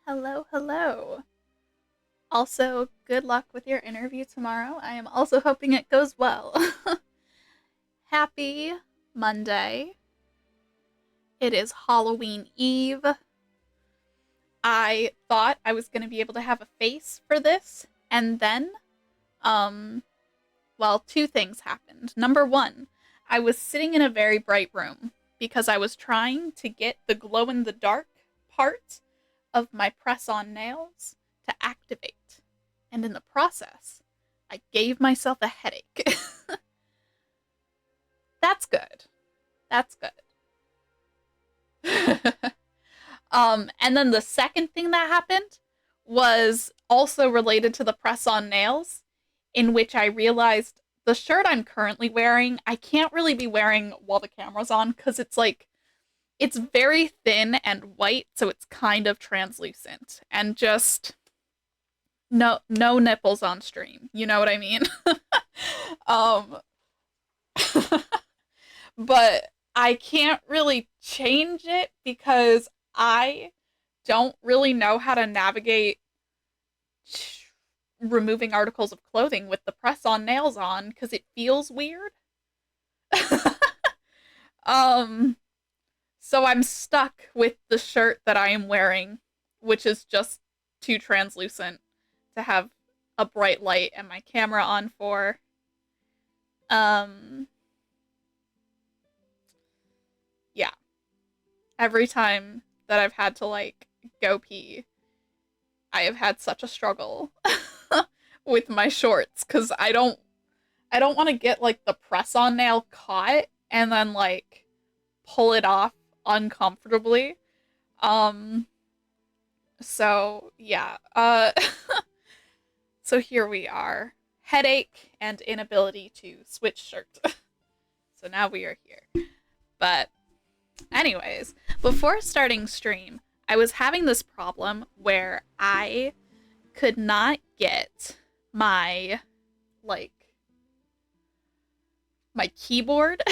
Hello, hello. Also, good luck with your interview tomorrow. I am also hoping it goes well. Happy Monday. It is Halloween Eve. I thought I was going to be able to have a face for this, and then, um, two things happened. Number one, I was sitting in a very bright room because I was trying to get the glow in the dark part of my press on nails to activate. And in the process, I gave myself a headache. That's good. That's good. And then the second thing that happened was also related to the press on nails, in which I realized the shirt I'm currently wearing, I can't really be wearing while the camera's on because it's very thin and white, so it's kind of translucent and just no nipples on stream. You know what I mean? um but I can't really change it because I don't really know how to navigate removing articles of clothing with the press on nails on because it feels weird. um so I'm stuck with the shirt that I am wearing, which is just too translucent to have a bright light and my camera on for. Um yeah. Every time that I've had to go pee, I have had such a struggle with my shorts cuz I don't want to get like the press on nail caught and then pull it off uncomfortably. Um so yeah. So here we are. Headache and inability to switch shirt. So now we are here. But anyways, before starting stream, I was having this problem where I could not get my like my keyboard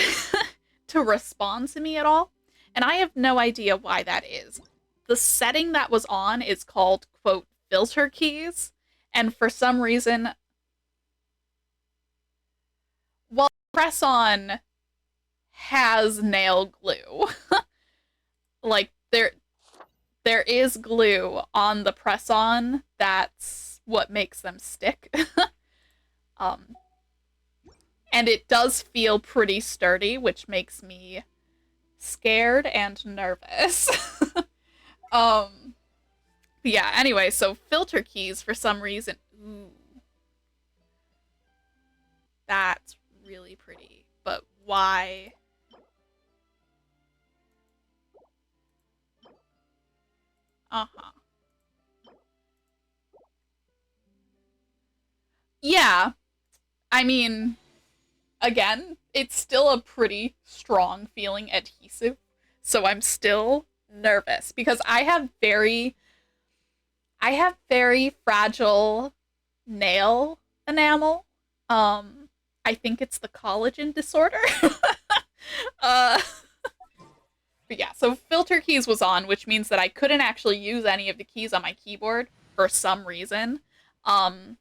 to respond to me at all, and I have no idea why that is. The setting that was on is called quote filter keys, and for some reason, well, press on has nail glue. like there is glue on the press on. That's what makes them stick. um and it does feel pretty sturdy, which makes me scared and nervous. um yeah, anyway, so filter keys for some reason. Ooh, that's really pretty. But why? Uh-huh. Yeah, I mean, again, it's still a pretty strong feeling adhesive. So I'm still nervous because I have very fragile nail enamel. I think it's the collagen disorder. uh but yeah, so filter keys was on, which means that I couldn't actually use any of the keys on my keyboard for some reason. Um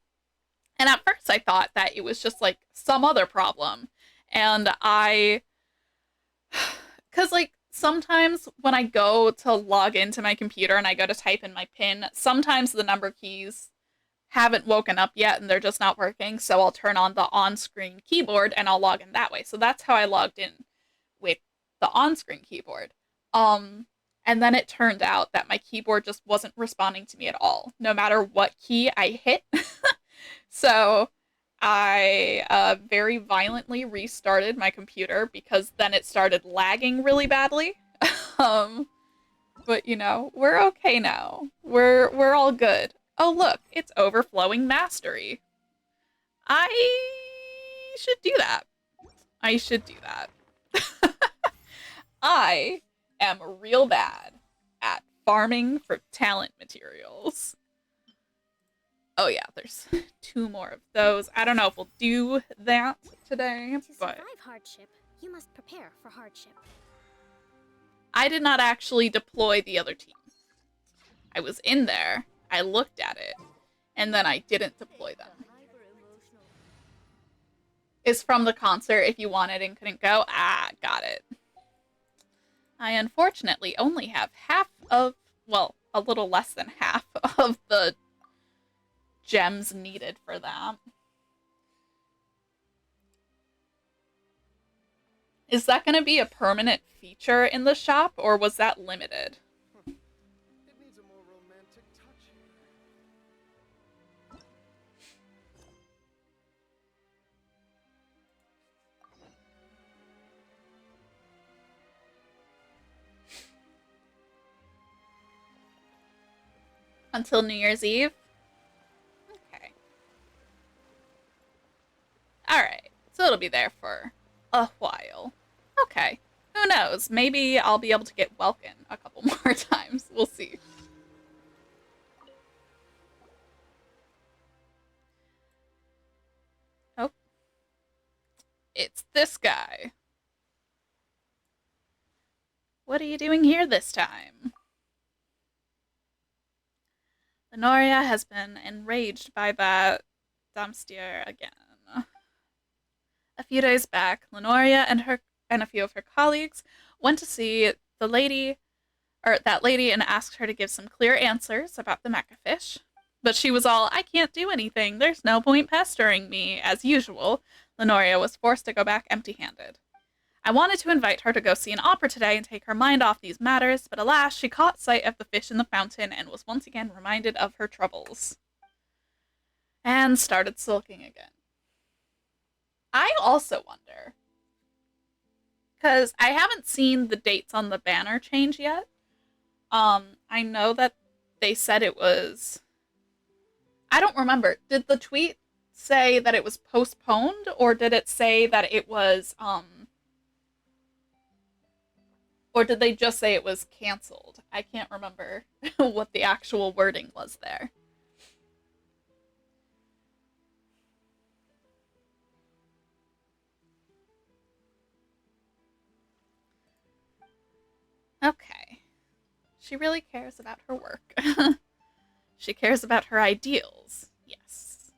and at first I thought that it was just some other problem. And cuz sometimes when I go to log into my computer and I go to type in my PIN, sometimes the number keys haven't woken up yet and they're just not working. So I'll turn on the on-screen keyboard and I'll log in that way. So that's how I logged in with the on-screen keyboard. Um, and then it turned out that my keyboard just wasn't responding to me at all, no matter what key I hit. So I very violently restarted my computer because then it started lagging really badly. um, but we're okay now. We're all good. Oh look, it's overflowing mastery. I should do that. I should do that. I am real bad at farming for talent materials. Oh yeah, there's two more of those. I don't know if we'll do that today, To but survive hardship, you must prepare for hardship. I did not actually deploy the other team. I was in there, I looked at it, and then I didn't deploy them. Is from the concert if you wanted and couldn't go. Ah, got it. I unfortunately only have half of, well, a little less than half of the gems needed for that. Is that going to be a permanent feature in the shop, or was that limited? It needs a more romantic touch here. Until New Year's Eve? Okay. Alright, so it'll be there for a while. Okay. Who knows? Maybe I'll be able to get Welkin a couple more times. We'll see. Oh. It's this guy. What are you doing here this time? Lenoria has been enraged by that Damstier again. A few days back, Lenoria and a few of her colleagues went to see that lady and asked her to give some clear answers about the mechafish. But she was all, I can't do anything. There's no point pestering me. As usual, Lenoria was forced to go back empty-handed. I wanted to invite her to go see an opera today and take her mind off these matters, but alas, she caught sight of the fish in the fountain and was once again reminded of her troubles. And started sulking again. I also wonder, because I haven't seen the dates on the banner change yet. I know that they said it was... I don't remember. Did the tweet say that it was postponed, or did it say that it was, or did they just say it was canceled? I can't remember what the actual wording was there. Okay. She really cares about her work. She cares about her ideals. Yes.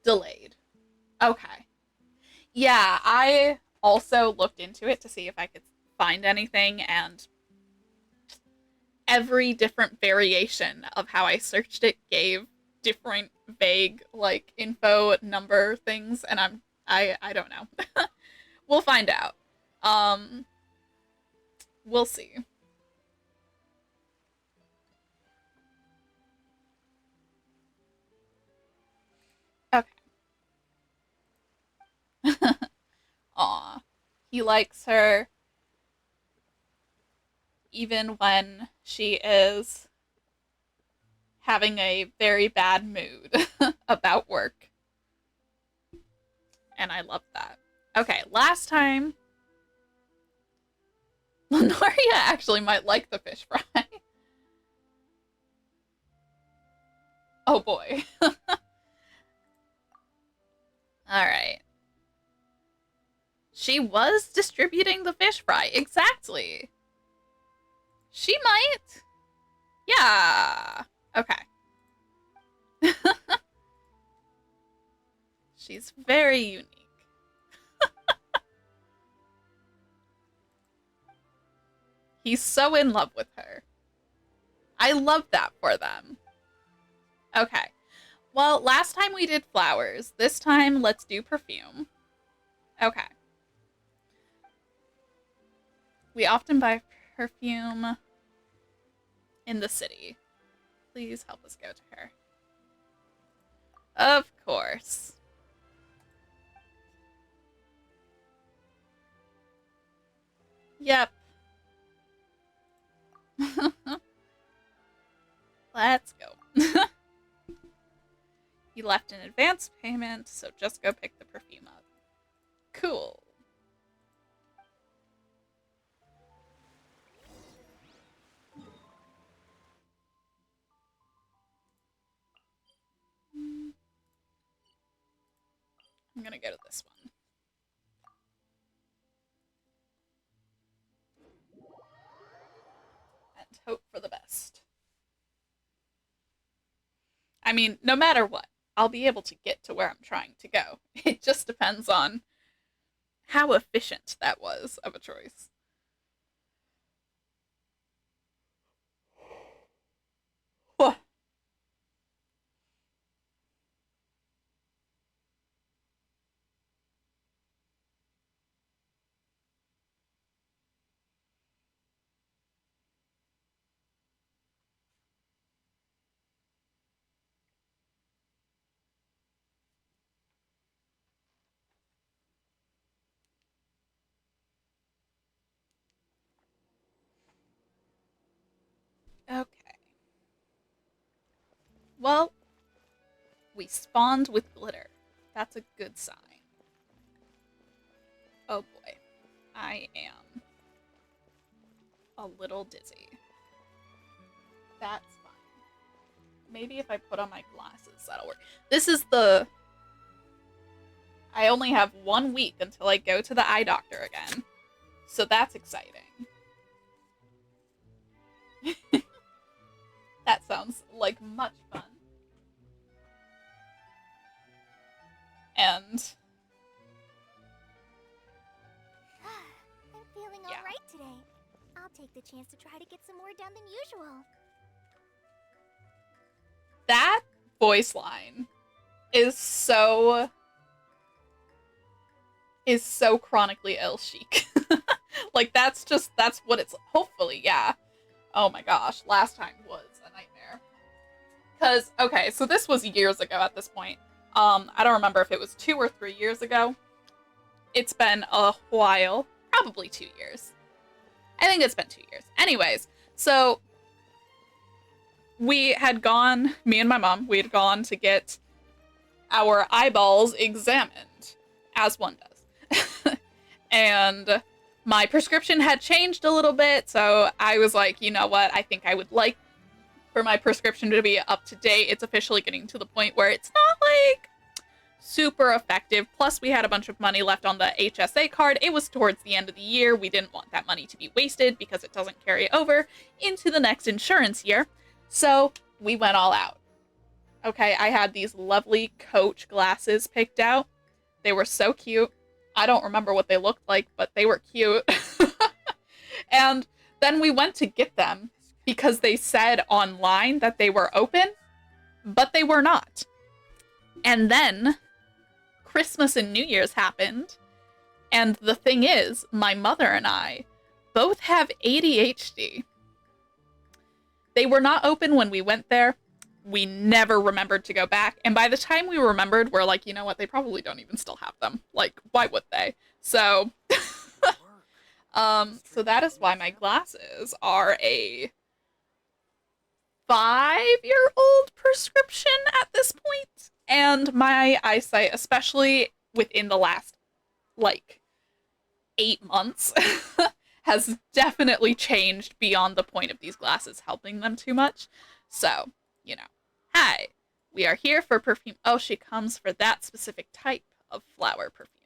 Delayed. Okay. Yeah, I also looked into it to see if I could find anything, and every different variation of how I searched it gave different vague like info number things, and I don't know. We'll find out. Um we'll see. Okay. Aw. He likes her even when she is having a very bad mood about work. And I love that. Okay, last time Lenoria actually might like the fish fry. Oh boy. Alright. She was distributing the fish fry. Exactly. She might. Yeah. Okay. She's very unique. He's so in love with her. I love that for them. Okay. Well, last time we did flowers. This time, let's do perfume. Okay. We often buy perfume in the city. Please help us go to her. Of course. Yep. Let's go. You left an advance payment, so just go pick the perfume up. Cool. I'm gonna go to this one. and hope for the best. I mean, no matter what, I'll be able to get to where I'm trying to go. It just depends on how efficient that was of a choice. Whew. Okay. Well, we spawned with glitter. That's a good sign. Oh boy. I am a little dizzy. That's fine. Maybe if I put on my glasses, that'll work. This is the... I only have 1 week until I go to the eye doctor again. So that's exciting. That sounds like much fun. And... I'm feeling Yeah. alright today. I'll take the chance to try to get some more done than usual. that voice line is so chronically ill chic. Like that's what it's hopefully, yeah. Oh my gosh, last time was a nightmare. Cause okay, so this was years ago at this point. I don't remember if it was 2 or 3 years ago. It's been a while, probably 2 years. I think it's been 2 years. Anyways, so we had gone, me and my mom, we had gone to get our eyeballs examined, as one does. And my prescription had changed a little bit, so I was like, you know what, I think I would like for my prescription to be up to date. It's officially getting to the point where it's not, like, super effective. Plus, we had a bunch of money left on the HSA card. It was towards the end of the year. We didn't want that money to be wasted because it doesn't carry over into the next insurance year. So we went all out. Okay, I had these lovely Coach glasses picked out. They were so cute. I don't remember what they looked like, but they were cute. And then we went to get them because they said online that they were open, but they were not. And then Christmas and New Year's happened. And the thing is, my mother and I both have ADHD. They were not open when we went there. We never remembered to go back. And by the time we remembered, we're like, you know what? They probably don't even still have them. Like, why would they? So, so that is why my glasses are a 5-year-old prescription at this point. And my eyesight, especially within the last, like, 8 months, has definitely changed beyond the point of these glasses helping them too much. So, you know. Hi, we are here for perfume. Oh, she comes for that specific type of flower perfume.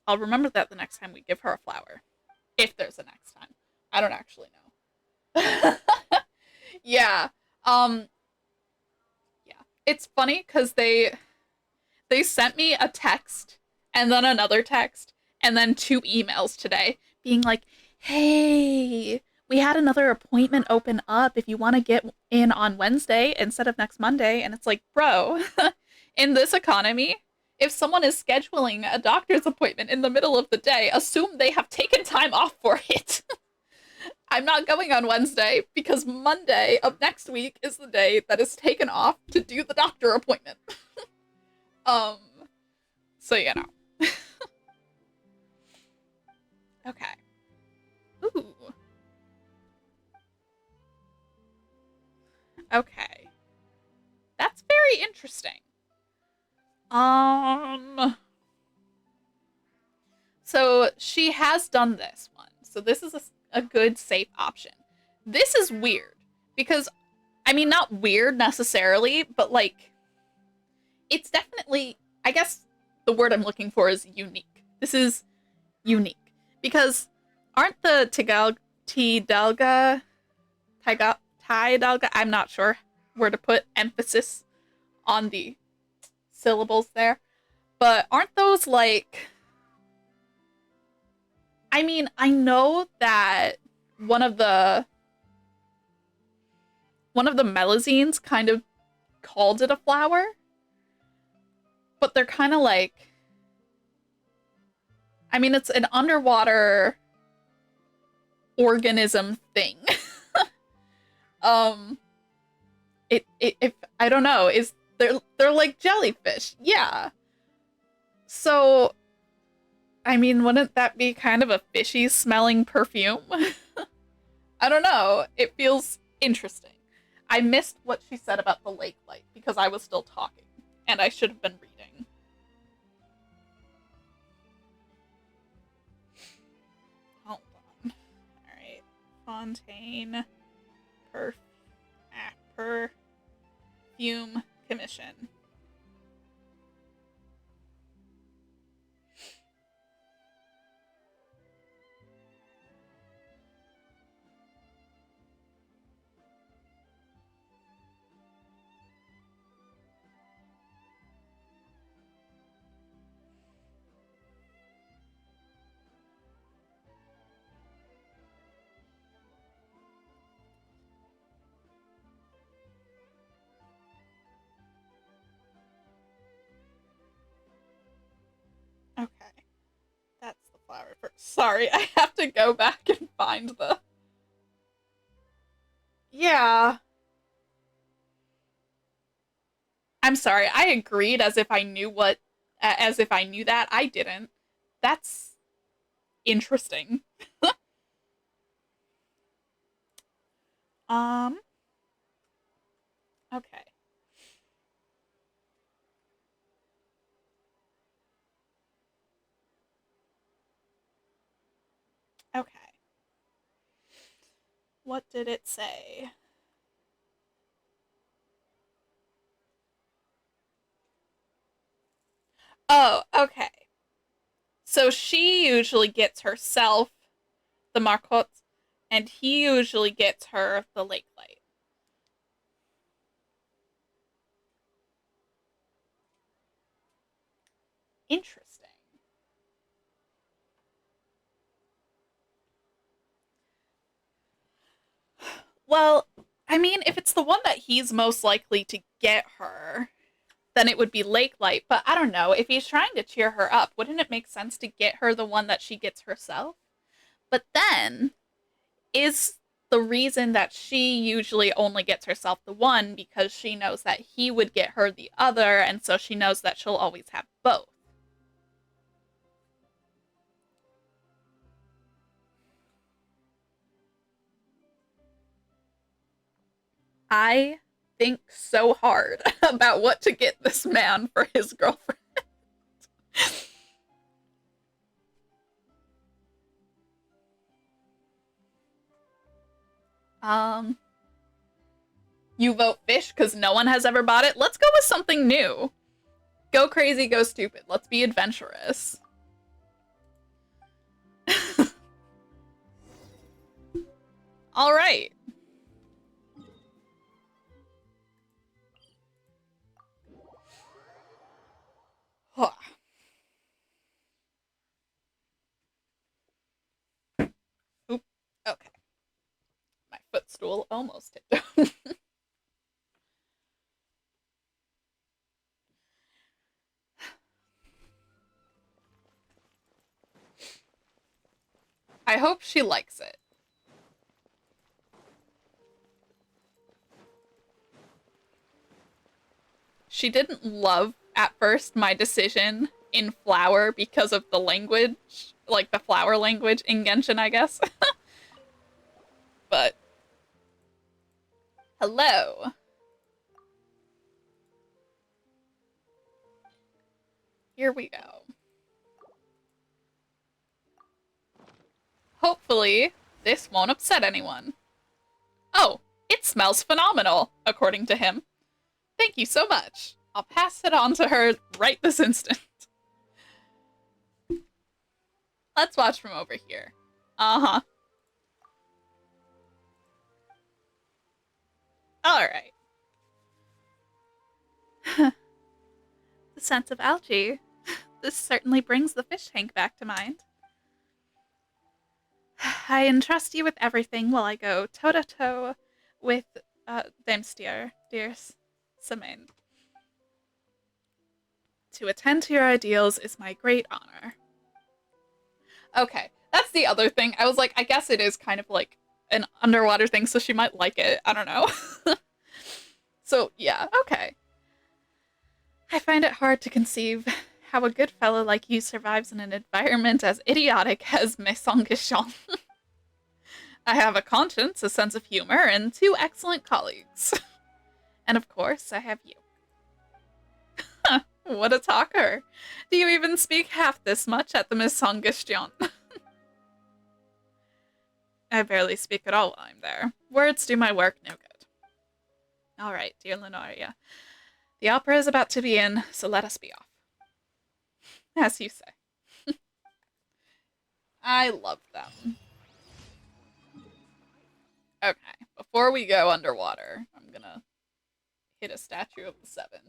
I'll remember that the next time we give her a flower. If there's a next time. I don't actually know. Yeah. Yeah. It's funny because they sent me a text and then another text and then 2 emails today being like, hey, we had another appointment open up if you want to get in on Wednesday instead of next Monday. And it's like, bro, in this economy, if someone is scheduling a doctor's appointment in the middle of the day, assume they have taken time off for it. I'm not going on Wednesday because Monday of next week is the day that is taken off to do the doctor appointment. So you know. Okay. Ooh. Okay. That's very interesting. So she has done this one. So this is a good, safe option. This is weird because, I mean, not weird necessarily, but like, it's definitely, I guess the word I'm looking for is unique. This is unique because aren't the Tidalga Tidalga. I'm not sure where to put emphasis on the syllables there. But aren't those like... I mean, I know that one of the Melazines kind of called it a flower, but they're kind of like... I mean, it's an underwater organism thing. If I don't know, is they're like jellyfish, yeah. So, I mean, wouldn't that be kind of a fishy smelling perfume? I don't know. It feels interesting. I missed what she said about the lake light because I was still talking, and I should have been reading. Hold on. All right, Fontaine Perfume Commission. Okay. That's the flower first. Sorry, I have to go back and find the... Yeah. I'm sorry, I agreed as if I knew that. I didn't. That's interesting. Um, okay. Okay. What did it say? Oh, okay. So she usually gets herself the marcotte, and he usually gets her the lake light. Interesting. Well, I mean, if it's the one that he's most likely to get her, then it would be lake light. But I don't know. If he's trying to cheer her up, wouldn't it make sense to get her the one that she gets herself? But then, is the reason that she usually only gets herself the one because she knows that he would get her the other, and so she knows that she'll always have both? I think so hard about what to get this man for his girlfriend. um, you vote fish because no one has ever bought it. Let's go with something new. Go crazy, go stupid. Let's be adventurous. All right. Oop. Okay. My footstool almost hit down. I hope she likes it. She didn't love at first my decision in flower because of the language, like the flower language in Genshin, I guess. But hello. Here we go. Hopefully, this won't upset anyone. Oh, it smells phenomenal, according to him. Thank you so much. I'll pass it on to her right this instant. Let's watch from over here. Uh-huh. All right. The sense of algae. This certainly brings the fish tank back to mind. I entrust you with everything while I go toe to toe with Demstier, dears Semaine. To attend to your ideals is my great honor. Okay, that's the other thing. I was like, I guess it is kind of like an underwater thing, so she might like it. I don't know. So, yeah, okay. I find it hard to conceive how a good fellow like you survives in an environment as idiotic as Maison Guichon. I have a conscience, a sense of humor, and two excellent colleagues. And of course, I have you. What a talker. Do you even speak half this much at the Maison Guichon? I barely speak at all while I'm there. Words do my work no good. All right, dear Lenoria. The opera is about to begin, so let us be off. As you say. I love them. Okay, before we go underwater, I'm gonna hit a statue of the seven.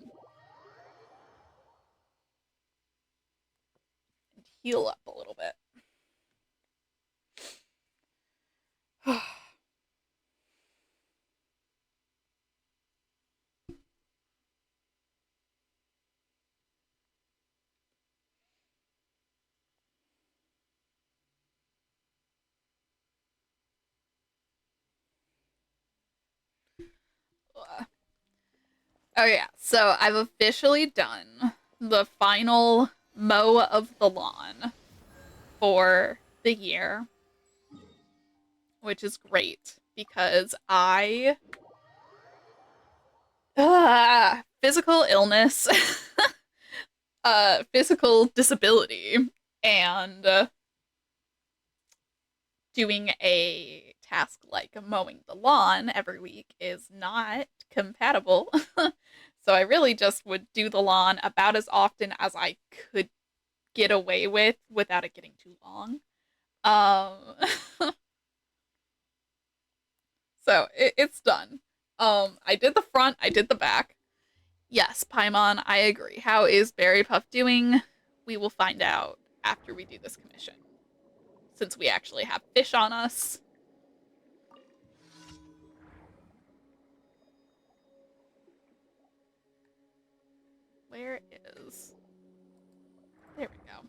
And heal up a little bit. Oh yeah, so I've officially done the final mow of the lawn for the year, which is great because physical illness, physical disability, and doing a task like mowing the lawn every week is not compatible. So I really just would do the lawn about as often as I could get away with without it getting too long. Um, so it's done. I did the front, I did the back. Yes, Paimon, I agree. How is Berry Puff doing? We will find out after we do this commission. Since we actually have fish on us. Where is... There we go.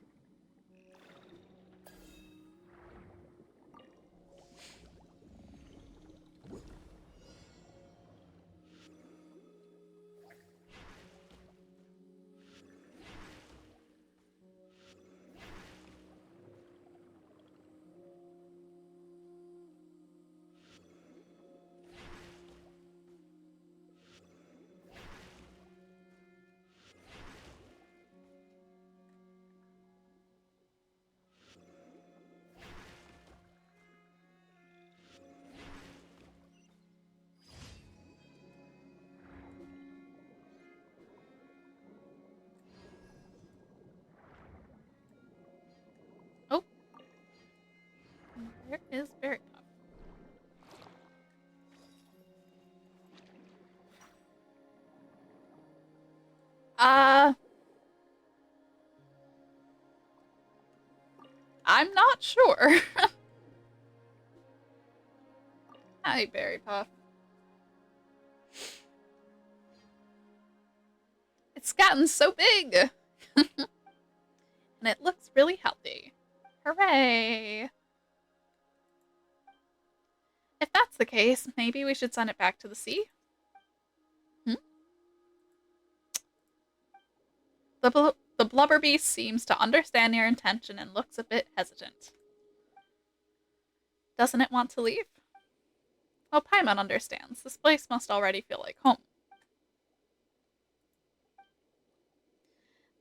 Oh, where is Berry Puff? Uh, I'm not sure. Hi, Berry Puff. It's gotten so big! And it looks really healthy. Hooray! If that's the case, maybe we should send it back to the sea? Hmm? The blubber beast seems to understand your intention and looks a bit hesitant. Doesn't it want to leave? Well, Paimon understands. This place must already feel like home.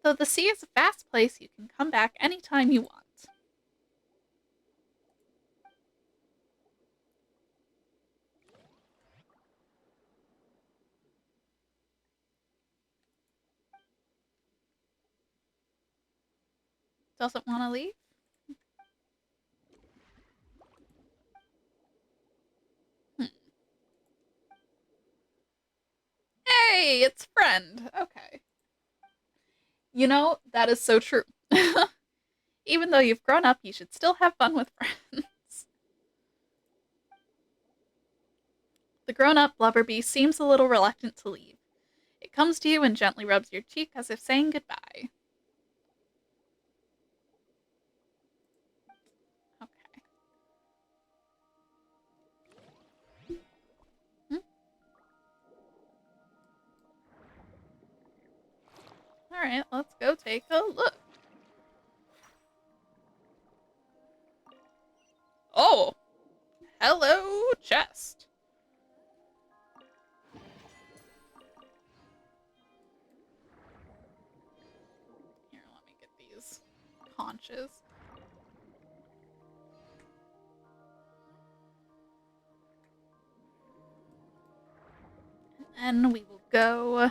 Though the sea is a vast place, you can come back anytime you want. Doesn't want to leave? Hmm. Hey, it's friend. Okay. You know, that is so true. Even though you've grown up, you should still have fun with friends. The grown-up Blubberby seems a little reluctant to leave. It comes to you and gently rubs your cheek as if saying goodbye. Okay. Hmm? Alright, let's go take a look. Oh! Hello, chest. Here, let me get these conches. And then we will go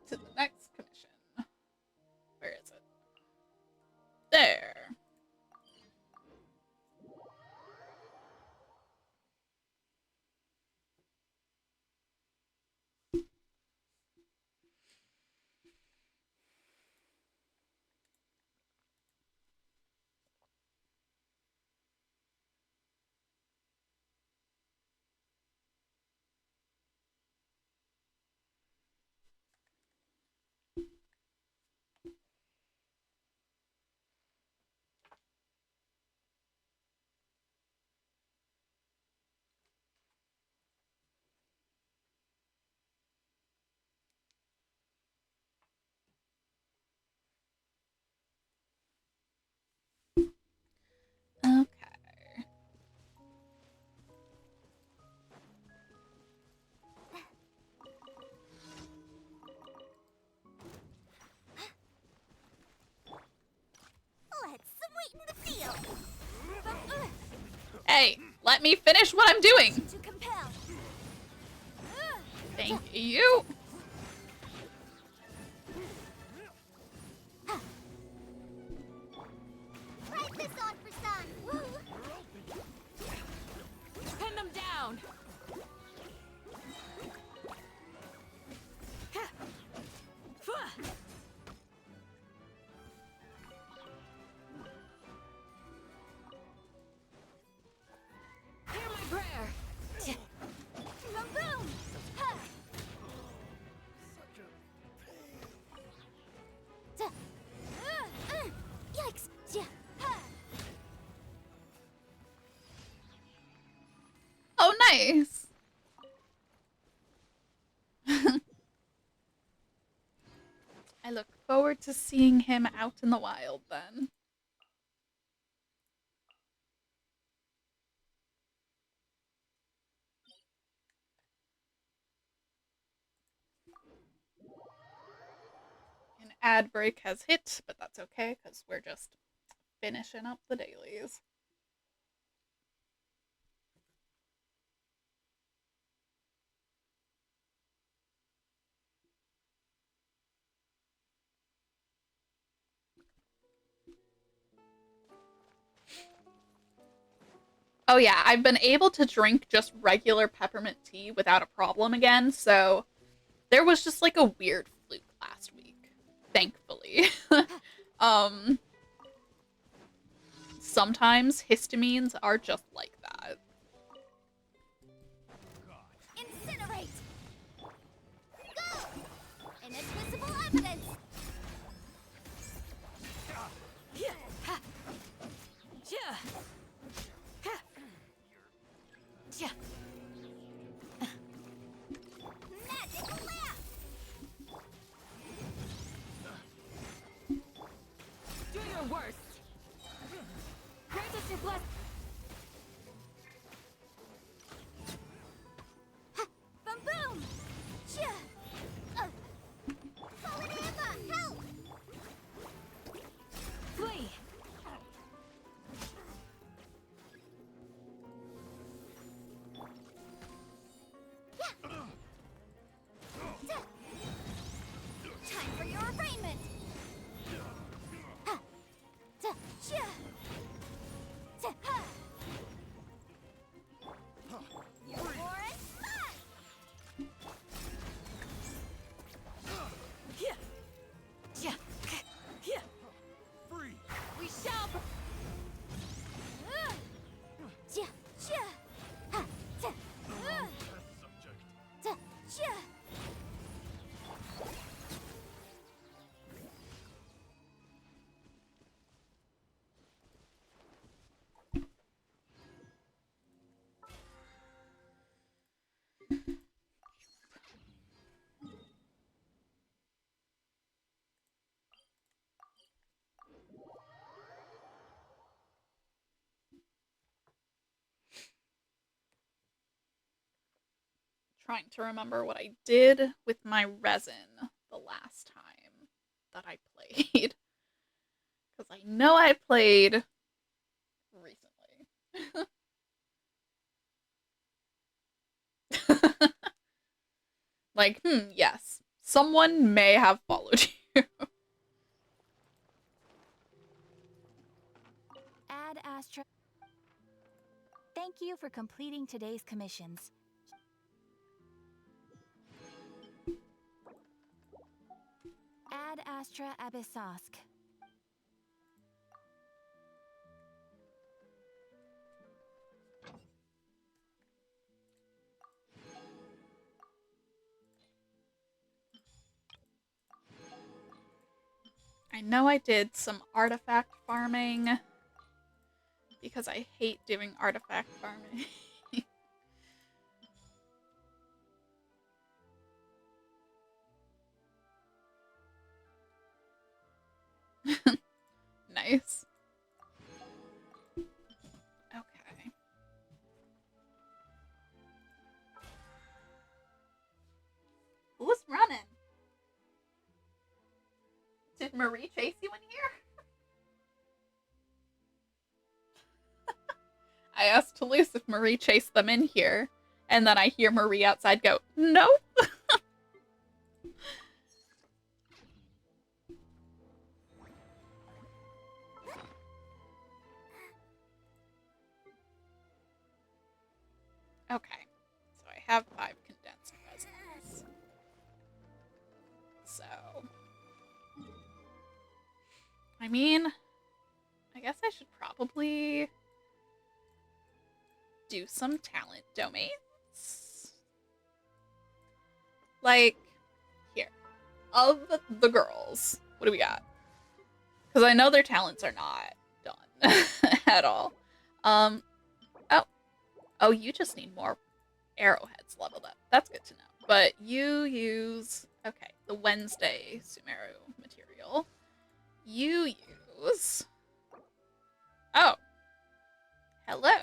to the next commission. Where is it? There. Okay. Let's sweeten the deal. Hey, let me finish what I'm doing. To compel. Thank you. Write this on for Sun. Woo. Pin them down! Hear my prayer! Boom, boom. Ha. Such a Yikes. Yeah. Ha. Oh, nice. I look forward to seeing him out in the wild then. An ad break has hit, but that's okay because we're just finishing up the dailies. Oh yeah, I've been able to drink just regular peppermint tea without a problem again, so there was just like a weird fluke last week. Thankfully. um Sometimes histamines are just like that. Incinerate. Go. Inadmissible evidence. Magic lamp. Do your worst! Grant us your blessing! trying to remember what I did with my resin the last time that I played. Because I know I played recently. Like, yes. Someone may have followed you. Ad Astra. Thank you for completing today's commissions. Ad Astra Abyssosk. I know I did some artifact farming because I hate doing artifact farming. Nice. Okay. Who's running? Did Marie chase you in here? I asked Toulouse if Marie chased them in here, and then I hear Marie outside go, no. Okay, so I have 5 condensed resins. So, I mean, I guess I should probably do some talent domains. Like, here. Of the girls, what do we got? Because I know their talents are not done at all. Oh. Oh, you just need more arrowheads leveled up. That's good to know. But you use, okay, the Wednesday Sumeru material. You use, oh, hello.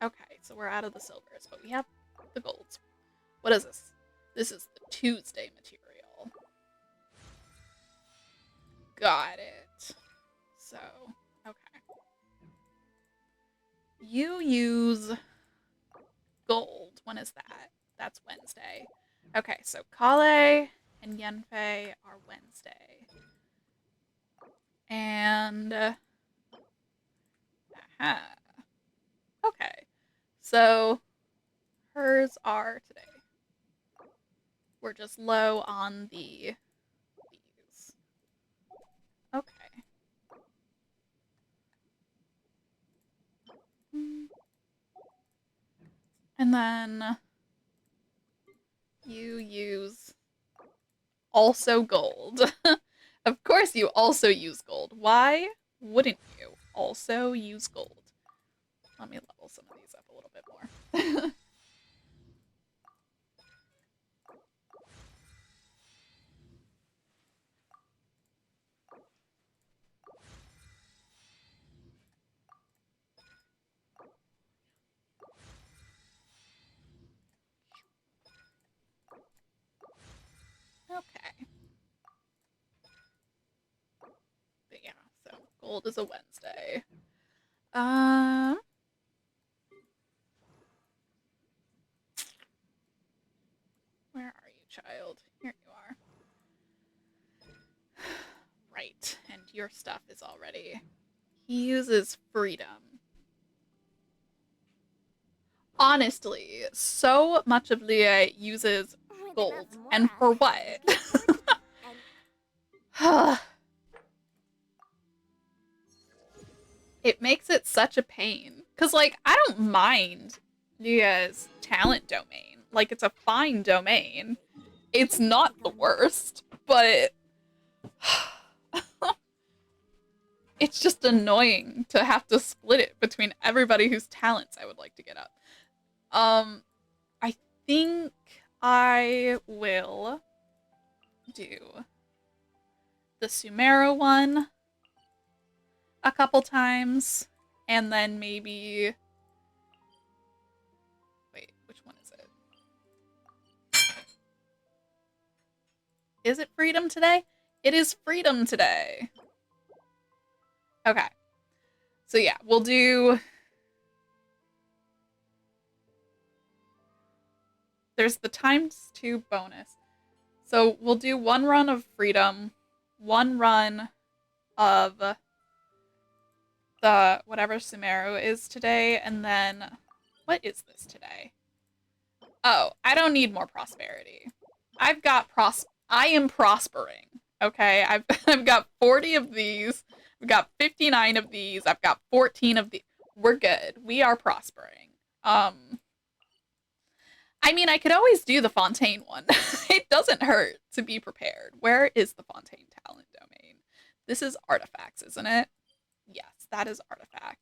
Okay, so we're out of the silvers, but we have the golds. What is this? This is the Tuesday material. Got it. So, okay. You use gold. When is that? That's Wednesday. Okay, so Kale and Yenfei are Wednesday. And, aha. Okay. So, hers are today. We're just low on the these. Okay. And then you use also gold. Of course you also use gold. Why wouldn't you also use gold? Let me level some of these up a little bit more. Okay. But yeah, so gold is a Wednesday. Where are you, child? Here you are. Right, and your stuff is already. He uses freedom. Honestly, so much of Leah uses With gold. enough And mora, for you what? get more and It makes it such a pain. Because, like, I don't mind Leah's talent domain. Like, it's a fine domain. It's not the worst, but it's just annoying to have to split it between everybody whose talents I would like to get up. I think I will do the Sumeru one a couple times, and then maybe Is it freedom today? It is freedom today. Okay. So yeah, we'll do... There's the ×2 bonus. So we'll do 1 run of freedom, 1 run of the whatever Sumeru is today, and then... What is this today? Oh, I don't need more prosperity. I've got I am prospering. Okay, I've got 40 of these. I've got 59 of these. I've got 14 of these. We're good. We are prospering. I mean, I could always do the Fontaine one. It doesn't hurt to be prepared. Where is the Fontaine talent domain? This is artifacts, isn't it? Yes, that is artifact.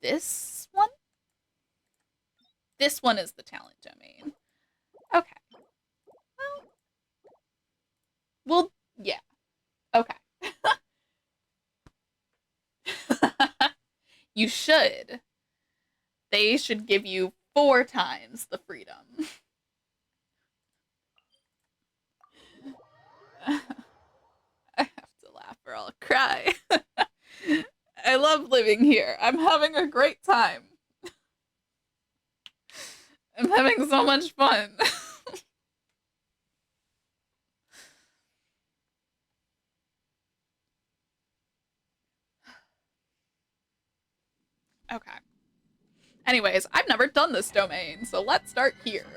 This one? This one is the talent domain. Okay. Well, yeah. Okay. You should. They should give you 4 times the freedom. I have to laugh or I'll cry. I love living here. I'm having a great time. I'm having so much fun. Okay. Anyways, I've never done this domain, so let's start here.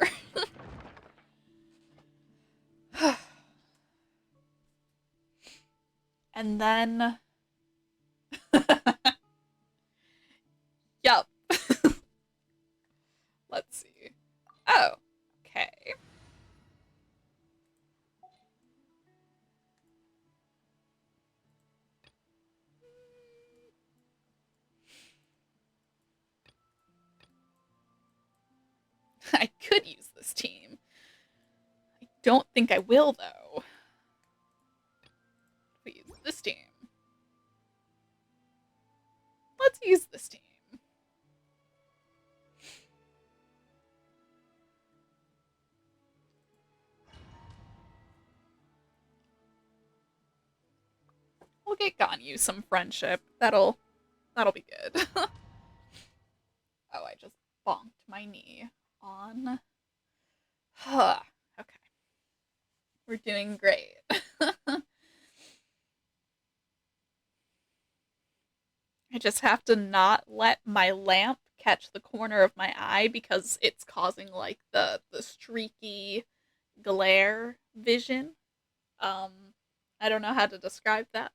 And then... Yup. Let's see. Oh, okay. I could use this team. I don't think I will, though. We use this team. Let's use this team. We'll get Ganyu some friendship. That'll be good. Oh, I just bonked my knee on. Okay. We're doing great. I just have to not let my lamp catch the corner of my eye because it's causing like the streaky glare vision. I don't know how to describe that.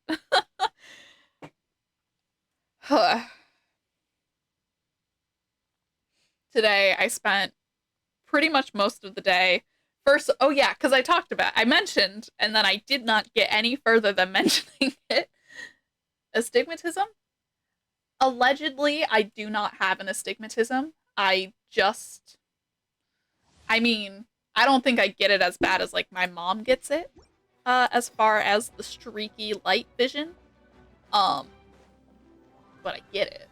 Today I spent pretty much most of the day first, oh yeah, because I mentioned, and then I did not get any further than mentioning it. Astigmatism? Allegedly, I do not have an astigmatism. I mean, I don't think I get it as bad as, like, my mom gets it, as far as the streaky light vision. But I get it.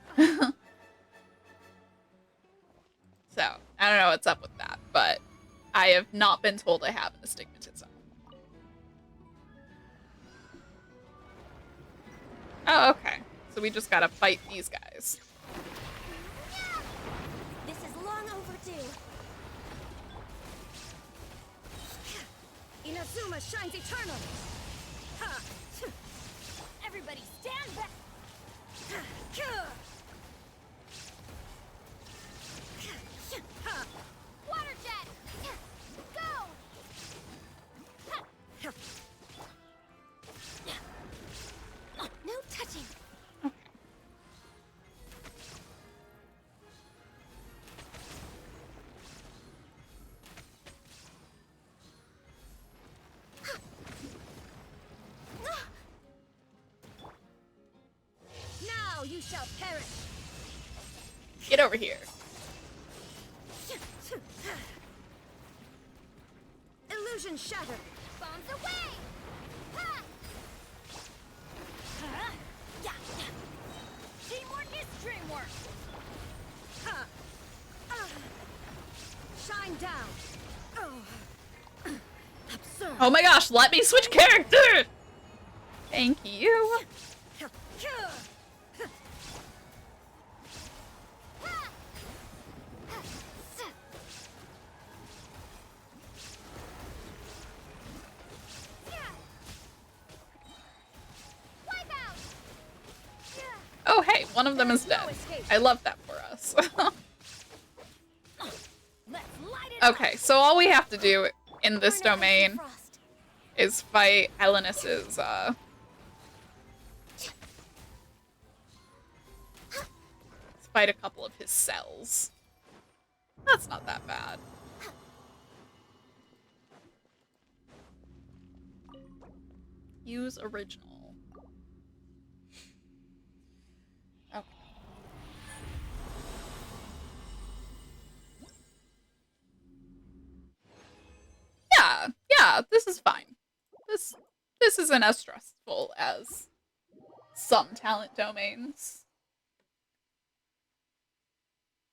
So, I don't know what's up with that, but I have not been told I have an astigmatism. Oh, okay. So we just gotta fight these guys. This is long overdue. Inazuma shines eternal. Everybody stand back. Water jet. Go. No touching. Okay. Now you shall perish. Get over here. Illusion shattered. Bombs away. Ha! Yeah. Teamwork is dreamwork. Ha! Shine down. Oh. Oh my gosh, let me switch character! Thank you. Oh hey, one of them is dead. I love that for us. Okay, so all we have to do in this domain is fight Helenis's, fight a couple of his cells. That's not that bad. Use original. Okay. Yeah, this is fine. This isn't as stressful as some talent domains.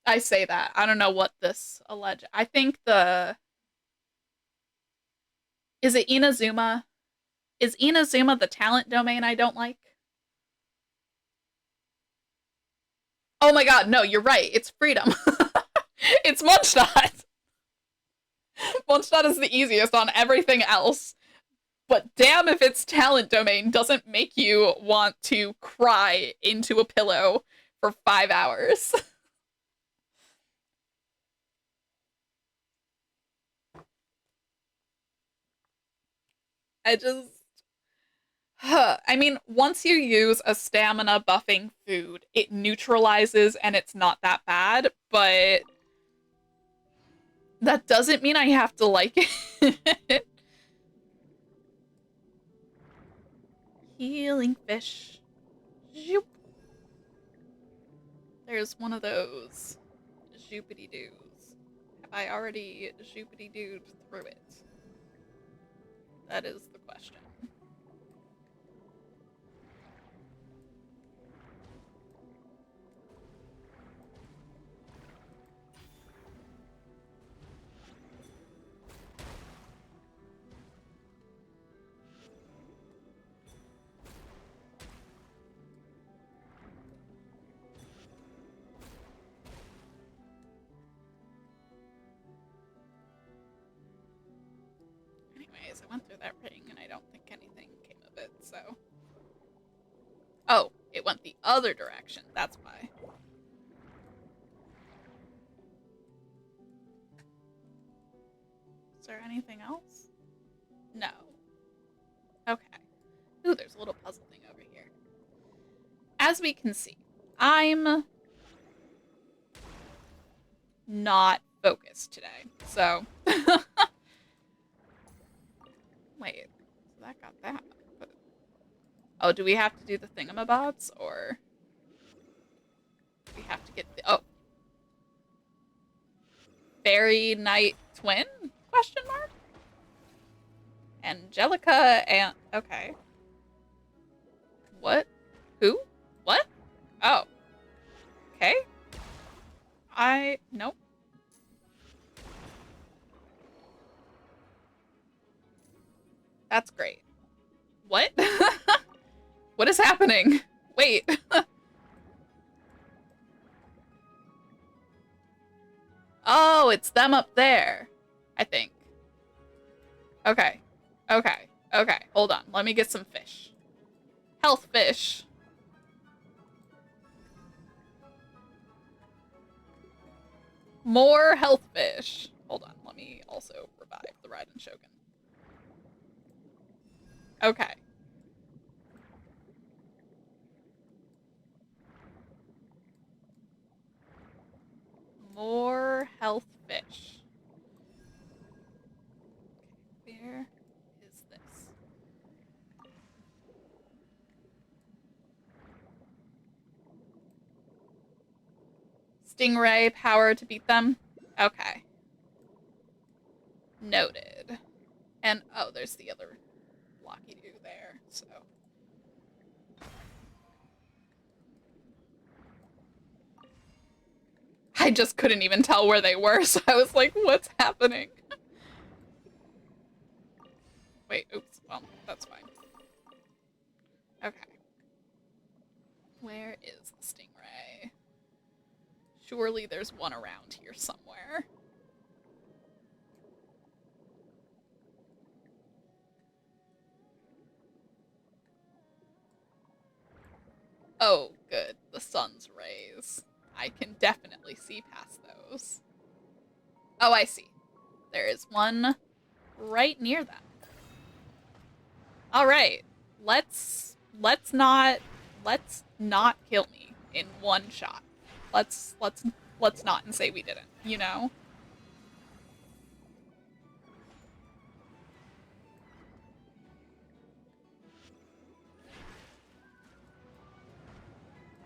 I say that. I don't know what this I think is it Inazuma? Is Inazuma the talent domain I don't like? Oh my god, no, you're right. It's freedom. It's Mondstadt. Mondstadt is the easiest on everything else. But damn if its talent domain doesn't make you want to cry into a pillow for 5 hours. I mean, once you use a stamina buffing food, it neutralizes and it's not that bad, but that doesn't mean I have to like it. Healing fish. Zoop. There's one of those zoopity-doos. Have I already zoopity-dooed through it? That is the question. Anyways, I went through that ring and I don't think anything came of it, so. Oh, it went the other direction. That's why. Is there anything else? No. Okay. Ooh, there's a little puzzle thing over here. As we can see, I'm not focused today, so. Wait, so that got that. But... oh, do we have to do the thingamabobs, or do we have to get the... oh. Fairy Knight Twin? Question mark? Angelica and... okay. What? Who? What? Oh. Okay. Nope. That's great. What? What is happening? Wait. Oh, it's them up there. I think. Okay. Okay. Okay. Hold on. Let me get some fish. Health fish. More health fish. Hold on. Let me also revive the Raiden Shogun. Okay. More health fish. Okay, where is this? Stingray power to beat them? Okay. Noted. And, oh, there's the other blocky-doo there, so. I just couldn't even tell where they were, so I was like, what's happening? Wait, oops. Well, that's fine. Okay. Where is the stingray? Surely there's one around here somewhere. Oh, good. The sun's rays. I can definitely see past those. Oh, I see. There is one right near them. All right. Let's not kill me in one shot. Let's not and say we didn't, you know?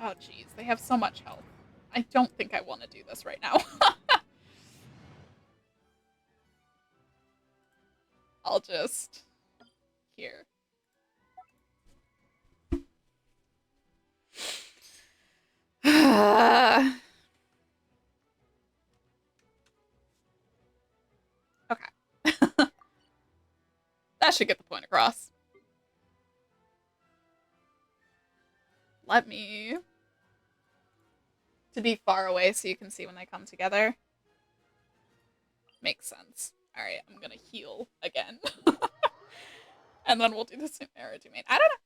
Oh jeez, they have so much health. I don't think I want to do this right now. I'll just here. Okay. That should get the point across. Let me to be far away so you can see when they come together. Makes sense. All right, I'm gonna heal again. And then we'll do the Sumeru domain. I don't know.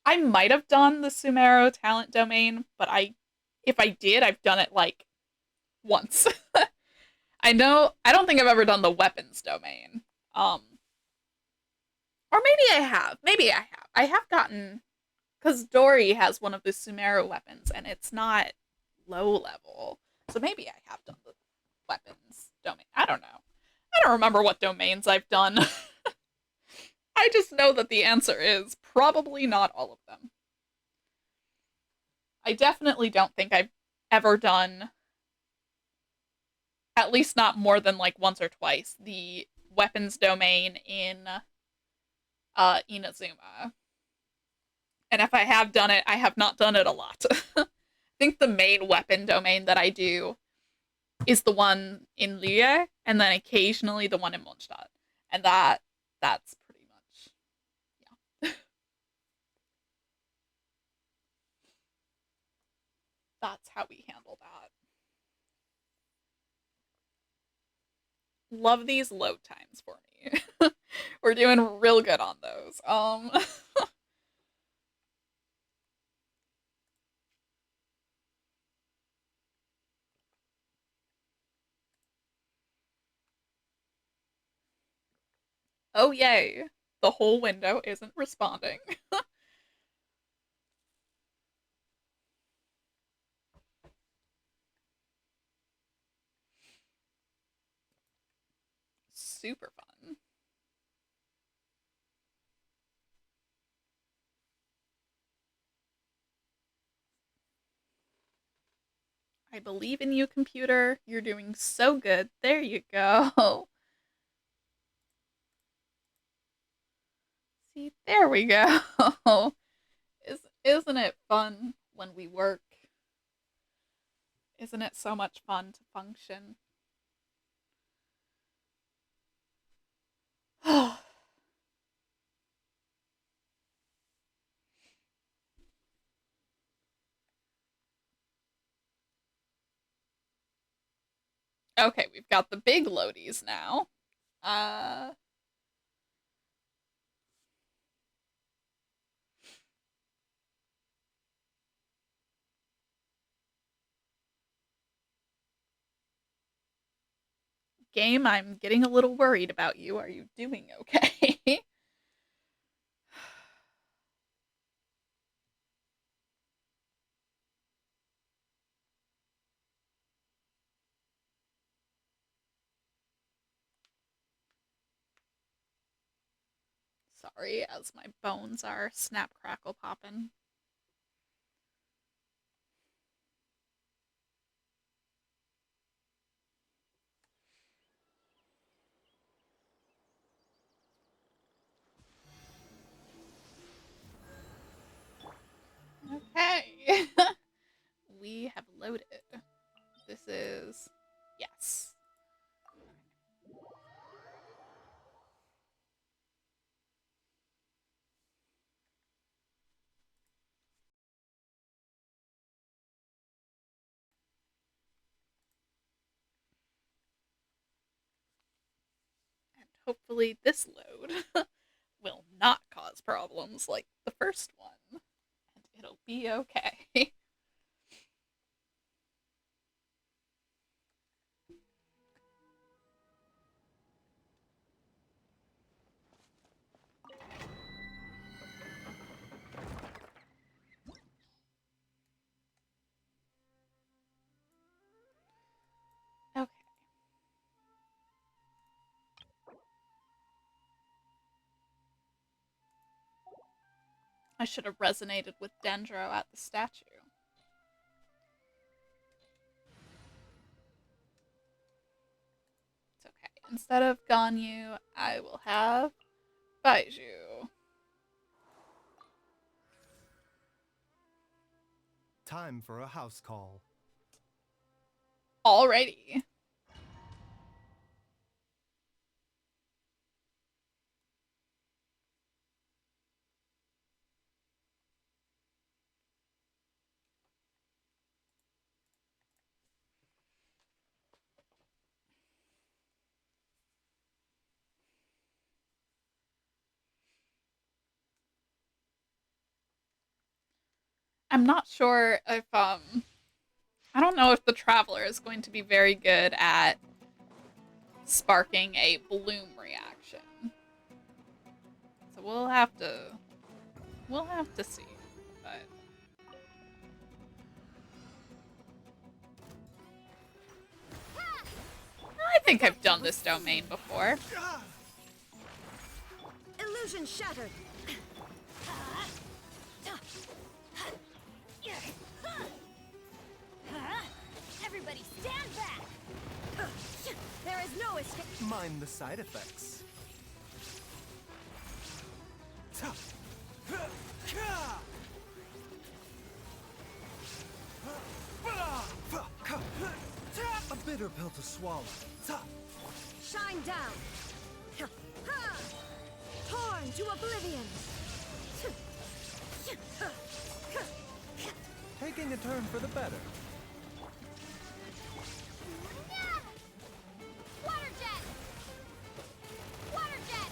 I might have done the Sumeru talent domain, but if I did, I've done it like once. I don't think I've ever done the weapons domain. Or maybe I have. Maybe I have. I have gotten, because Dory has one of the Sumeru weapons, and it's not low level. So maybe I have done the weapons domain. I don't know. I don't remember what domains I've done. I just know that the answer is probably not all of them. I definitely don't think I've ever done, at least not more than like once or twice, the weapons domain in Inazuma. And if I have done it, I have not done it a lot. I think the main weapon domain that I do is the one in Liyue, and then occasionally the one in Mondstadt. And that's pretty much, yeah. That's how we handle that. Love these load times for me. We're doing real good on those. Oh yay. The whole window isn't responding. Super fun. I believe in you, computer. You're doing so good. There you go. See, there we go. Isn't it fun when we work? Isn't it so much fun to function? Okay, we've got the big loadies now. Uh, Game, I'm getting a little worried about you. Are you doing okay? Sorry, as my bones are snap crackle popping. Okay. We have loaded. This is yes. hopefully this load will not cause problems like the first one. And it'll be okay. Okay. I should have resonated with Dendro at the statue. It's okay. Instead of Ganyu, I will have Baiju. Time for a house call. Alrighty. I'm not sure if I don't know if the Traveler is going to be very good at sparking a bloom reaction. So we'll have to see. But I think I've done this domain before. Illusion shattered. Everybody stand back. There is no escape. Mind the side effects. A bitter pill to swallow. Shine down. Torn to oblivion. Taking a turn for the better. Water jet. Water jet.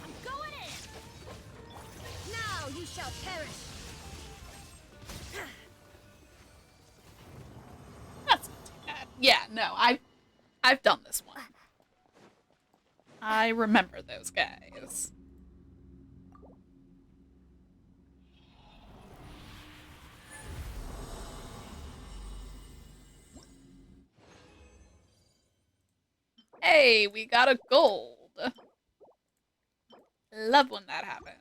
I'm going in. Now you shall perish. That's not too bad. Yeah, no, I've done this one. I remember those guys. Hey, we got a gold. Love when that happens.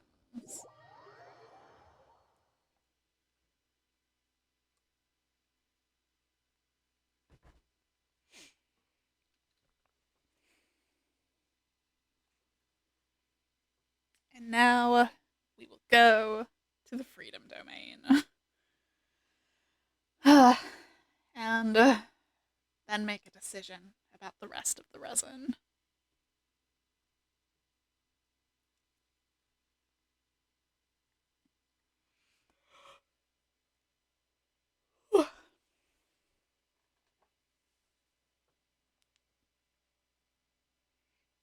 And now we will go to the freedom domain. And then make a decision about the rest of the resin.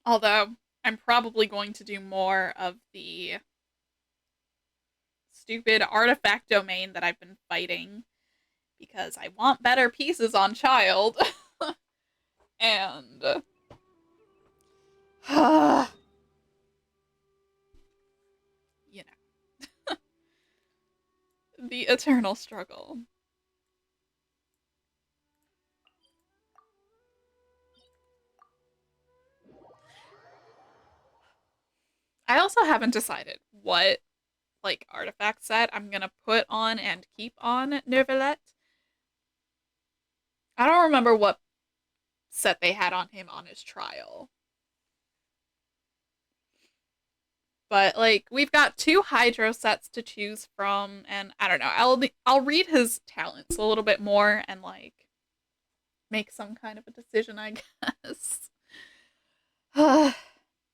Although, I'm probably going to do more of the stupid artifact domain that I've been fighting because I want better pieces on Child. And you know, the eternal struggle. I also haven't decided what like artifact set I'm gonna put on and keep on Neuvillette. I don't remember what set they had on him on his trial. But like we've got 2 Hydro sets to choose from, and I don't know. I'll read his talents a little bit more and like make some kind of a decision, I guess.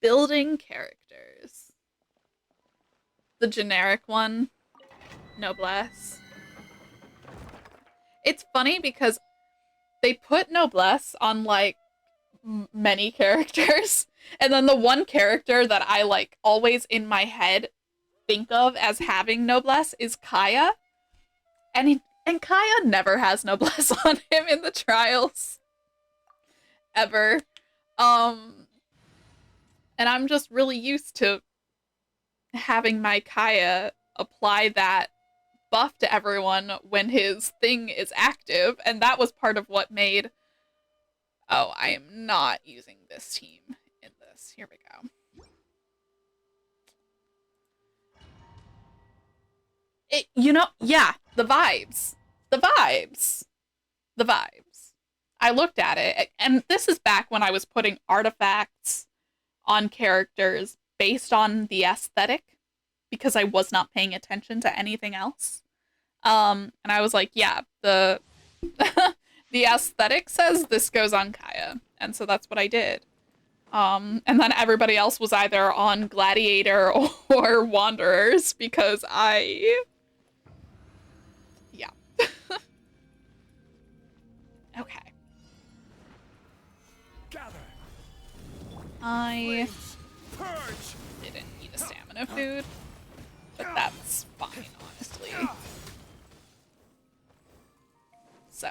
Building characters. The generic one, Noblesse. It's funny because they put Noblesse on like many characters. And then the one character that I like always in my head think of as having noblesse is Kaya. And Kaya never has noblesse on him in the trials. Ever. And I'm just really used to having my Kaya apply that buff to everyone when his thing is active, and that was part of what made... Oh, I am not using this team in this. Here we go. Yeah, the vibes. The vibes. The vibes. I looked at it, and this is back when I was putting artifacts on characters based on the aesthetic, because I was not paying attention to anything else. And I was like, yeah, the the aesthetic says this goes on Kaya, and so that's what I did. And then everybody else was either on Gladiator or Wanderers, because yeah. Okay. Gather. I Purge. didn't eat a stamina food, but that's fine, honestly. So.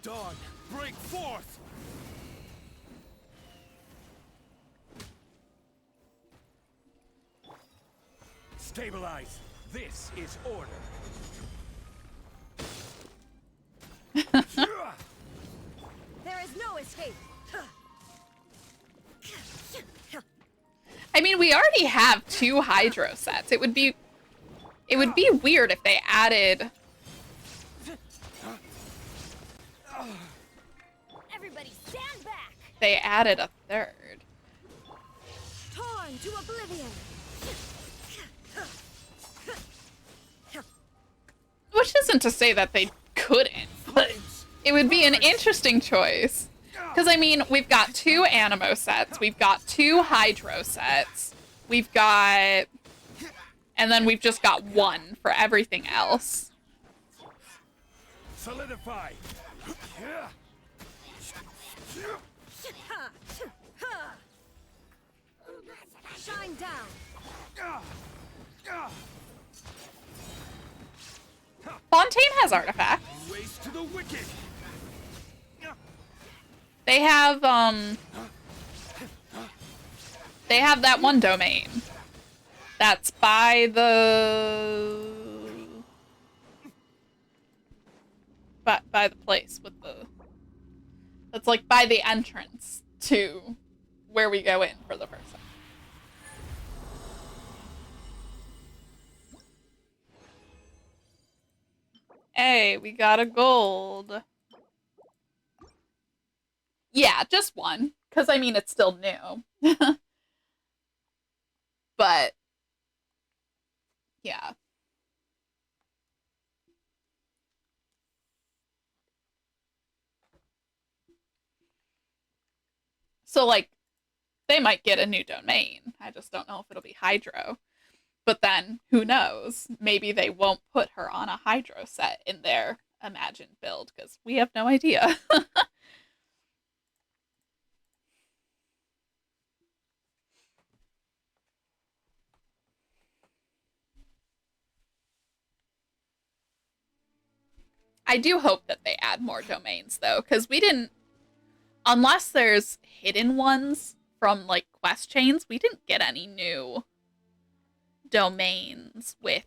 Dawn, break forth. Stabilize. This is order. There is no escape. I mean, we already have 2 Hydro sets. It would be weird if they added... Everybody stand back. They added a 3rd. Torn to oblivion. Which isn't to say that they couldn't, but it would be an interesting choice. Because, I mean, we've got 2 Animo sets, we've got 2 Hydro sets, we've got... And then we've just got 1 for everything else. Solidify. Shine down. Fontaine has artifacts. Race to the wicked. They have that one domain. That's by the place with the... That's like by the entrance to where we go in for the first time. Hey, we got a gold. Yeah, just 1. Because, I mean, it's still new. But, yeah. So, like, they might get a new domain. I just don't know if it'll be Hydro. But then, who knows? Maybe they won't put her on a Hydro set in their imagined build, because we have no idea. I do hope that they add more domains, though, because we didn't... Unless there's hidden ones from, like, quest chains, we didn't get any new domains with,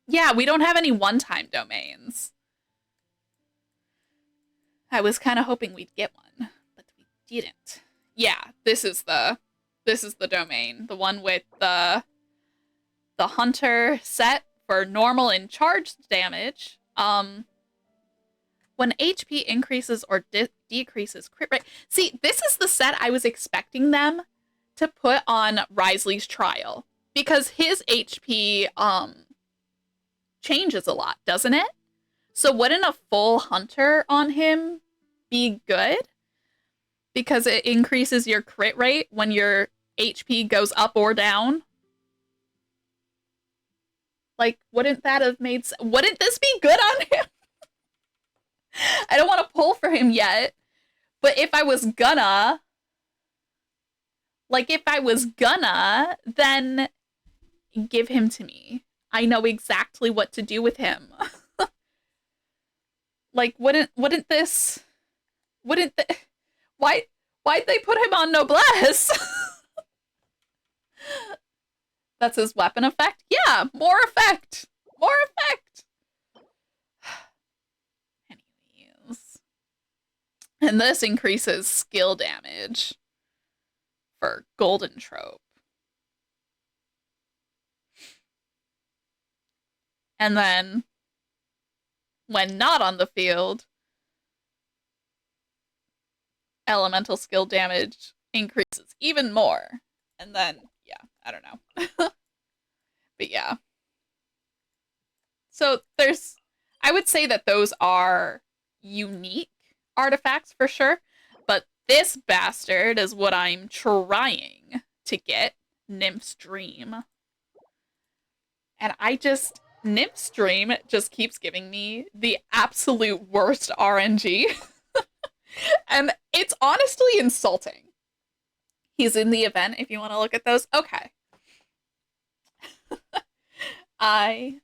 Yeah, we don't have any one-time domains. I was kind of hoping we'd get one, but we didn't. Yeah, this is the domain. The one with the hunter set for normal and charged damage. When HP increases or decreases crit rate. See, this is the set I was expecting them to put on Risley's trial, because his HP changes a lot, doesn't it? So wouldn't a full hunter on him be good? Because it increases your crit rate when your HP goes up or down. Like, wouldn't that have made sense? Wouldn't this be good on him? I don't want to pull for him yet, but if I was gonna, then give him to me. I know exactly what to do with him. Like, wouldn't this, wouldn't the, why'd they put him on noblesse? That's his weapon effect? Yeah, more effect! More effect! Anyways. And this increases skill damage for Golden Trope. And then, when not on the field, elemental skill damage increases even more. And then, yeah, I don't know. But yeah. So there's, I would say that those are unique artifacts for sure, but this bastard is what I'm trying to get, Nymph's Dream. And Nymph's Dream just keeps giving me the absolute worst RNG. And it's honestly insulting. He's in the event if you want to look at those. Okay. I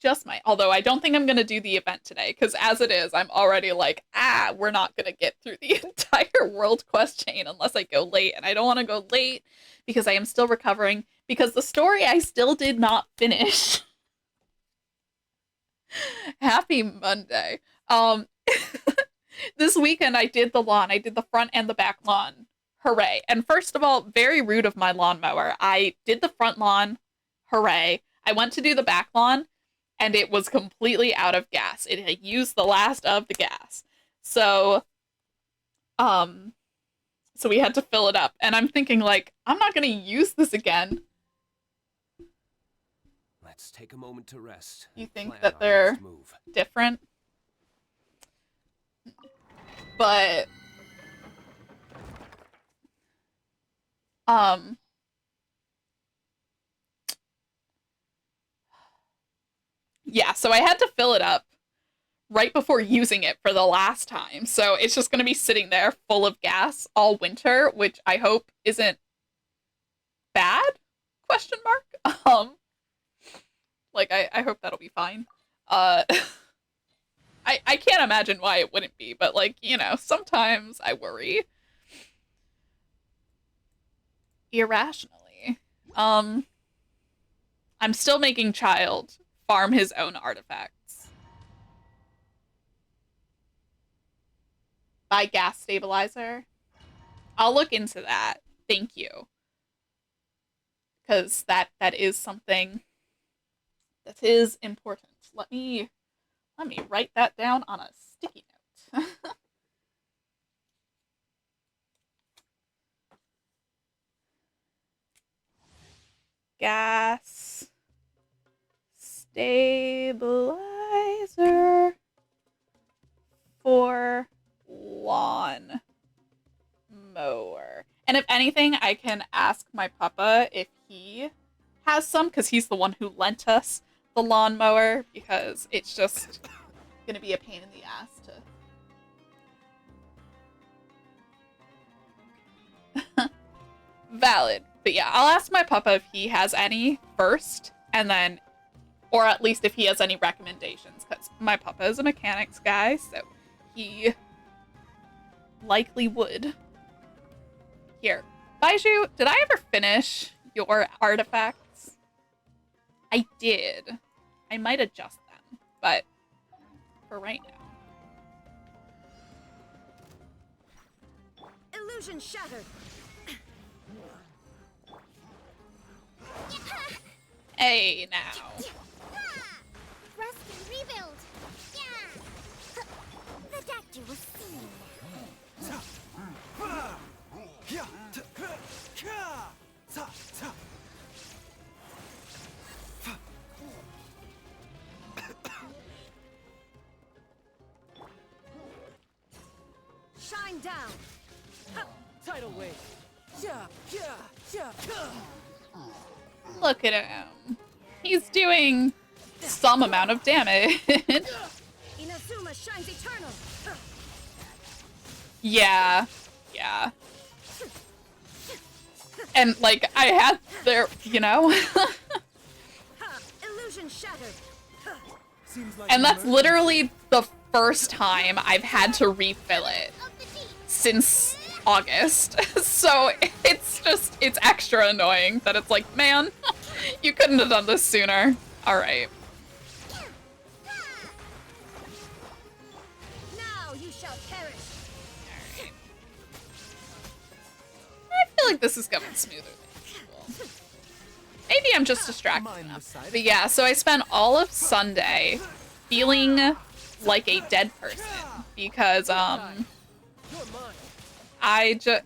just might. Although I don't think I'm going to do the event today, because as it is, I'm already like, we're not going to get through the entire world quest chain unless I go late. And I don't want to go late because I am still recovering, because the story I still did not finish. Happy Monday. This weekend I did the lawn. I did the front and the back lawn. Hooray. And first of all, very rude of my lawnmower. I did the front lawn. Hooray. I went to do the back lawn, and it was completely out of gas. It had used the last of the gas. So we had to fill it up. And I'm thinking, like, I'm not going to use this again. Let's take a moment to rest. You think that they're different? But yeah, so I had to fill it up right before using it for the last time. So it's just going to be sitting there full of gas all winter, which I hope isn't bad? Question mark. Like, I hope that'll be fine. I can't imagine why it wouldn't be, but, like, you know, sometimes I worry. Irrationally. I'm still making Child farm his own artifacts. Buy gas stabilizer. I'll look into that. Thank you. Because that is something that is important. Let me write that down on a sticky note. Gas stabilizer for lawn mower. And if anything, I can ask my papa if he has some, because he's the one who lent us the lawnmower, because it's just gonna be a pain in the ass to valid. But yeah, I'll ask my papa if he has any first, and then, or at least if he has any recommendations, because my papa is a mechanics guy, so he likely would. Here, Baiju, did I ever finish your artifacts? I did. I might adjust them, but for right now. Illusion shattered. Hey, now. Rest and rebuild. Yeah. The doctor will see you. Shine down. Tidal wave. Yeah. Look at him. He's doing some amount of damage. Inazuma shines eternal. Yeah. Yeah. And, like, I had there, you know? Ha! Illusion shattered. Seems like And an that's emergency. literally the first time I've had to refill it Of the deep. since August. So it's extra annoying that it's like, man, you couldn't have done this sooner. All right. Now you shall perish. I feel like this is going smoother than usual. Maybe I'm just distracted Mind the enough. side But yeah, so I spent all of Sunday feeling like a dead person because You're mine. I just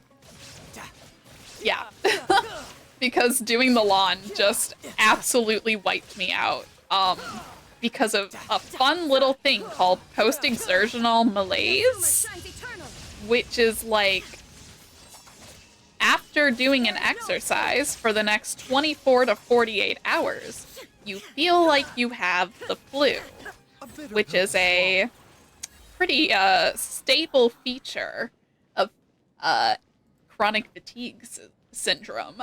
yeah. Because doing the lawn just absolutely wiped me out. Because of a fun little thing called post-exertional malaise, Shines eternal. which is like after doing an exercise for the next 24 to 48 hours, you feel like you have the flu, A bitter which is a pretty stable feature of chronic fatigue syndrome.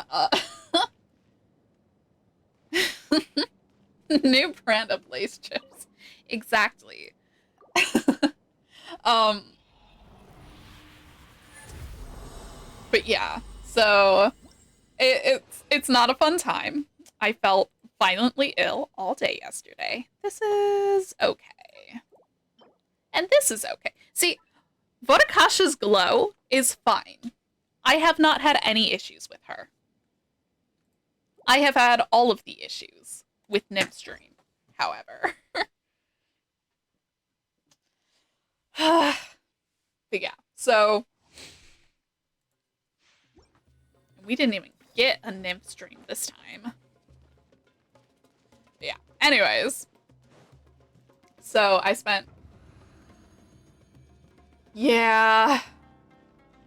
New brand of Lay's chips. Exactly. But yeah, so it's not a fun time. I felt violently ill all day yesterday. This is okay. And this is okay. See, Vodakasha's glow is fine. I have not had any issues with her. I have had all of the issues with Nymstream, however. But yeah, so we didn't even get a Nymstream this time. But yeah, anyways. So I spent... Yeah...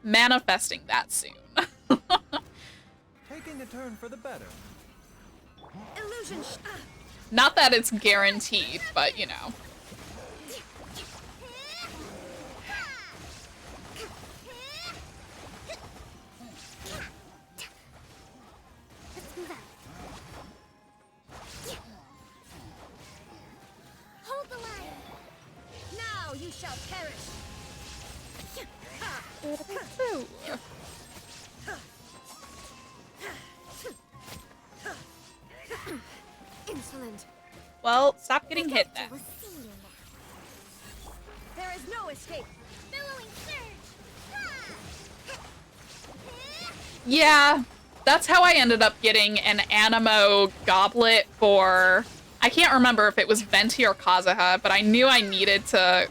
manifesting that soon. taking a turn for the better. Illusion Not that it's guaranteed, but you know. Let's move out. Hold the line. Now you shall perish. Insolent. Well, stop getting hit I then. will see you now. There is no escape. Billowing surge. Yeah, that's how I ended up getting an Animo goblet for... I can't remember if it was Venti or Kazuha, but I knew I needed to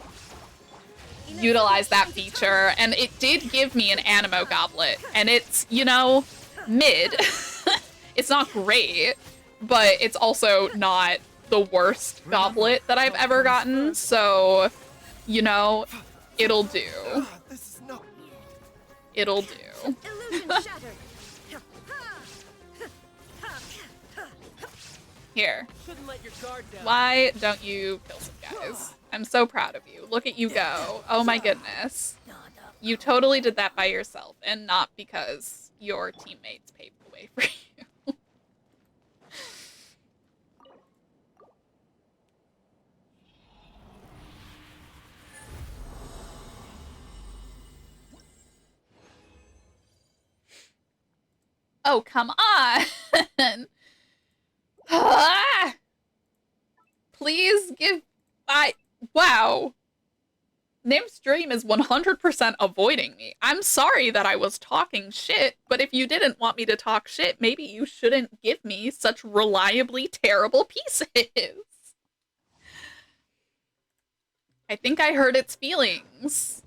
utilize that feature, and it did give me an Animo goblet, and it's, you know, mid. It's not great, but it's also not the worst goblet that I've ever gotten, so, you know, it'll do. This is not. It'll do. Illusion shattered. Here. Shouldn't let your guard down. Why don't you kill some guys? I'm so proud of you. Look at you go. Oh my goodness. You totally did that by yourself, and not because your teammates paved the way for you. Oh, come on! Ah! Please give... Wow. Nymstream is 100% avoiding me. I'm sorry that I was talking shit, but if you didn't want me to talk shit, maybe you shouldn't give me such reliably terrible pieces. I think I hurt its feelings.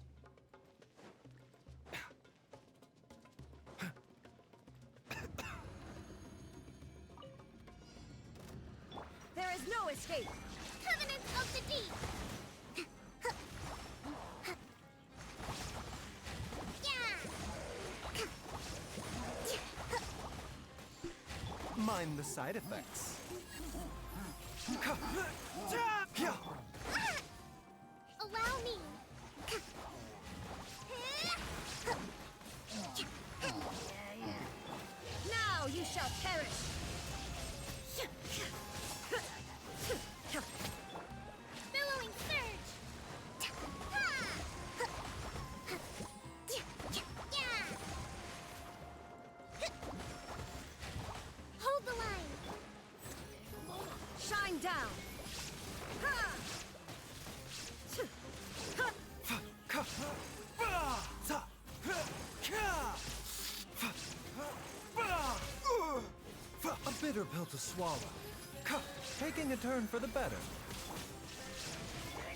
There is no escape. Covenant of the deep. Mind the side effects. Allow me. Now you shall perish. Billowing surge. Yeah. Hold the line. Shine down. Ha! A bitter pill to swallow. Taking a turn for the better.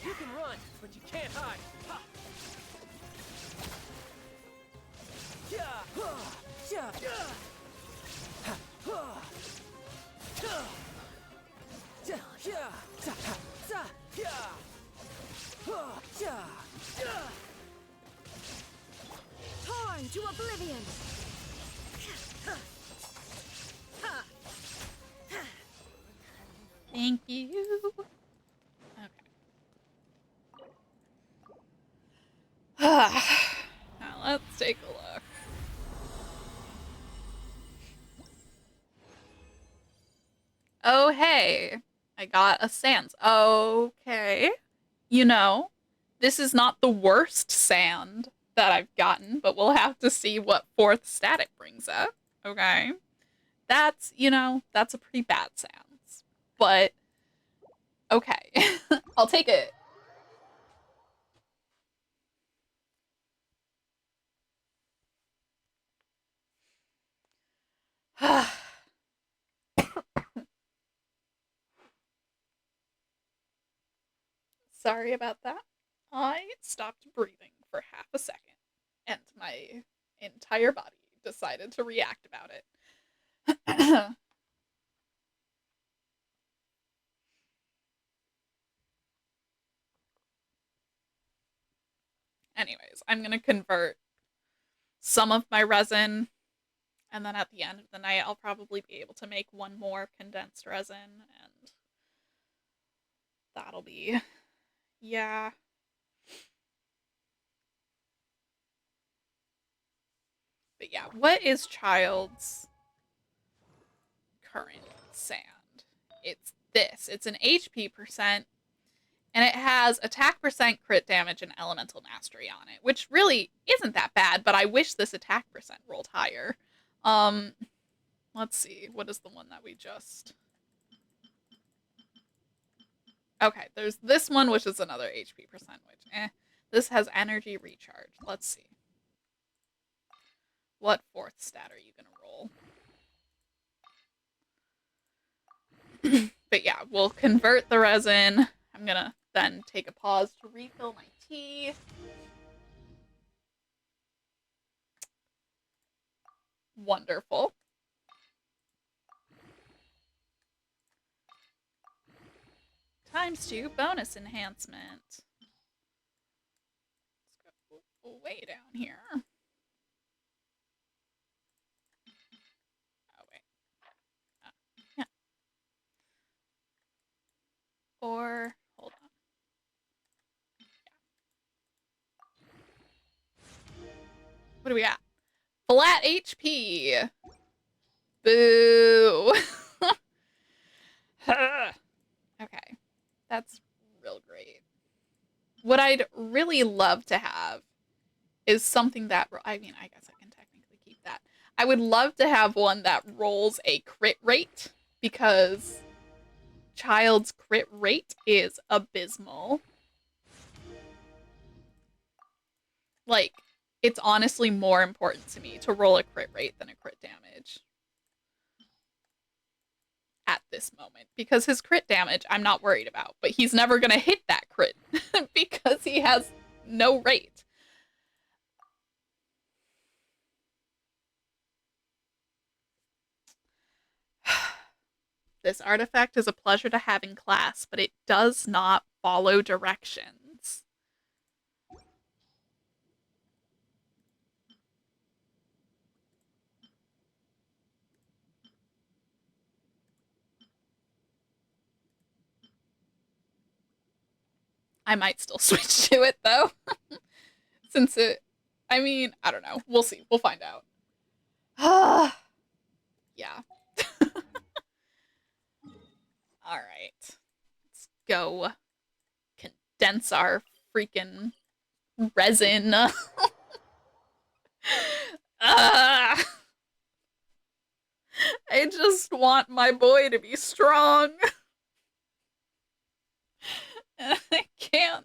You can run, but you can't hide. Ha! Yeah! Yeah! Yeah! Torn to oblivion. Thank you. Okay. Now let's take a look. Oh, hey. I got a sans. Okay. You know, this is not the worst sand that I've gotten, but we'll have to see what fourth static brings up. Okay. That's, you know, that's a pretty bad sans. But, okay. I'll take it. Sorry about that. I stopped breathing for half a second, and my entire body decided to react about it. Anyways, I'm going to convert some of my resin, and then at the end of the night, I'll probably be able to make one more condensed resin, and that'll be, yeah. But yeah, what is Child's current sand? It's this. It's an HP percent, and it has attack percent, crit damage, and elemental mastery on it, which really isn't that bad, but I wish this attack percent rolled higher. Let's see. What is the one that we just... Okay, there's this one, which is another HP percent, which, This has energy recharge. Let's see. What fourth stat are you going to roll? But yeah, we'll convert the resin. I'm going to then take a pause to refill my tea. Wonderful. ×2 bonus enhancement. Let's go way down here. Oh, wait. Yeah. Or, hold on. Yeah. What do we got? Flat HP. Boo. Okay. That's real great. What I'd really love to have is something that, I mean, I guess I can technically keep that. I would love to have one that rolls a crit rate, because Child's crit rate is abysmal. Like, it's honestly more important to me to roll a crit rate than a crit damage at this moment, because his crit damage I'm not worried about, but he's never gonna hit that crit because he has no rate. This artifact is a pleasure to have in class, but it does not follow directions. I might still switch to it though. Since I mean, I don't know. We'll see. We'll find out. Yeah. All right. Let's go condense our freaking resin. I just want my boy to be strong. I can't.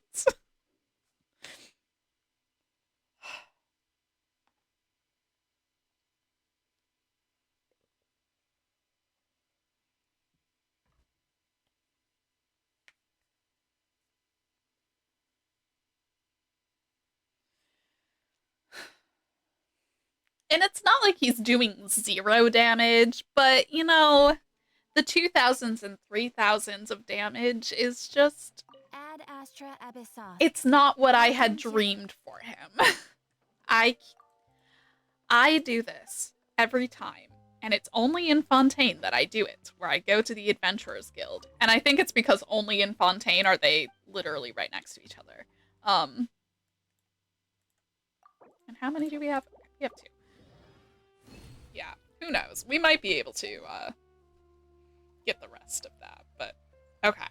And it's not like he's doing 0 damage, but you know, the 2000s and 3000s of damage is just. Ad Astra Abyssos. It's not what I had dreamed for him. I I do this every time, and it's only in Fontaine that I do it, where I go to the Adventurers Guild. And I think it's because only in Fontaine are they literally right next to each other. And how many do we have? We have 2. Yeah, who knows? We might be able to get the rest of that, but okay.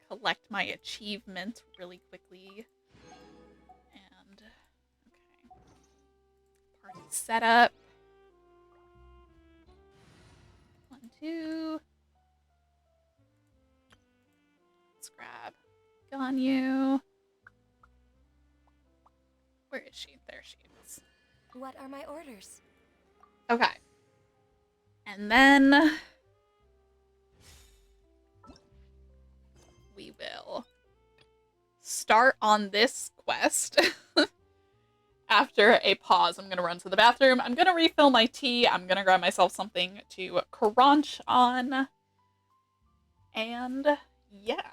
Collect my achievement really quickly. And okay. Party setup. 1, 2. Let's grab Ganyu. Where is she? There she is. What are my orders? Okay. And then we will start on this quest. After a pause, I'm going to run to the bathroom. I'm going to refill my tea. I'm going to grab myself something to crunch on. And yeah.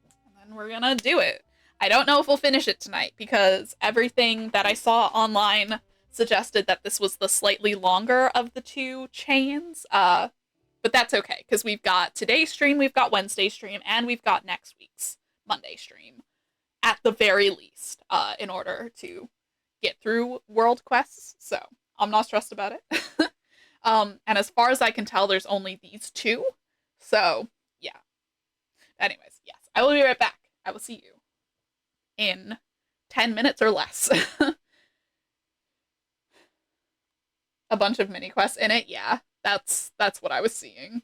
And then we're going to do it. I don't know if we'll finish it tonight because everything that I saw online suggested that this was the slightly longer of the 2 chains. But that's okay because we've got today's stream, we've got Wednesday's stream, and we've got next week's Monday stream at the very least in order to get through world quests. So I'm not stressed about it. And as far as I can tell, there's only these 2. So yeah. Anyways, yes, I will be right back. I will see you in 10 minutes or less. A bunch of mini quests in it. Yeah, that's what I was seeing.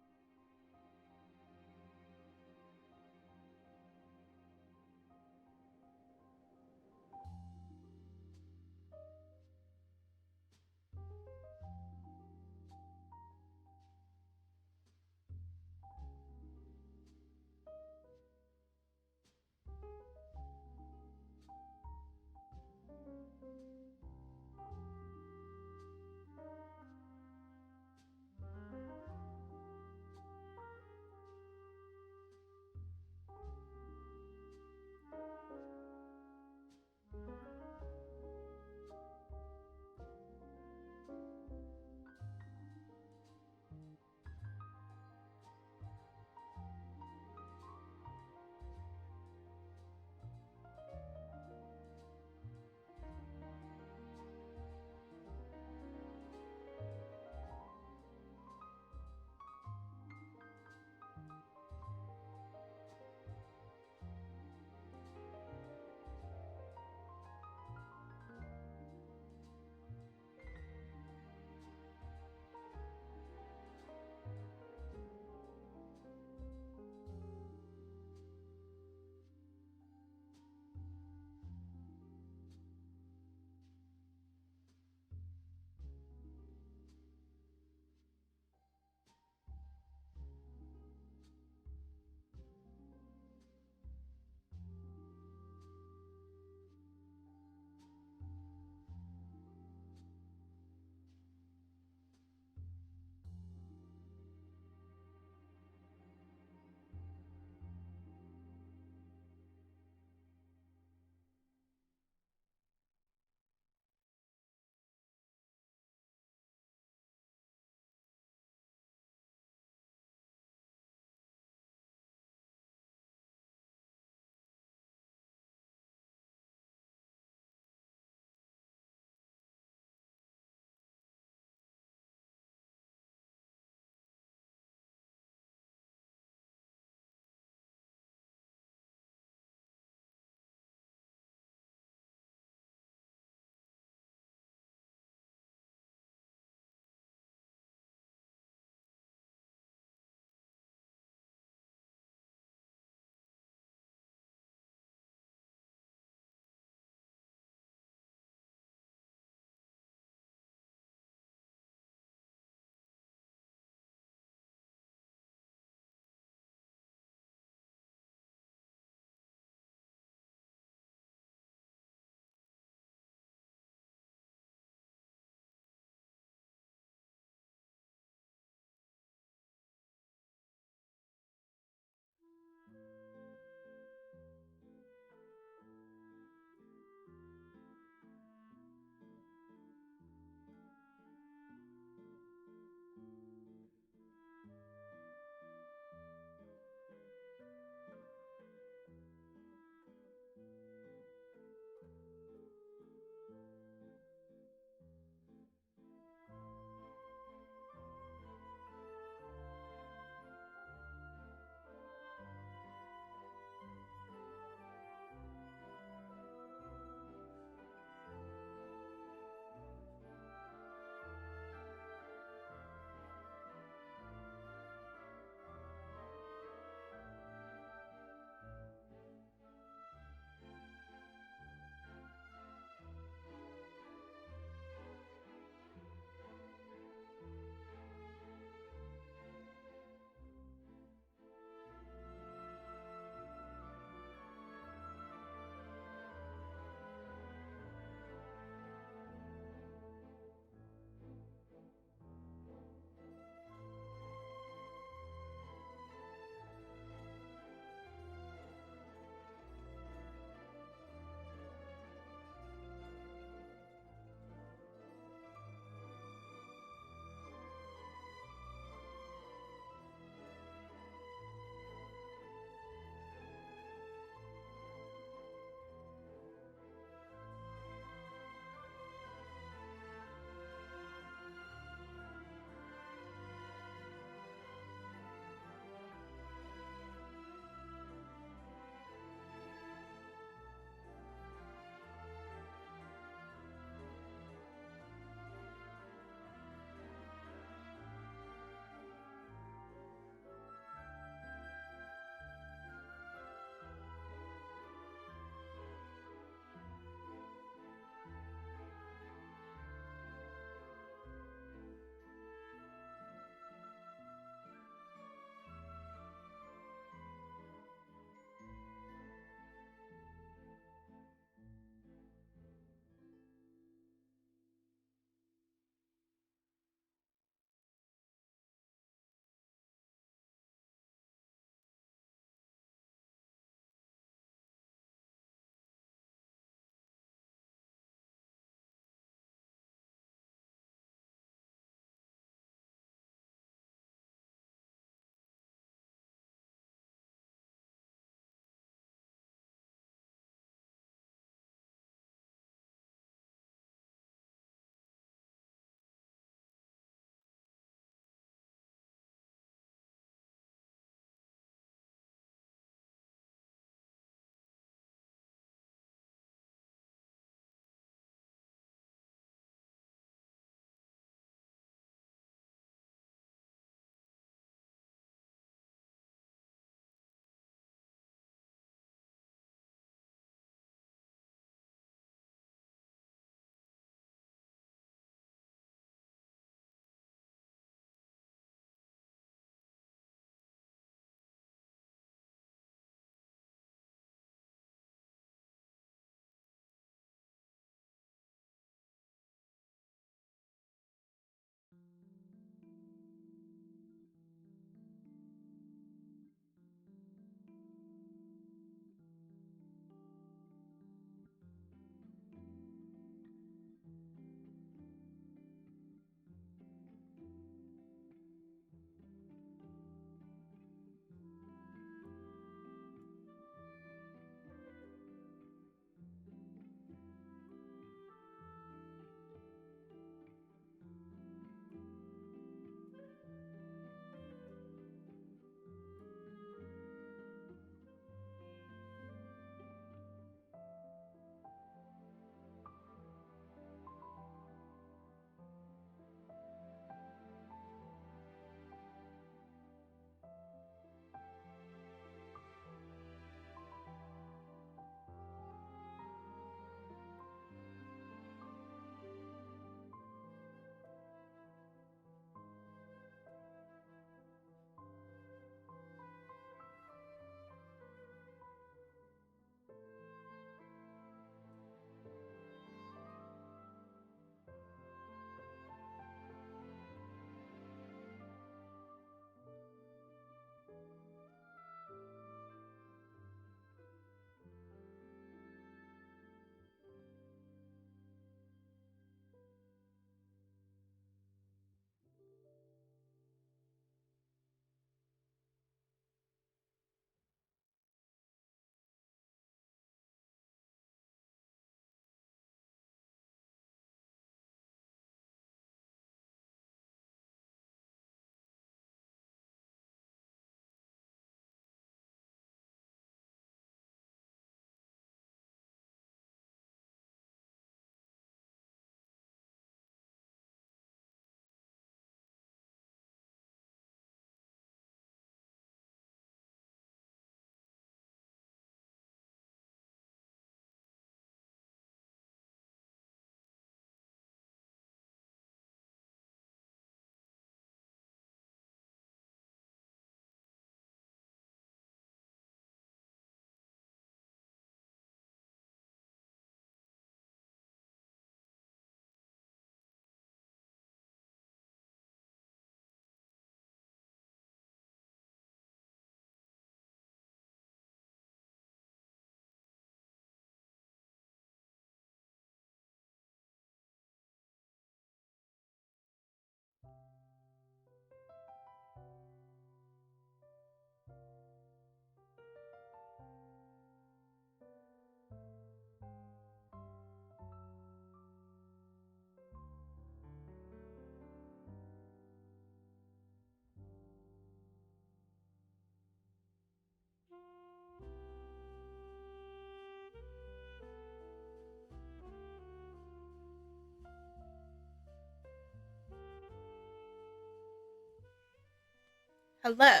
Hello.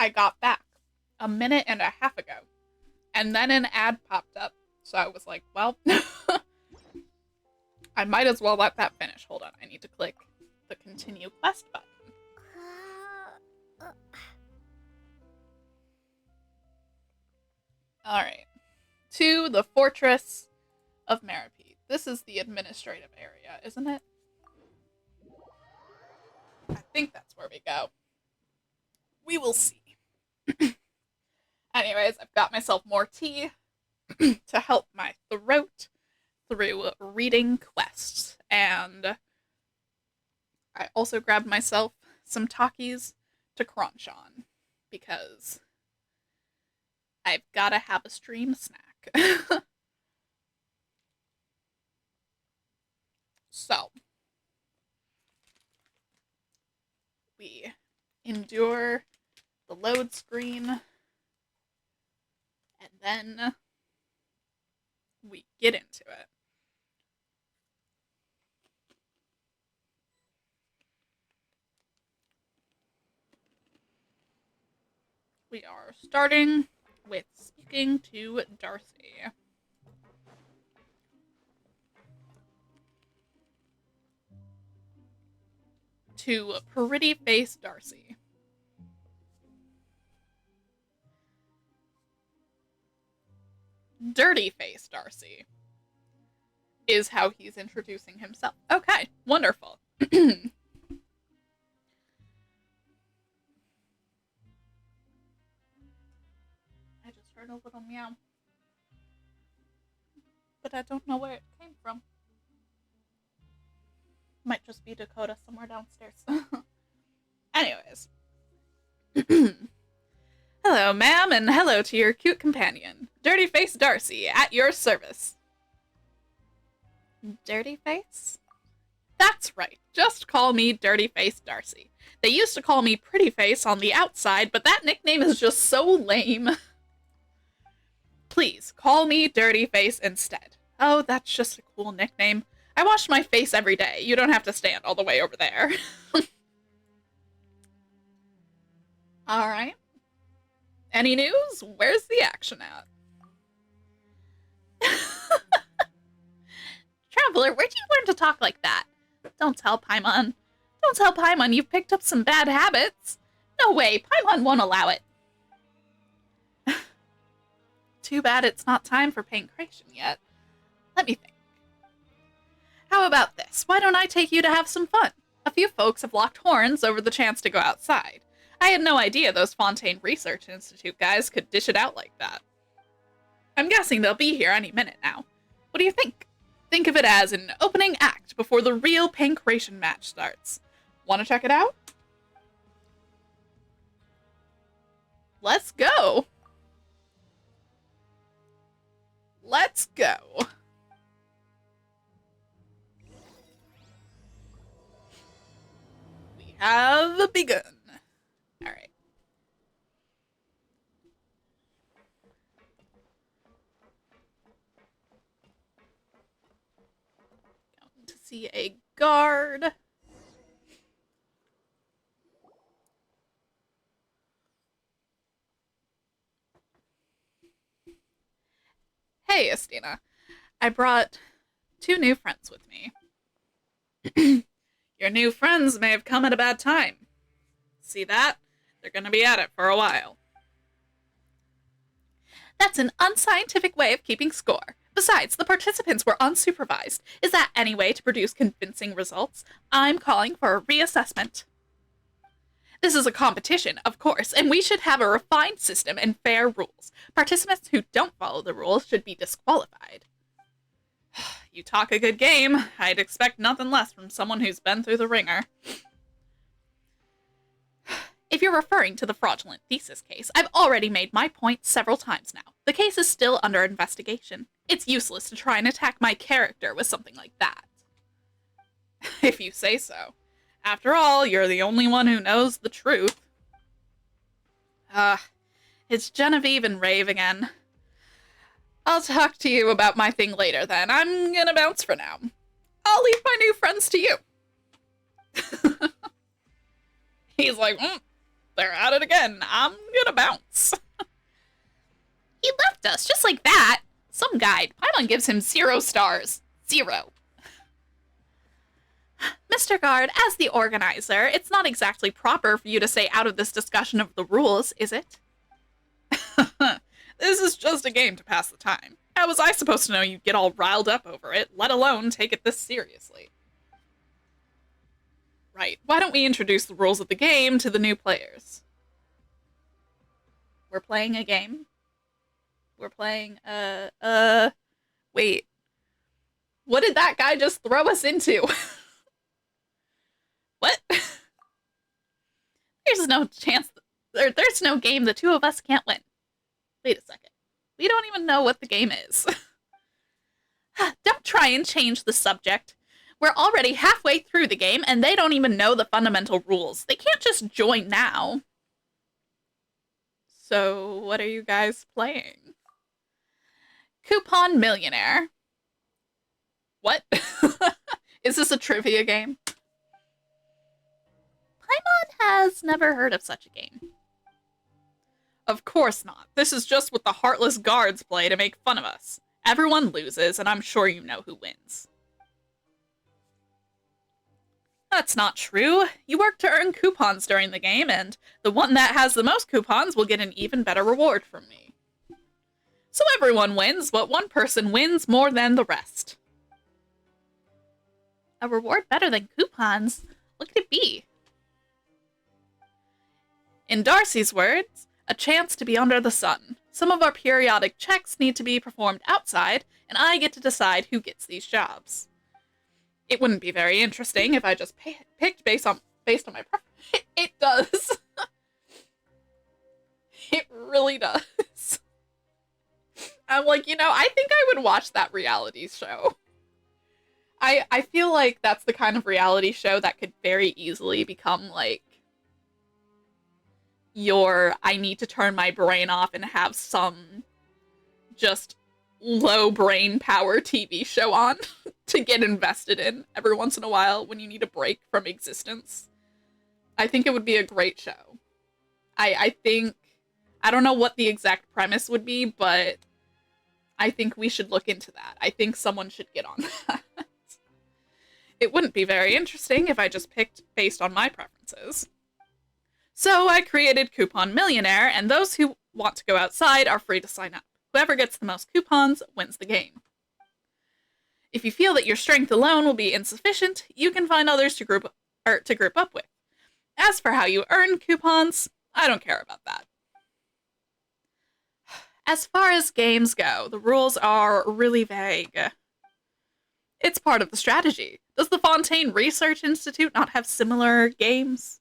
I got back a minute and a half ago. And then an ad popped up. So I was like, well, I might as well let that finish. Hold on, I need to click the continue quest button. Alright. To the Fortress of Maripede. This is the administrative area, isn't it? I think that's where we go. We will see. Anyways, I've got myself more tea to help my throat through reading quests. And I also grabbed myself some Takis to crunch on because I've gotta have a stream snack. So, we endure the load screen, and then we get into it. We are starting with speaking to Darcy. To pretty face Darcy. Dirty face Darcy is how he's introducing himself. Okay, wonderful. I just heard a little meow. But I don't know where it came from. Might just be Dakota somewhere downstairs. Anyways. Hello, ma'am, and hello to your cute companion. Dirty Face Darcy, at your service. Dirty Face? That's right. Just call me Dirty Face Darcy. They used to call me Pretty Face on the outside, but that nickname is just so lame. Please, call me Dirty Face instead. Oh, that's just a cool nickname. I wash my face every day. You don't have to stand all the way over there. Alright. Any news? Where's the action at? Traveler, where'd you learn to talk like that? Don't tell Paimon. Don't tell Paimon you've picked up some bad habits. No way, Paimon won't allow it. Too bad it's not time for pancreation yet. Let me think. How about this? Why don't I take you to have some fun? A few folks have locked horns over the chance to go outside. I had no idea those Fontaine Research Institute guys could dish it out like that. I'm guessing they'll be here any minute now. What do you think? Think of it as an opening act before the real pancreation match starts. Want to check it out? Let's go! Let's go! We have begun. Alright. Going to see a guard. Hey, Estina. I brought 2 new friends with me. Your new friends may have come at a bad time. See that? They're gonna be at it for a while. That's an unscientific way of keeping score. Besides, the participants were unsupervised. Is that any way to produce convincing results? I'm calling for a reassessment. This is a competition, of course, and we should have a refined system and fair rules. Participants who don't follow the rules should be disqualified. You talk a good game. I'd expect nothing less from someone who's been through the ringer. If you're referring to the fraudulent thesis case, I've already made my point several times now. The case is still under investigation. It's useless to try and attack my character with something like that. If you say so. After all, you're the only one who knows the truth. It's Genevieve and Rave again. I'll talk to you about my thing later then. I'm gonna bounce for now. I'll leave my new friends to you. He's like, they're at it again. I'm gonna bounce. He left us just like that. Some guide. Paimon gives him 0 stars. 0. Mr. Guard, as the organizer, it's not exactly proper for you to say out of this discussion of the rules, is it? This is just a game to pass the time. How was I supposed to know you'd get all riled up over it, let alone take it this seriously? Right, why don't we introduce the rules of the game to the new players? We're playing a game? We're playing, wait. What did that guy just throw us into? What? There's no chance, there's no game the two of us can't win. Wait a second. We don't even know what the game is. Don't try and change the subject. We're already halfway through the game, and they don't even know the fundamental rules. They can't just join now. So, what are you guys playing? Coupon Millionaire. What? Is this a trivia game? Paimon has never heard of such a game. Of course not. This is just what the heartless guards play to make fun of us. Everyone loses, and I'm sure you know who wins. That's not true. You work to earn coupons during the game, and the one that has the most coupons will get an even better reward from me. So everyone wins, but one person wins more than the rest. A reward better than coupons? What could it be? In Darcy's words, a chance to be under the sun. Some of our periodic checks need to be performed outside, and I get to decide who gets these jobs. It wouldn't be very interesting if I just picked based on my preference. It does. It really does. I'm like, you know, I think I would watch that reality show. I feel like that's the kind of reality show that could very easily become like I need to turn my brain off and have some just low brain power TV show on to get invested in every once in a while when you need a break from existence. I think it would be a great show. I think, I don't know what the exact premise would be, but I think we should look into that. I think someone should get on that. It wouldn't be very interesting if I just picked based on my preferences. So I created Coupon Millionaire, and those who want to go outside are free to sign up. Whoever gets the most coupons wins the game. If you feel that your strength alone will be insufficient, you can find others to group up with. As for how you earn coupons, I don't care about that. As far as games go, the rules are really vague. It's part of the strategy. Does the Fontaine Research Institute not have similar games?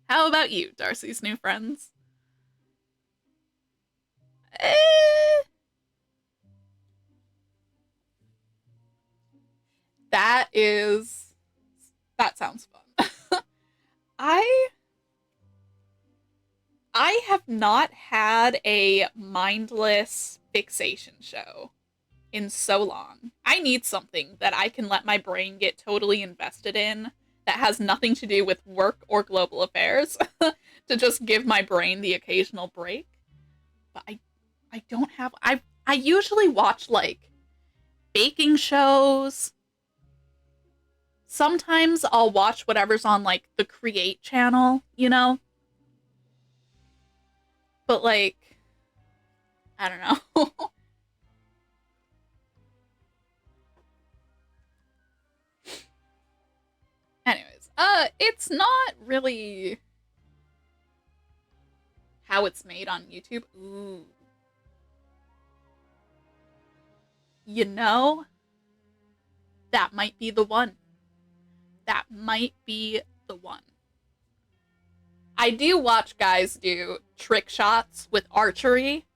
How about you, Darcy's new friends? That sounds fun. I have not had a mindless fixation show in so long. I need something that I can let my brain get totally invested in that has nothing to do with work or global affairs to just give my brain the occasional break. But I don't have, I usually watch like baking shows. Sometimes I'll watch whatever's on like the Create channel, you know? But like, I don't know. Anyways, it's not really how it's made on YouTube. Ooh. You know, that might be the one. That might be the one. I do watch guys do trick shots with archery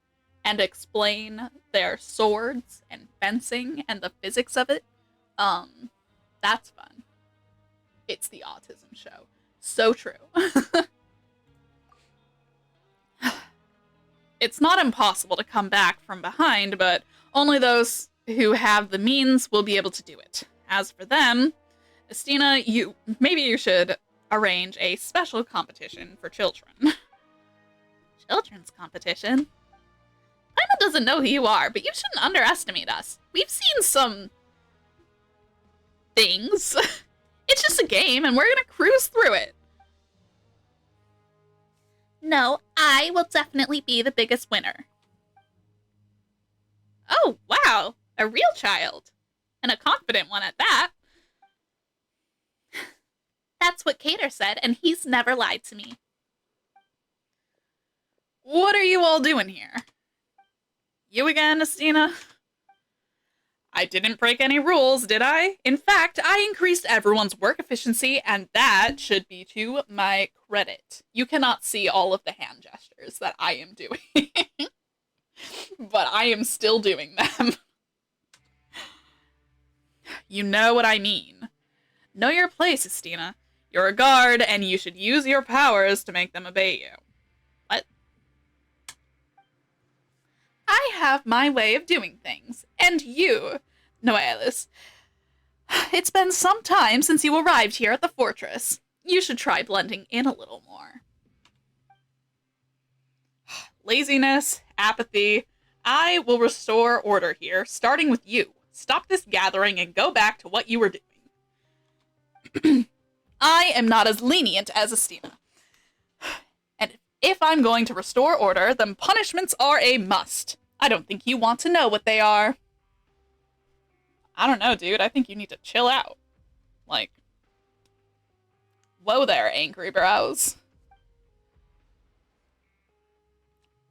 and explain their swords and fencing and the physics of it. That's fun. It's the autism show. So true. It's not impossible to come back from behind, but only those who have the means will be able to do it. As for them, Estina, maybe you should arrange a special competition for children. Children's competition? Paimon doesn't know who you are, but you shouldn't underestimate us. We've seen some things. It's just a game, and we're gonna cruise through it. No, I will definitely be the biggest winner. Oh, wow. A real child. And a confident one at that. That's what Cater said, and he's never lied to me. What are you all doing here? You again, Estina? I didn't break any rules, did I? In fact, I increased everyone's work efficiency, and that should be to my credit. You cannot see all of the hand gestures that I am doing. But I am still doing them. You know what I mean. Know your place, Estina. You're a guard, and you should use your powers to make them obey you. What? I have my way of doing things. And you, Noelis, it's been some time since you arrived here at the fortress. You should try blending in a little more. Laziness, apathy. I will restore order here, starting with you. Stop this gathering and go back to what you were doing. I am not as lenient as Estina. And if I'm going to restore order, then punishments are a must. I don't think you want to know what they are. I don't know, dude. I think you need to chill out. Like, whoa there, angry brows.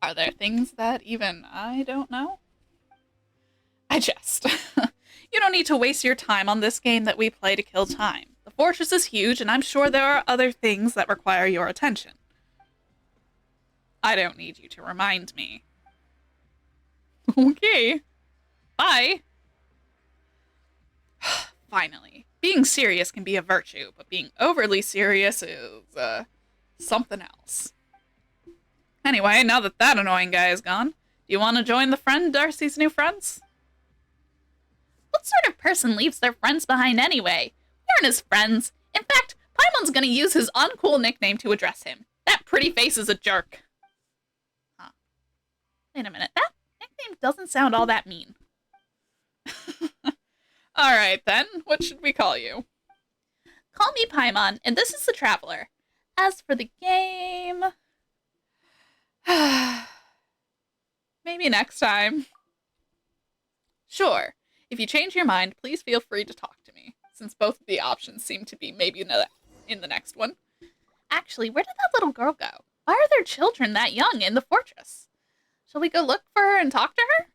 Are there things that even I don't know? I jest. You don't need to waste your time on this game that we play to kill time. The fortress is huge, and I'm sure there are other things that require your attention. I don't need you to remind me. Okay. Bye. Finally. Being serious can be a virtue, but being overly serious is, something else. Anyway, now that that annoying guy is gone, do you want to join the friend Darcy's new friends? What sort of person leaves their friends behind anyway? We aren't his friends. In fact, Paimon's gonna use his uncool nickname to address him. That pretty face is a jerk. Huh. Wait a minute, that nickname doesn't sound all that mean. Alright then, what should we call you? Call me Paimon, and this is the Traveler. As for the game... maybe next time. Sure. If you change your mind, please feel free to talk to me, since both of the options seem to be maybe in the next one. Actually, where did that little girl go? Why are there children that young in the fortress? Shall we go look for her and talk to her?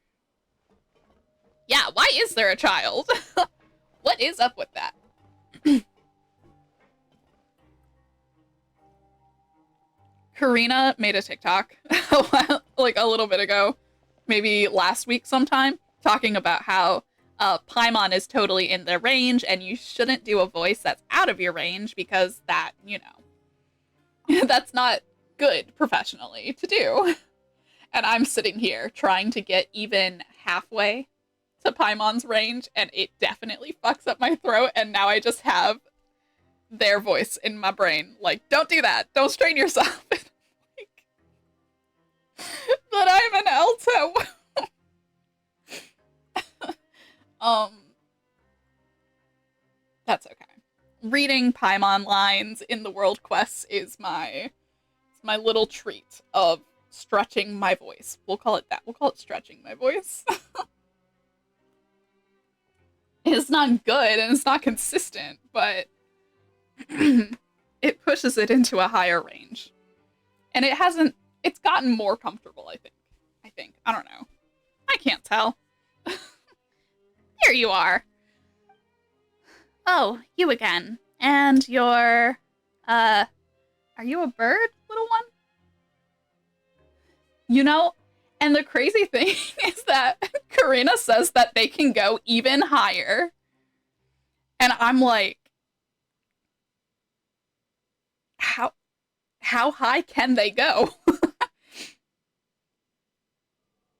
Yeah, why is there a child? What is up with that? Karina made a TikTok like a little bit ago, maybe last week sometime, talking about how Paimon is totally in their range and you shouldn't do a voice that's out of your range because that, you know, that's not good professionally to do. And I'm sitting here trying to get even halfway to Paimon's range and it definitely fucks up my throat and now I just have their voice in my brain. Like, don't do that. Don't strain yourself. Like, but I'm an alto. That's okay. Reading Paimon lines in the world quests is my little treat of stretching my voice. We'll call it that. We'll call it stretching my voice. It's not good and it's not consistent, but it pushes it into a higher range. And it's gotten more comfortable, I think. I don't know. I can't tell. Here you are. Oh, you again. And you're, are you a bird, little one? You know, and the crazy thing is that Karina says that they can go even higher. And I'm like, how high can they go?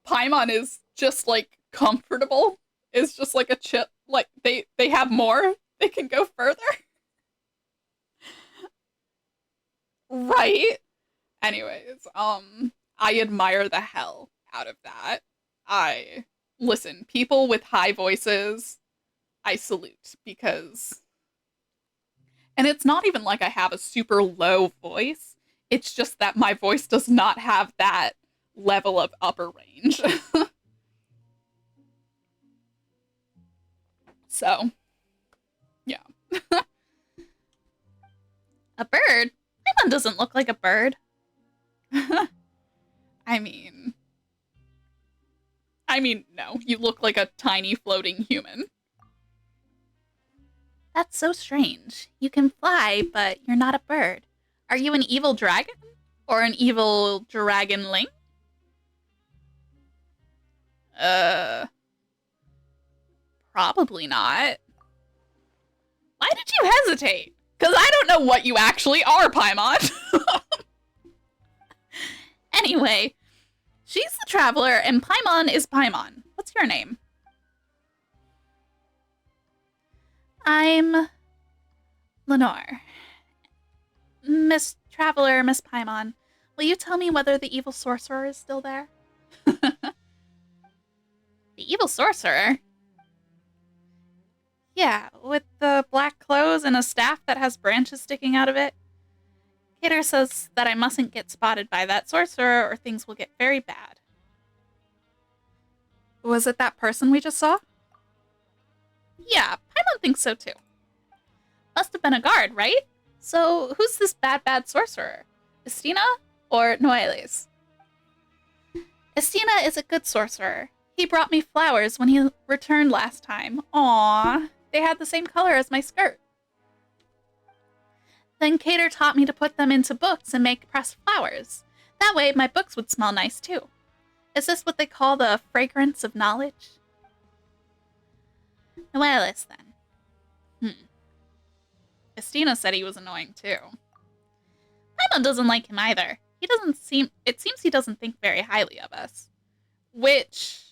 Paimon is just like comfortable. Is just like a chill, like they have more They can go further? Right? Anyways, I admire the hell out of that. Listen, people with high voices, I salute because, and it's not even like I have a super low voice. It's just that my voice does not have that level of upper range. So, yeah. A bird? Paimon doesn't look like a bird. I mean, no, you look like a tiny floating human. That's so strange. You can fly, but you're not a bird. Are you an evil dragon? Or an evil dragonling? Probably not. Why did you hesitate? Because I don't know what you actually are, Paimon. Anyway, she's the traveler, and Paimon is Paimon. What's your name? I'm Lenore. Miss Traveler, Miss Paimon, will you tell me whether the evil sorcerer is still there? The evil sorcerer? Yeah, with the black clothes and a staff that has branches sticking out of it. Kater says that I mustn't get spotted by that sorcerer or things will get very bad. Was it that person we just saw? Yeah, Paimon thinks so too. Must have been a guard, right? So who's this bad sorcerer? Estina or Noeles? Estina is a good sorcerer. He brought me flowers when he returned last time. Aww, they had the same color as my skirt. Then Kater taught me to put them into books and make pressed flowers. That way my books would smell nice too. Is this what they call the fragrance of knowledge? Noelis, then. Estina said he was annoying too. Paimon doesn't like him either. It seems he doesn't think very highly of us. Which,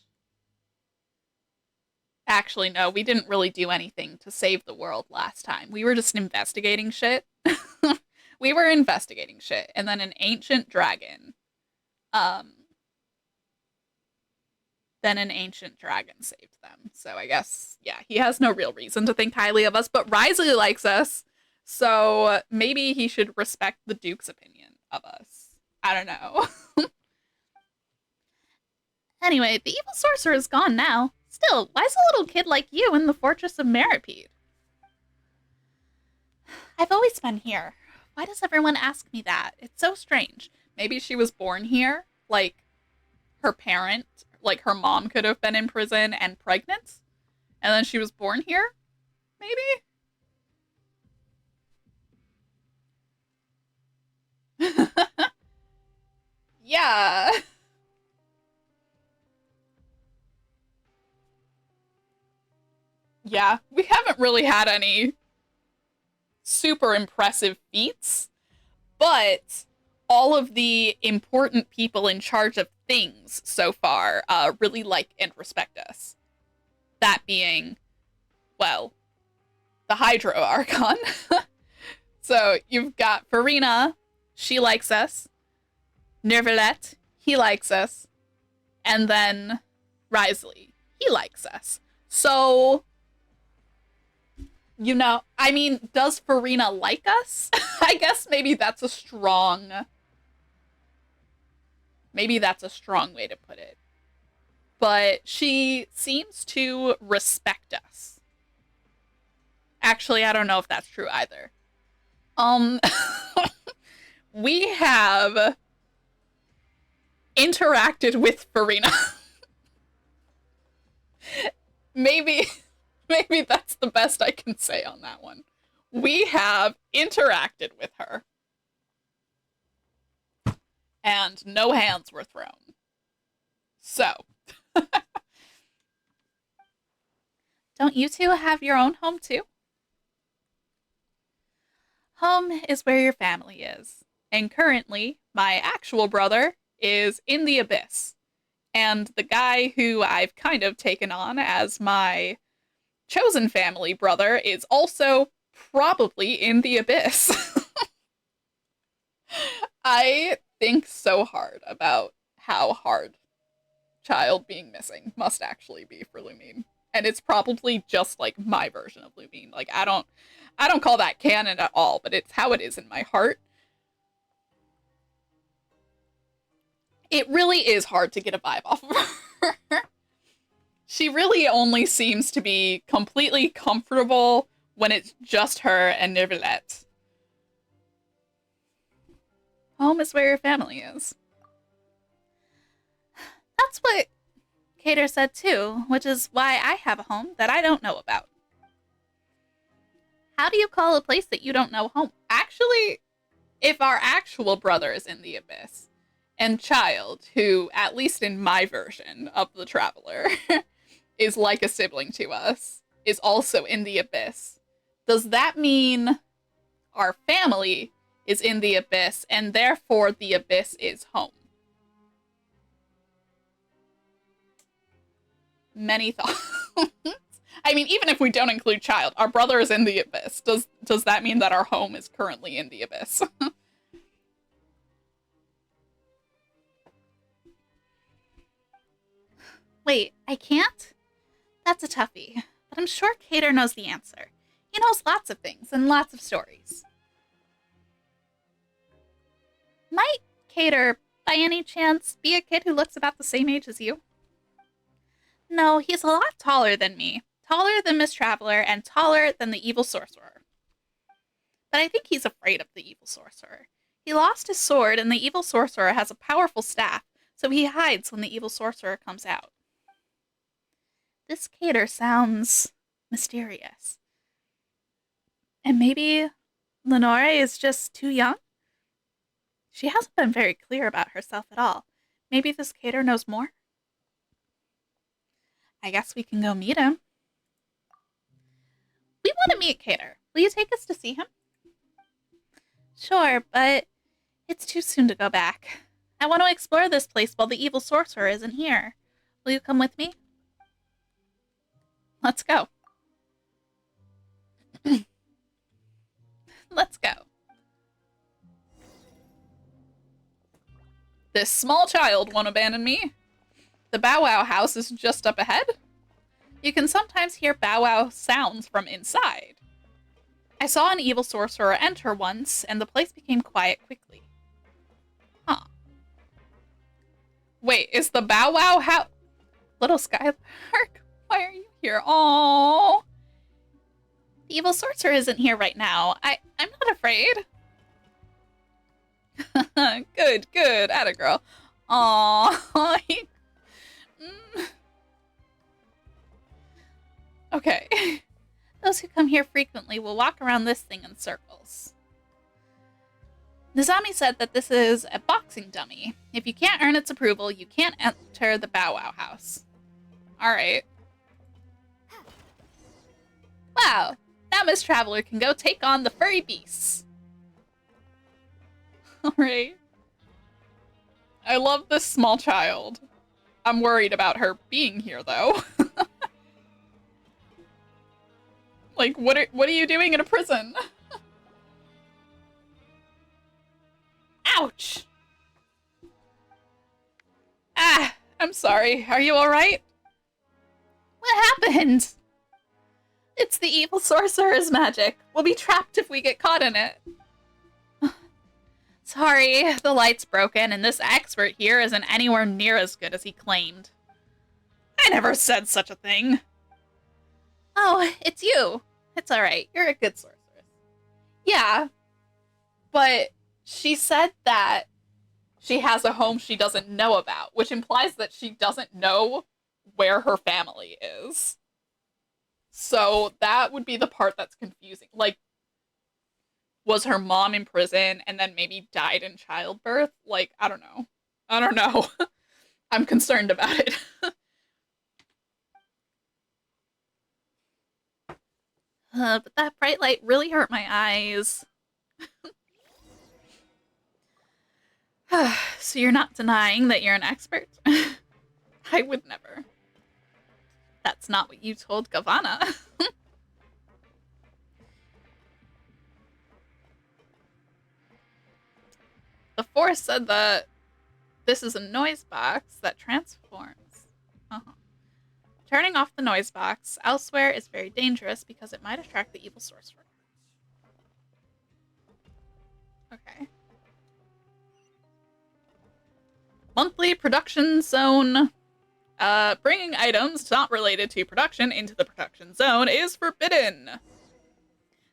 actually no, we didn't really do anything to save the world last time. We were just investigating shit. We were investigating shit, and then an ancient dragon, saved them. So I guess, yeah, he has no real reason to think highly of us, but Risley likes us, so maybe he should respect the Duke's opinion of us. I don't know. Anyway, the evil sorcerer is gone now. Still, why is a little kid like you in the fortress of Meripede? I've always been here. Why does everyone ask me that? It's so strange. Maybe she was born here, like her parent, like her mom could have been in prison and pregnant, and then she was born here? Maybe? Yeah. Yeah, we haven't really had any super impressive feats, but all of the important people in charge of things so far really like and respect us. That being, well, the Hydro Archon. So you've got Farina, she likes us. Nervalet, he likes us. And then Risley, he likes us. So, you know, I mean, does Farina like us? I guess maybe that's a strong way to put it. But she seems to respect us. Actually, I don't know if that's true either. We have interacted with Farina. Maybe that's the best I can say on that one. We have interacted with her. And no hands were thrown. So. Don't you two have your own home too? Home is where your family is. And currently, my actual brother is in the Abyss. And the guy who I've kind of taken on as my chosen family brother is also probably in the abyss. I think so hard about how hard child being missing must actually be for Lumine. And it's probably just like my version of Lumine. Like I don't call that canon at all, but it's how it is in my heart. It really is hard to get a vibe off of her. She really only seems to be completely comfortable when it's just her and Nivelette. Home is where your family is. That's what Cater said too, which is why I have a home that I don't know about. How do you call a place that you don't know home? Actually, if our actual brother is in the abyss, and Child, who, at least in my version of the Traveler, is like a sibling to us, is also in the abyss, does that mean our family is in the abyss, and therefore the abyss is home? Many thoughts. I mean, even if we don't include Child, our brother is in the abyss. Does that mean that our home is currently in the abyss? Wait, I can't? That's a toughie, but I'm sure Cater knows the answer. He knows lots of things and lots of stories. Might Cater, by any chance, be a kid who looks about the same age as you? No, he's a lot taller than me. Taller than Miss Traveler and taller than the evil sorcerer. But I think he's afraid of the evil sorcerer. He lost his sword and the evil sorcerer has a powerful staff, so he hides when the evil sorcerer comes out. This Cater sounds mysterious. And maybe Lenore is just too young? She hasn't been very clear about herself at all. Maybe this Cater knows more? I guess we can go meet him. We want to meet Cater. Will you take us to see him? Sure, but it's too soon to go back. I want to explore this place while the evil sorcerer isn't here. Will you come with me? Let's go. Let's go. This small child won't abandon me. The Bow Wow house is just up ahead. You can sometimes hear Bow Wow sounds from inside. I saw an evil sorcerer enter once, and the place became quiet quickly. Huh. Wait, is the Bow Wow house... Little Skylark, why are you here? Aww. The evil sorcerer isn't here right now. I'm not afraid. Good, good. Atta girl. Aww. Okay. Those who come here frequently will walk around this thing in circles. Nizami said that this is a boxing dummy. If you can't earn its approval, you can't enter the Bow Wow house. Alright. Wow. Now Miss Traveler can go take on the furry beasts. Alright. I love this small child. I'm worried about her being here, though. Like, what are you doing in a prison? Ouch! Ah, I'm sorry. Are you alright? What happened? It's the evil sorcerer's magic. We'll be trapped if we get caught in it. Sorry, the light's broken, and this expert here isn't anywhere near as good as he claimed. I never said such a thing. Oh, it's you. It's alright. You're a good sorceress. Yeah, but she said that she has a home she doesn't know about, which implies that she doesn't know where her family is. So that would be the part that's confusing. Like, was her mom in prison and then maybe died in childbirth? Like, I don't know. I don't know. I'm concerned about it. But that bright light really hurt my eyes. So you're not denying that you're an expert? I would never. That's not what you told Gavanna. The Force said that this is a noise box that transforms. Uh-huh. Turning off the noise box elsewhere is very dangerous because it might attract the evil sorcerer. Okay. Monthly production zone. Bringing items not related to production into the production zone is forbidden.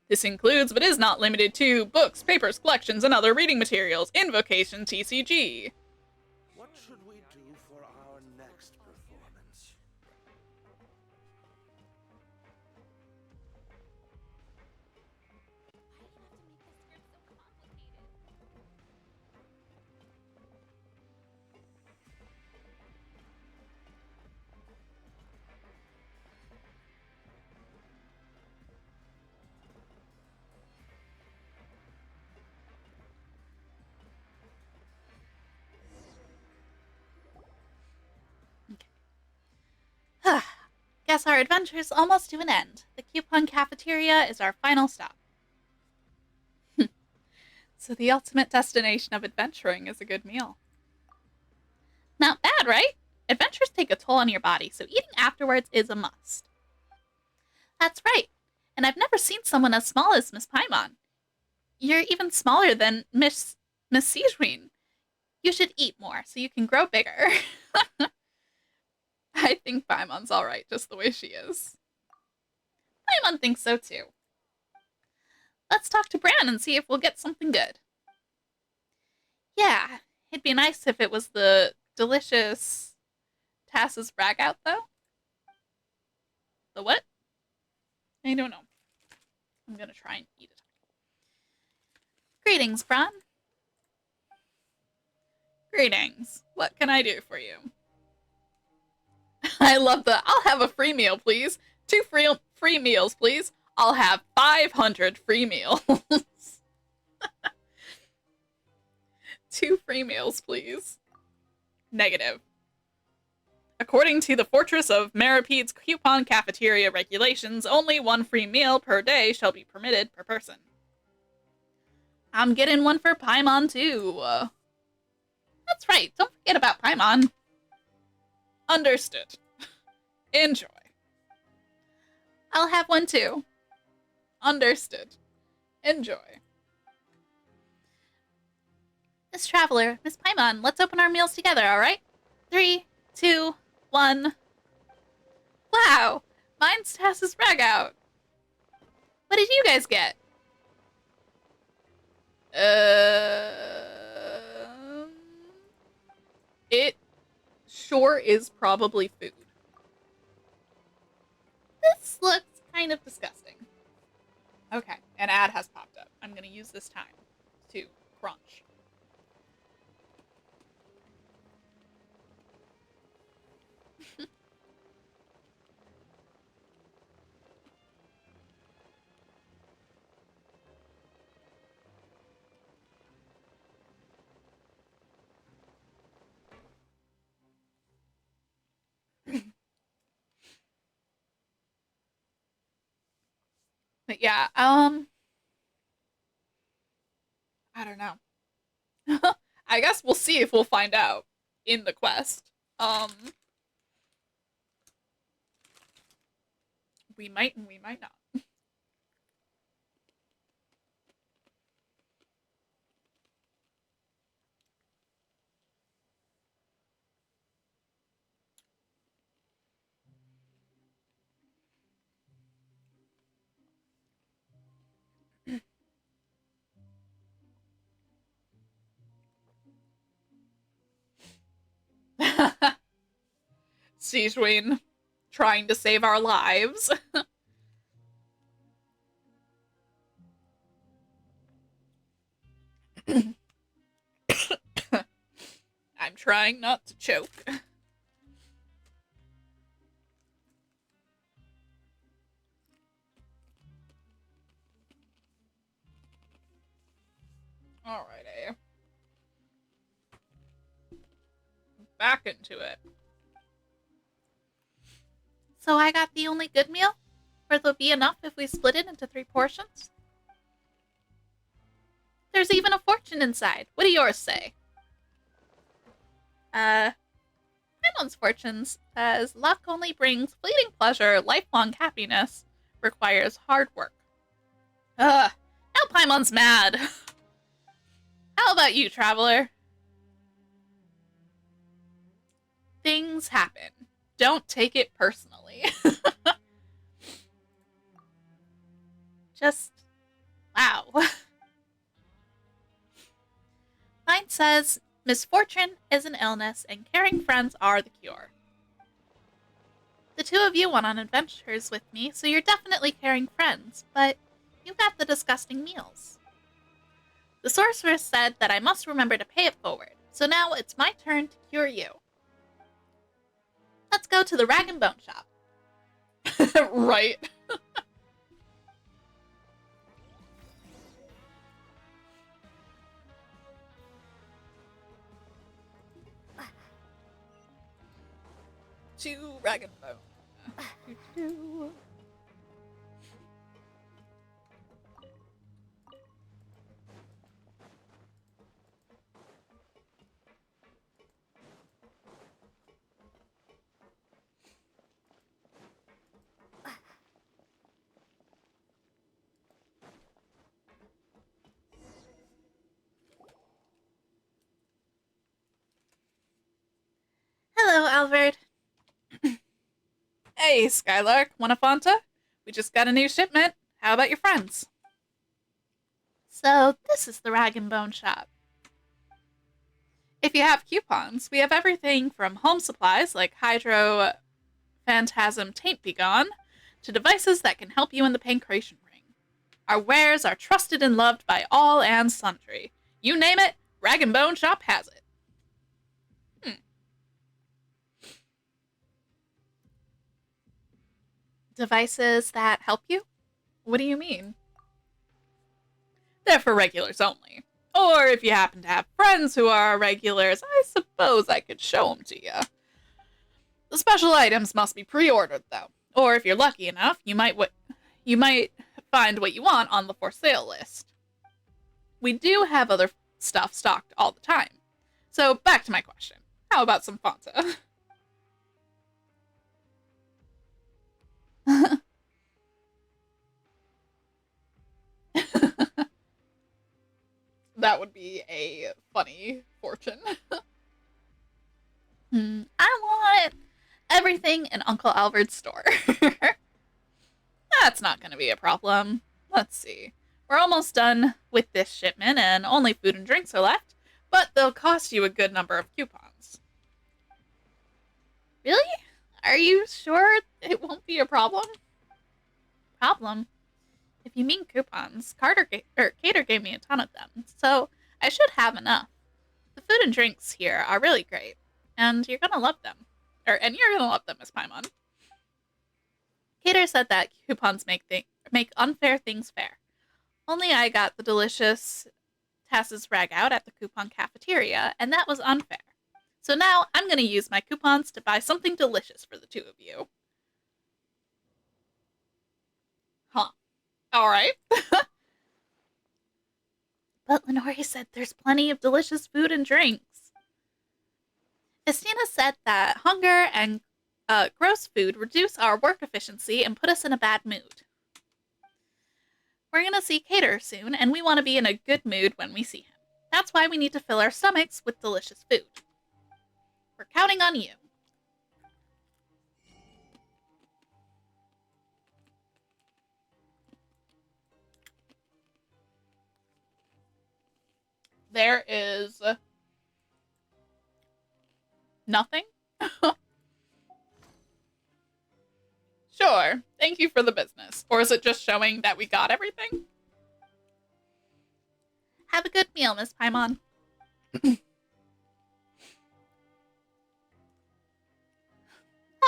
This includes, but is not limited to, books, papers, collections, and other reading materials. Invocation TCG. What should we do for our next performance? Guess our adventure's almost to an end. The coupon cafeteria is our final stop. So the ultimate destination of adventuring is a good meal. Not bad, right? Adventures take a toll on your body, so eating afterwards is a must. That's right. And I've never seen someone as small as Miss Paimon. You're even smaller than Miss Cecil. You should eat more so you can grow bigger. I think Paimon's alright just the way she is. Paimon thinks so too. Let's talk to Bran and see if we'll get something good. Yeah, it'd be nice if it was the delicious Tass's brag out, though. The what? I don't know. I'm gonna try and eat it. Greetings, Bran. Greetings. What can I do for you? I love the, I'll have a free meal, please. 2 free meals, please. I'll have 500 free meals. 2 free meals, please. Negative. According to the Fortress of Maripede's coupon cafeteria regulations, only 1 free meal per day shall be permitted per person. I'm getting 1 for Paimon, too. That's right, don't forget about Paimon. Understood. Enjoy. I'll have 1 too. Understood. Enjoy. Miss Traveler, Miss Paimon, let's open our meals together, alright? 3, 2, 1. Wow! Mine's Tass's brag out. What did you guys get? It sure is probably food. This looks kind of disgusting. Okay, an ad has popped up. I'm gonna use this time to crunch. But yeah, I don't know. I guess we'll see if we'll find out in the quest. We might and we might not. Cecil trying to save our lives. I'm trying not to choke. Alrighty. Back into it. So I got the only good meal? Or there'll be enough if we split it into 3 portions? There's even a fortune inside. What do yours say? Paimon's fortune says luck only brings fleeting pleasure, lifelong happiness requires hard work. Ugh, now Paimon's mad. How about you, traveler? Things happen. Don't take it personally. Just, wow. Mine says, misfortune is an illness and caring friends are the cure. The 2 of you went on adventures with me, so you're definitely caring friends, but you got the disgusting meals. The sorceress said that I must remember to pay it forward, so now it's my turn to cure you. Let's go to the Rag and Bone shop. Right. To Rag and Bone. Hello, Albert. Hey, Skylark, want a Fanta? We just got a new shipment. How about your friends? So, this is the Rag and Bone shop. If you have coupons, we have everything from home supplies like Hydro Phantasm Taint Begone to devices that can help you in the pancreation ring. Our wares are trusted and loved by all and sundry. You name it, Rag and Bone shop has it. Devices that help you? What do you mean? They're for regulars only. Or if you happen to have friends who are regulars, I suppose I could show them to you. The special items must be pre-ordered, though. Or if you're lucky enough, you might find what you want on the for sale list. We do have other stuff stocked all the time. So back to my question. How about some Fanta? That would be a funny fortune. I want everything in Uncle Albert's store. That's not going to be a problem. Let's see. We're almost done with this shipment and only food and drinks are left, but they'll cost you a good number of coupons. Really? Are you sure it won't be a problem? Problem? If you mean coupons, Cater gave me a ton of them, so I should have enough. The food and drinks here are really great, and you're gonna love them. And you're gonna love them, Miss Paimon. Cater said that coupons make unfair things fair. Only I got the delicious Tass's rag out at the coupon cafeteria, and that was unfair. So now I'm gonna use my coupons to buy something delicious for the 2 of you. Huh. Alright. But Lenore said there's plenty of delicious food and drinks. Estina said that hunger and gross food reduce our work efficiency and put us in a bad mood. We're going to see Cater soon, and we want to be in a good mood when we see him. That's why we need to fill our stomachs with delicious food. We're counting on you. There is nothing. Sure. Thank you for the business. Or is it just showing that we got everything? Have a good meal, Miss Paimon. That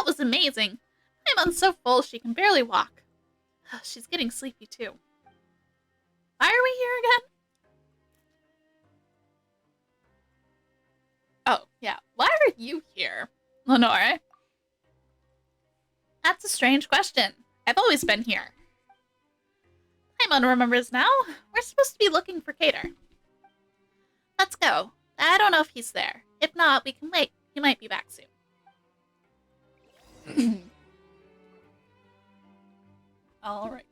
was amazing. Paimon's so full she can barely walk. She's getting sleepy too. Why are we here again? Oh, yeah. Why are you here, Lenore? That's a strange question. I've always been here. Paimon remembers now. We're supposed to be looking for Cater. Let's go. I don't know if he's there. If not, we can wait. He might be back soon. Alrighty.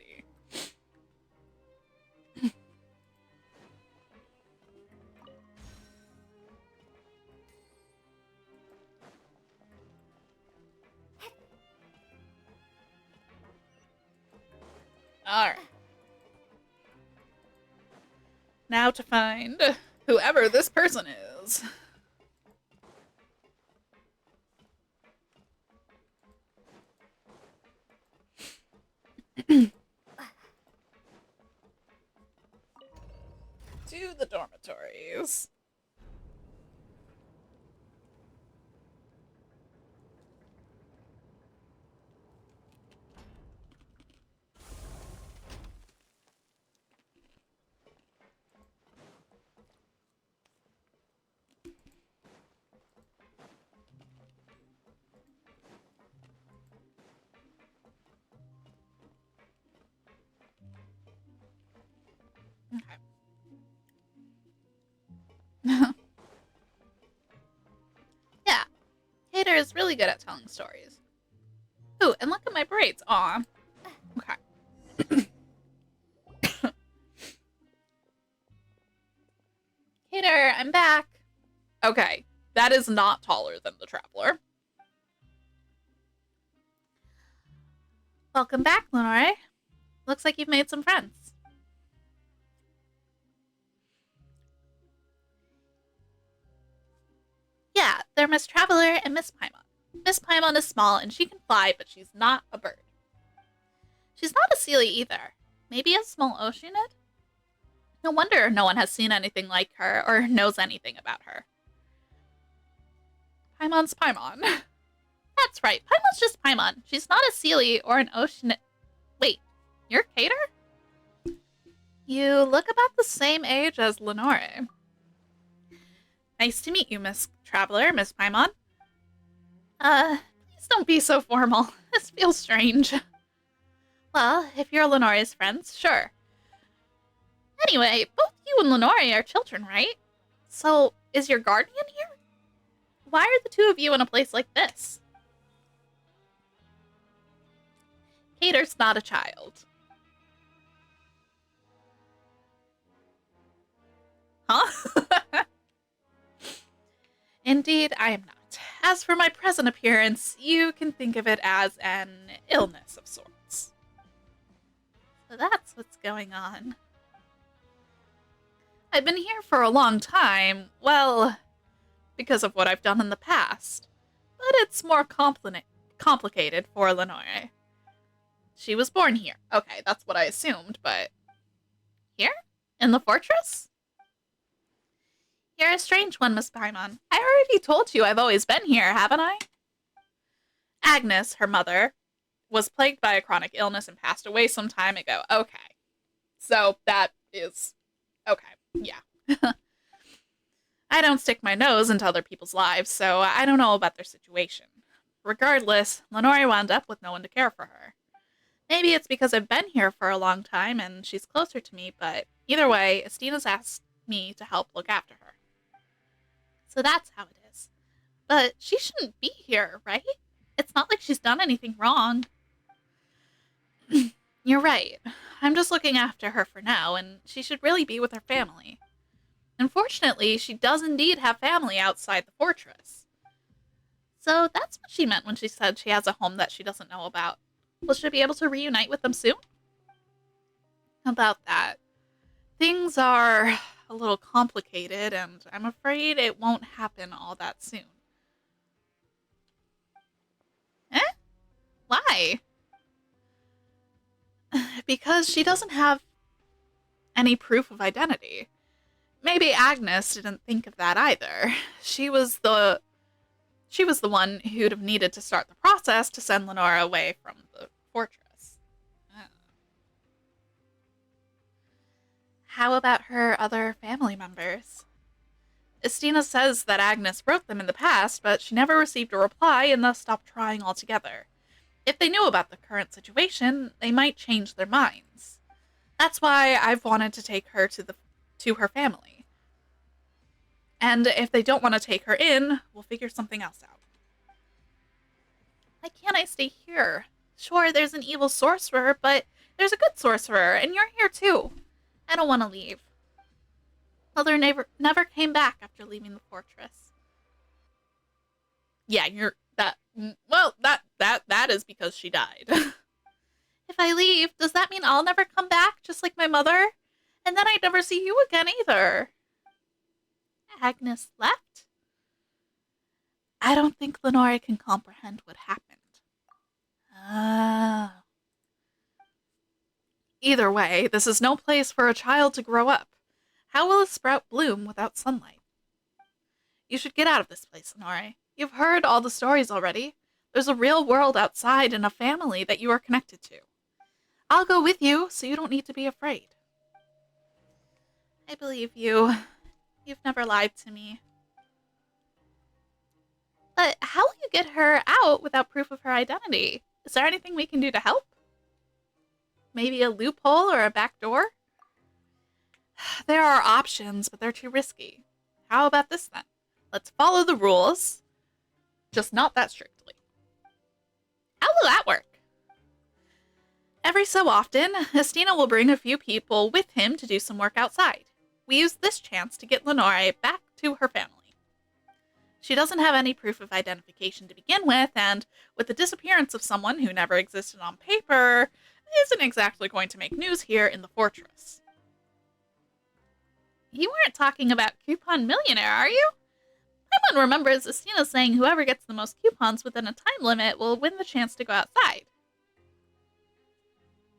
Alright. Now to find whoever this person is. To the dormitories. Okay. Yeah, Hater is really good at telling stories. Ooh, and look at my braids. Aw. Okay. Hater, I'm back. Okay, that is not taller than the Traveler. Welcome back, Lenore. Looks like you've made some friends. Yeah, they're Miss Traveler and Miss Paimon. Miss Paimon is small and she can fly, but she's not a bird. She's not a Sealy either. Maybe a small oceanid? No wonder no one has seen anything like her or knows anything about her. Paimon's Paimon. That's right, Paimon's just Paimon. She's not a Sealy or an oceanid. Wait, you're Cater? You look about the same age as Lenore. Nice to meet you, Miss Traveler, Miss Paimon. Please don't be so formal. This feels strange. Well, if you're Lenore's friends, sure. Anyway, both you and Lenore are children, right? So, is your guardian here? Why are the two of you in a place like this? Cater's not a child. Huh? Indeed, I am not. As for my present appearance, you can think of it as an illness of sorts. So that's what's going on. I've been here for a long time, well, because of what I've done in the past. But it's more complicated for Lenore. She was born here. Okay, that's what I assumed, but... Here? In the fortress? You're a strange one, Miss Paimon. I already told you I've always been here, haven't I? Agnes, her mother, was plagued by a chronic illness and passed away some time ago. Okay. So that is... Okay, yeah. I don't stick my nose into other people's lives, so I don't know about their situation. Regardless, Lenore wound up with no one to care for her. Maybe it's because I've been here for a long time and she's closer to me, but either way, Estina's asked me to help look after her. So that's how it is. But she shouldn't be here, right? It's not like she's done anything wrong. You're right. I'm just looking after her for now, and she should really be with her family. Unfortunately, she does indeed have family outside the fortress. So that's what she meant when she said she has a home that she doesn't know about. Will she be able to reunite with them soon? About that. Things are a little complicated, and I'm afraid it won't happen all that soon. Eh? Why? Because she doesn't have any proof of identity. Maybe Agnes didn't think of that either. She was the one who'd have needed to start the process to send Lenore away from the fortress. How about her other family members? Estina says that Agnes wrote them in the past, but she never received a reply and thus stopped trying altogether. If they knew about the current situation, they might change their minds. That's why I've wanted to take her to her family. And if they don't want to take her in, we'll figure something else out. Why can't I stay here? Sure, there's an evil sorcerer, but there's a good sorcerer, and you're here too. I don't want to leave. Mother never came back after leaving the fortress. Yeah, that is because she died. If I leave, does that mean I'll never come back, just like my mother? And then I'd never see you again either. Agnes left? I don't think Lenore can comprehend what happened. Ah. Either way, this is no place for a child to grow up. How will a sprout bloom without sunlight? You should get out of this place, Lenore. You've heard all the stories already. There's a real world outside and a family that you are connected to. I'll go with you, so you don't need to be afraid. I believe you. You've never lied to me. But how will you get her out without proof of her identity? Is there anything we can do to help? Maybe a loophole or a back door? There are options, but they're too risky. How about this then? Let's follow the rules, just not that strictly. How will that work? Every so often, Estina will bring a few people with him to do some work outside. We use this chance to get Lenore back to her family. She doesn't have any proof of identification to begin with, and with the disappearance of someone who never existed on paper, isn't exactly going to make news here in the fortress. You weren't talking about Coupon Millionaire, are you? Everyone remembers Estina saying whoever gets the most coupons within a time limit will win the chance to go outside.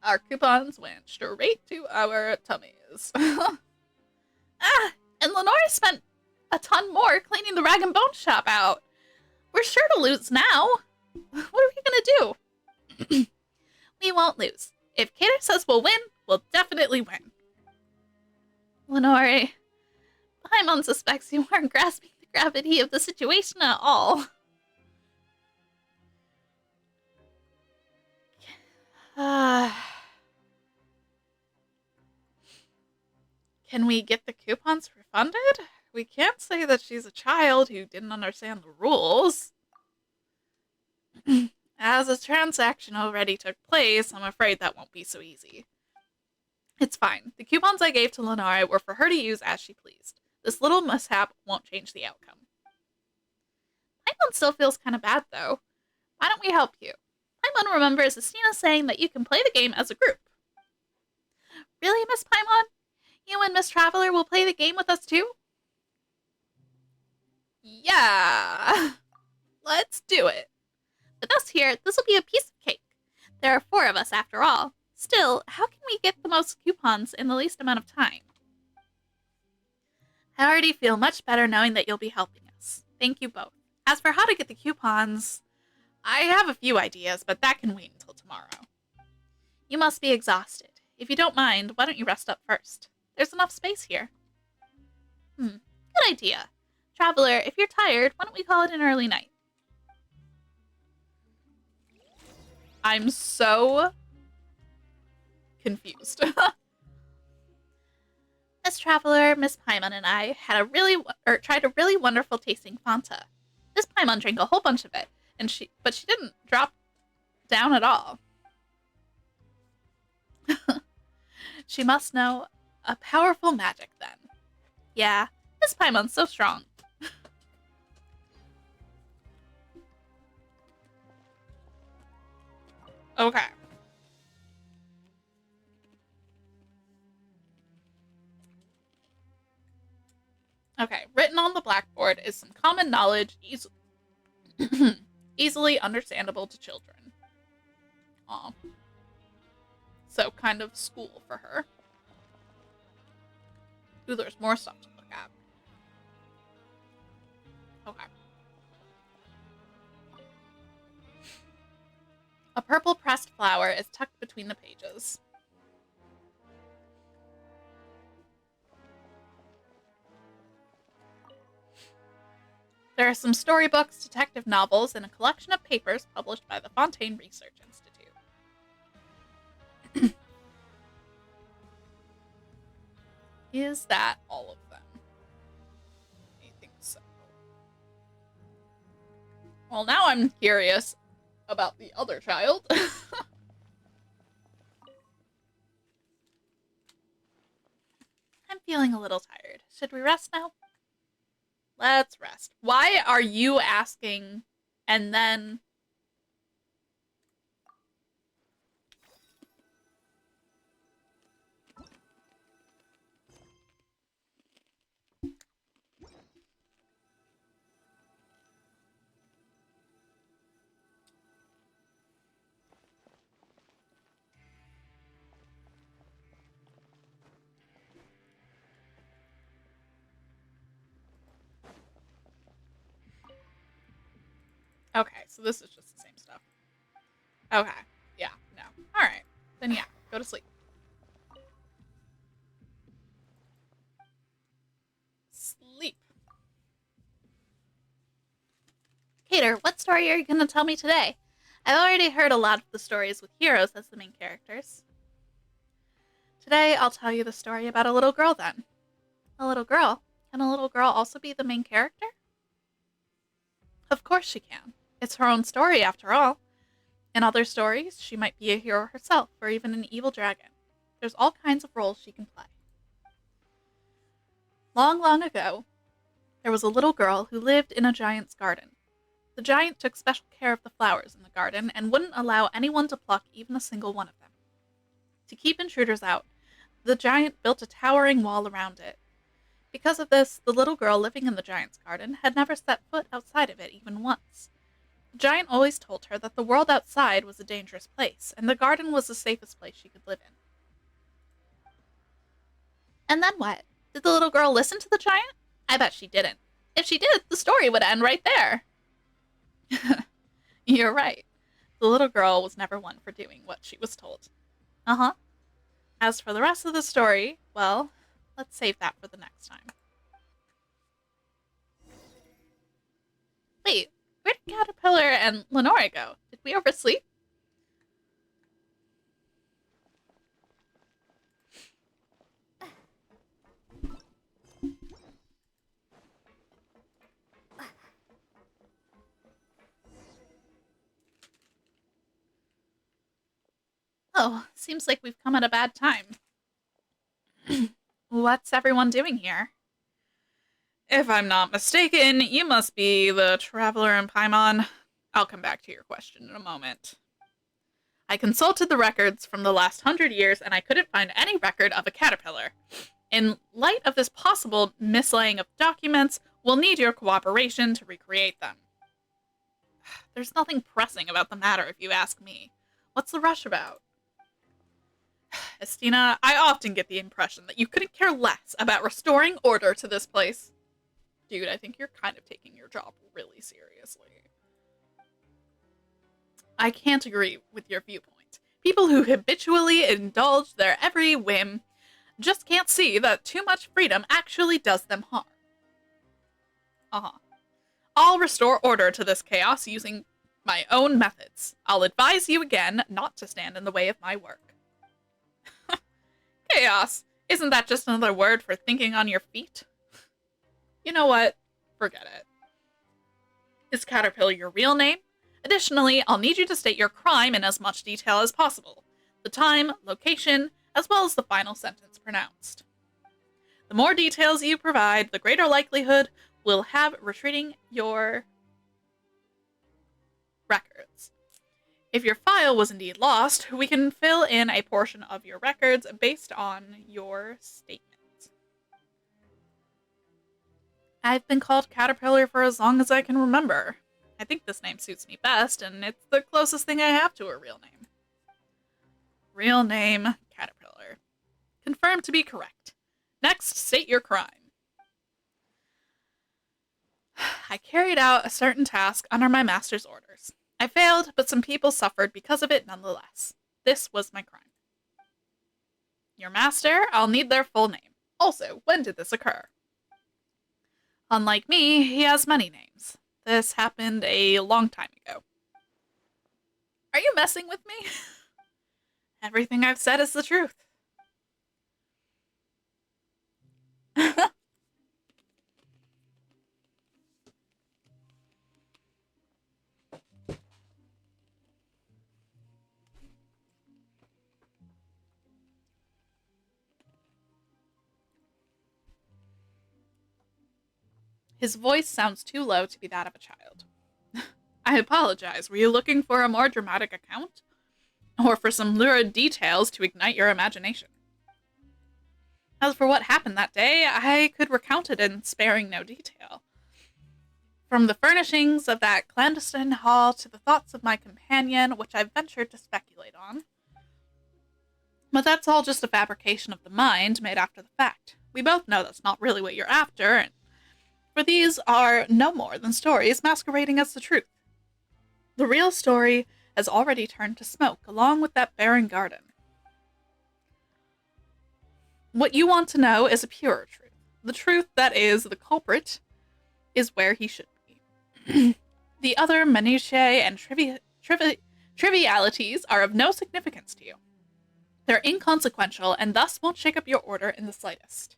Our coupons went straight to our tummies. And Lenore spent a ton more cleaning the rag and bone shop out. We're sure to lose now. What are we gonna do? We won't lose. If Cater says we'll win, we'll definitely win. Lenore, Paimon suspects you aren't grasping the gravity of the situation at all. Can we get the coupons refunded? We can't say that she's a child who didn't understand the rules. As a transaction already took place, I'm afraid that won't be so easy. It's fine. The coupons I gave to Lenore were for her to use as she pleased. This little mishap won't change the outcome. Paimon still feels kind of bad, though. Why don't we help you? Paimon remembers Estina saying that you can play the game as a group. Really, Miss Paimon? You and Miss Traveler will play the game with us, too? Yeah! Let's do it. With us here, this will be a piece of cake. There are 4 of us, after all. Still, how can we get the most coupons in the least amount of time? I already feel much better knowing that you'll be helping us. Thank you both. As for how to get the coupons, I have a few ideas, but that can wait until tomorrow. You must be exhausted. If you don't mind, why don't you rest up first? There's enough space here. Good idea. Traveler, if you're tired, why don't we call it an early night? I'm so confused. Miss Traveler, Miss Paimon, and I had tried a really wonderful tasting Fanta. Miss Paimon drank a whole bunch of it, but she didn't drop down at all. She must know a powerful magic then. Yeah, Miss Paimon's so strong. Okay. Okay, written on the blackboard is some common knowledge easily understandable to children. Aw. So, kind of school for her. Ooh, there's more stuff to look at. Okay. A purple pressed flower is tucked between the pages. There are some storybooks, detective novels, and a collection of papers published by the Fontaine Research Institute. Is that all of them? I think so. Well, now I'm curious about the other child. I'm feeling a little tired. Should we rest now? Let's rest. Why are you asking and then... Okay, so this is just the same stuff. Okay. Yeah, no. Alright. Then yeah, go to sleep. Sleep. Cater, what story are you going to tell me today? I've already heard a lot of the stories with heroes as the main characters. Today, I'll tell you the story about a little girl then. A little girl? Can a little girl also be the main character? Of course she can. It's her own story, after all. In other stories, she might be a hero herself, or even an evil dragon. There's all kinds of roles she can play. Long, long ago, there was a little girl who lived in a giant's garden. The giant took special care of the flowers in the garden and wouldn't allow anyone to pluck even a single one of them. To keep intruders out, the giant built a towering wall around it. Because of this, the little girl living in the giant's garden had never set foot outside of it even once. The giant always told her that the world outside was a dangerous place, and the garden was the safest place she could live in. And then what? Did the little girl listen to the giant? I bet she didn't. If she did, the story would end right there. You're right. The little girl was never one for doing what she was told. Uh-huh. As for the rest of the story, well, let's save that for the next time. Wait, where did Caterpillar and Lenora go? Did we oversleep? Oh, seems like we've come at a bad time. What's everyone doing here? If I'm not mistaken, you must be the traveler in Paimon. I'll come back to your question in a moment. I consulted the records from the last 100 years, and I couldn't find any record of a caterpillar. In light of this possible mislaying of documents, we'll need your cooperation to recreate them. There's nothing pressing about the matter, if you ask me. What's the rush about? Estina, I often get the impression that you couldn't care less about restoring order to this place. Dude, I think you're kind of taking your job really seriously. I can't agree with your viewpoint. People who habitually indulge their every whim just can't see that too much freedom actually does them harm. Uh-huh. I'll restore order to this chaos using my own methods. I'll advise you again not to stand in the way of my work. Chaos! Isn't that just another word for thinking on your feet? You know what? Forget it. Is Caterpillar your real name? Additionally, I'll need you to state your crime in as much detail as possible. The time, location, as well as the final sentence pronounced. The more details you provide, the greater likelihood we'll have retrieving your records. If your file was indeed lost, we can fill in a portion of your records based on your statement. I've been called Caterpillar for as long as I can remember. I think this name suits me best, and it's the closest thing I have to a real name. Real name, Caterpillar. Confirmed to be correct. Next, state your crime. I carried out a certain task under my master's orders. I failed, but some people suffered because of it nonetheless. This was my crime. Your master, I'll need their full name. Also, when did this occur? Unlike me, he has many names. This happened a long time ago. Are you messing with me? Everything I've said is the truth. His voice sounds too low to be that of a child. I apologize. Were you looking for a more dramatic account? Or for some lurid details to ignite your imagination? As for what happened that day, I could recount it in sparing no detail. From the furnishings of that clandestine hall to the thoughts of my companion, which I ventured to speculate on. But that's all just a fabrication of the mind made after the fact. We both know that's not really what you're after, and for these are no more than stories masquerading as the truth. The real story has already turned to smoke, along with that barren garden. What you want to know is a purer truth. The truth that is, the culprit is where he should be. The other minutiae and trivialities are of no significance to you. They're inconsequential and thus won't shake up your order in the slightest.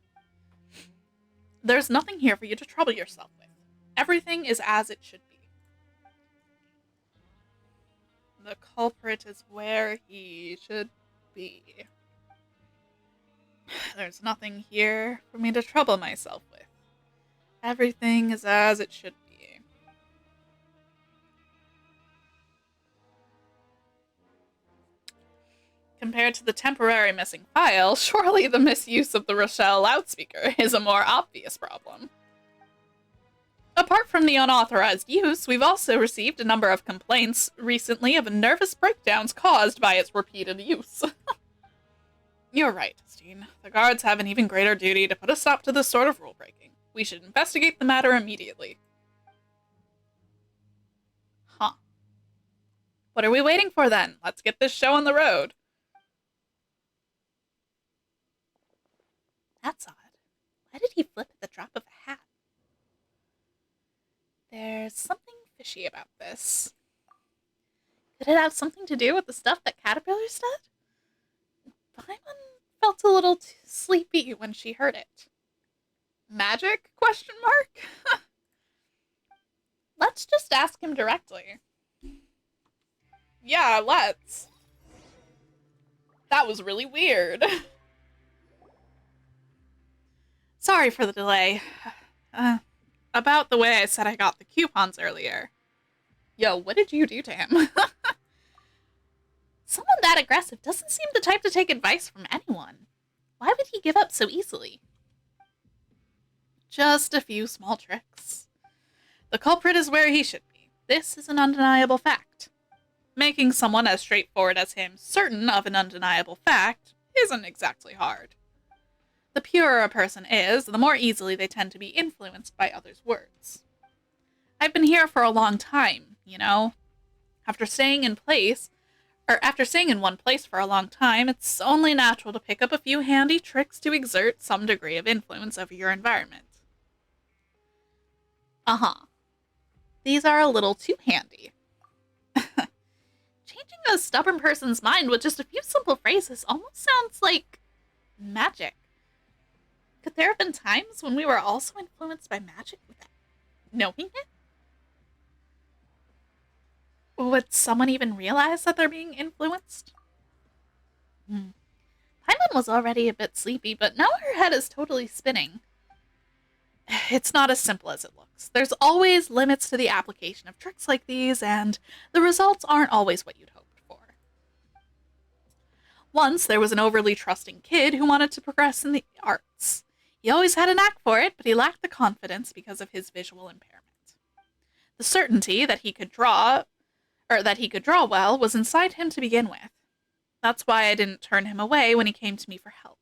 There's nothing here for you to trouble yourself with. Everything is as it should be. The culprit is where he should be. There's nothing here for me to trouble myself with. Everything is as it should be. Compared to the temporary missing file, surely the misuse of the Rochelle loudspeaker is a more obvious problem. Apart from the unauthorized use, we've also received a number of complaints recently of nervous breakdowns caused by its repeated use. You're right, Justine. The guards have an even greater duty to put a stop to this sort of rule breaking. We should investigate the matter immediately. Huh. What are we waiting for then? Let's get this show on the road. That's odd. Why did he flip at the drop of a hat? There's something fishy about this. Could it have something to do with the stuff that Caterpillar said? Paimon felt a little too sleepy when she heard it. Magic? Question mark? Let's just ask him directly. Yeah, let's. That was really weird. Sorry for the delay. About the way I said I got the coupons earlier. Yo, what did you do to him? Someone that aggressive doesn't seem the type to take advice from anyone. Why would he give up so easily? Just a few small tricks. The culprit is where he should be. This is an undeniable fact. Making someone as straightforward as him certain of an undeniable fact isn't exactly hard. The purer a person is, the more easily they tend to be influenced by others' words. I've been here for a long time, you know. After staying in one place for a long time, it's only natural to pick up a few handy tricks to exert some degree of influence over your environment. These are a little too handy. Changing a stubborn person's mind with just a few simple phrases almost sounds like magic. Could there have been times when we were also influenced by magic without knowing it? Would someone even realize that they're being influenced? Paimon was already a bit sleepy, but now her head is totally spinning. It's not as simple as it looks. There's always limits to the application of tricks like these, and the results aren't always what you'd hoped for. Once, there was an overly trusting kid who wanted to progress in the arts. He always had a knack for it, but he lacked the confidence because of his visual impairment. The certainty that he could draw well was inside him to begin with. That's why I didn't turn him away when he came to me for help.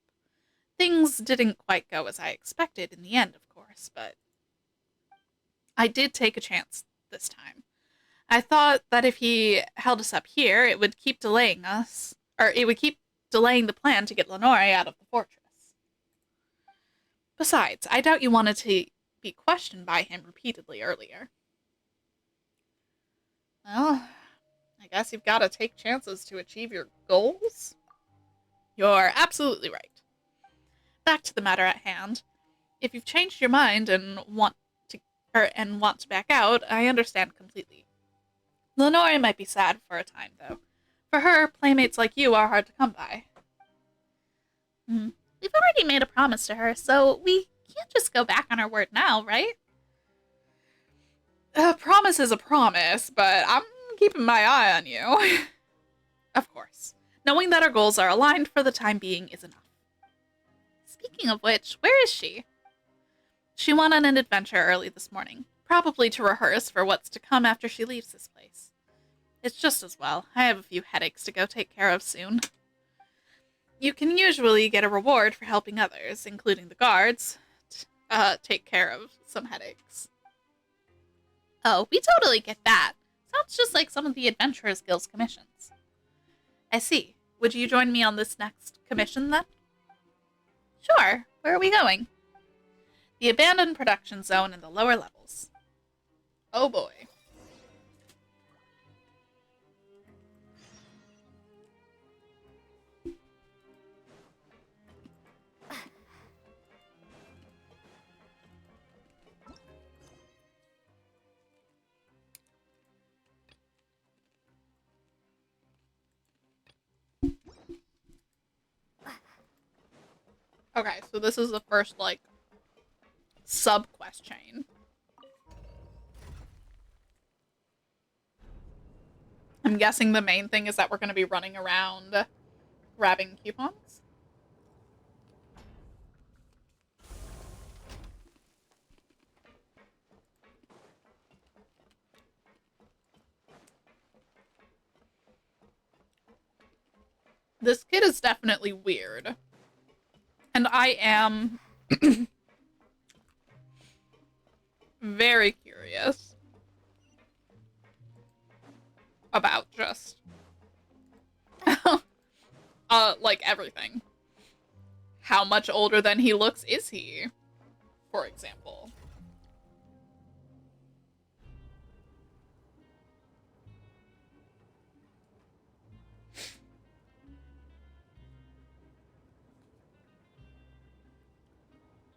Things didn't quite go as I expected in the end, of course, but I did take a chance this time. I thought that if he held us up here, it would keep delaying the plan to get Lenore out of the fortress. Besides, I doubt you wanted to be questioned by him repeatedly earlier. Well, I guess you've got to take chances to achieve your goals? You're absolutely right. Back to the matter at hand. If you've changed your mind and want to back out, I understand completely. Lenore might be sad for a time, though. For her, playmates like you are hard to come by. We've already made a promise to her, so we can't just go back on our word now, right? A promise is a promise, but I'm keeping my eye on you. Of course. Knowing that our goals are aligned for the time being is enough. Speaking of which, where is she? She went on an adventure early this morning, probably to rehearse for what's to come after she leaves this place. It's just as well. I have a few headaches to go take care of soon. You can usually get a reward for helping others, including the guards, take care of some headaches. Oh, we totally get that. Sounds just like some of the Adventurers Guild's commissions. I see. Would you join me on this next commission, then? Sure. Where are we going? The abandoned production zone in the lower levels. Oh boy. Okay, so this is the first, like, sub-quest chain. I'm guessing the main thing is that we're going to be running around grabbing coupons. This kid is definitely weird. And I am very curious about just like everything. How much older than he looks is he, for example?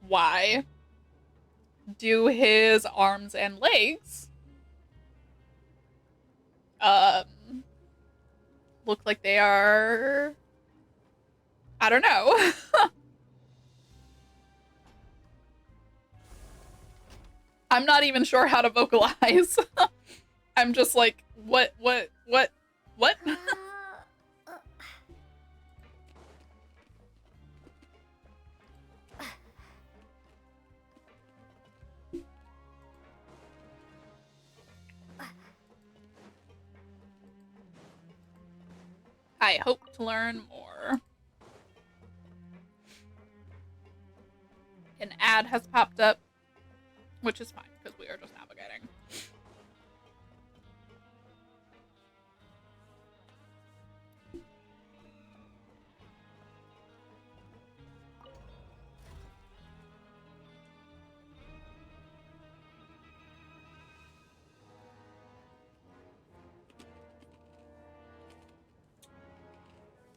Why do his arms and legs look like they are, I don't know. I'm not even sure how to vocalize. I'm just like, what? I hope to learn more. An ad has popped up, which is fine, because we are just navigating.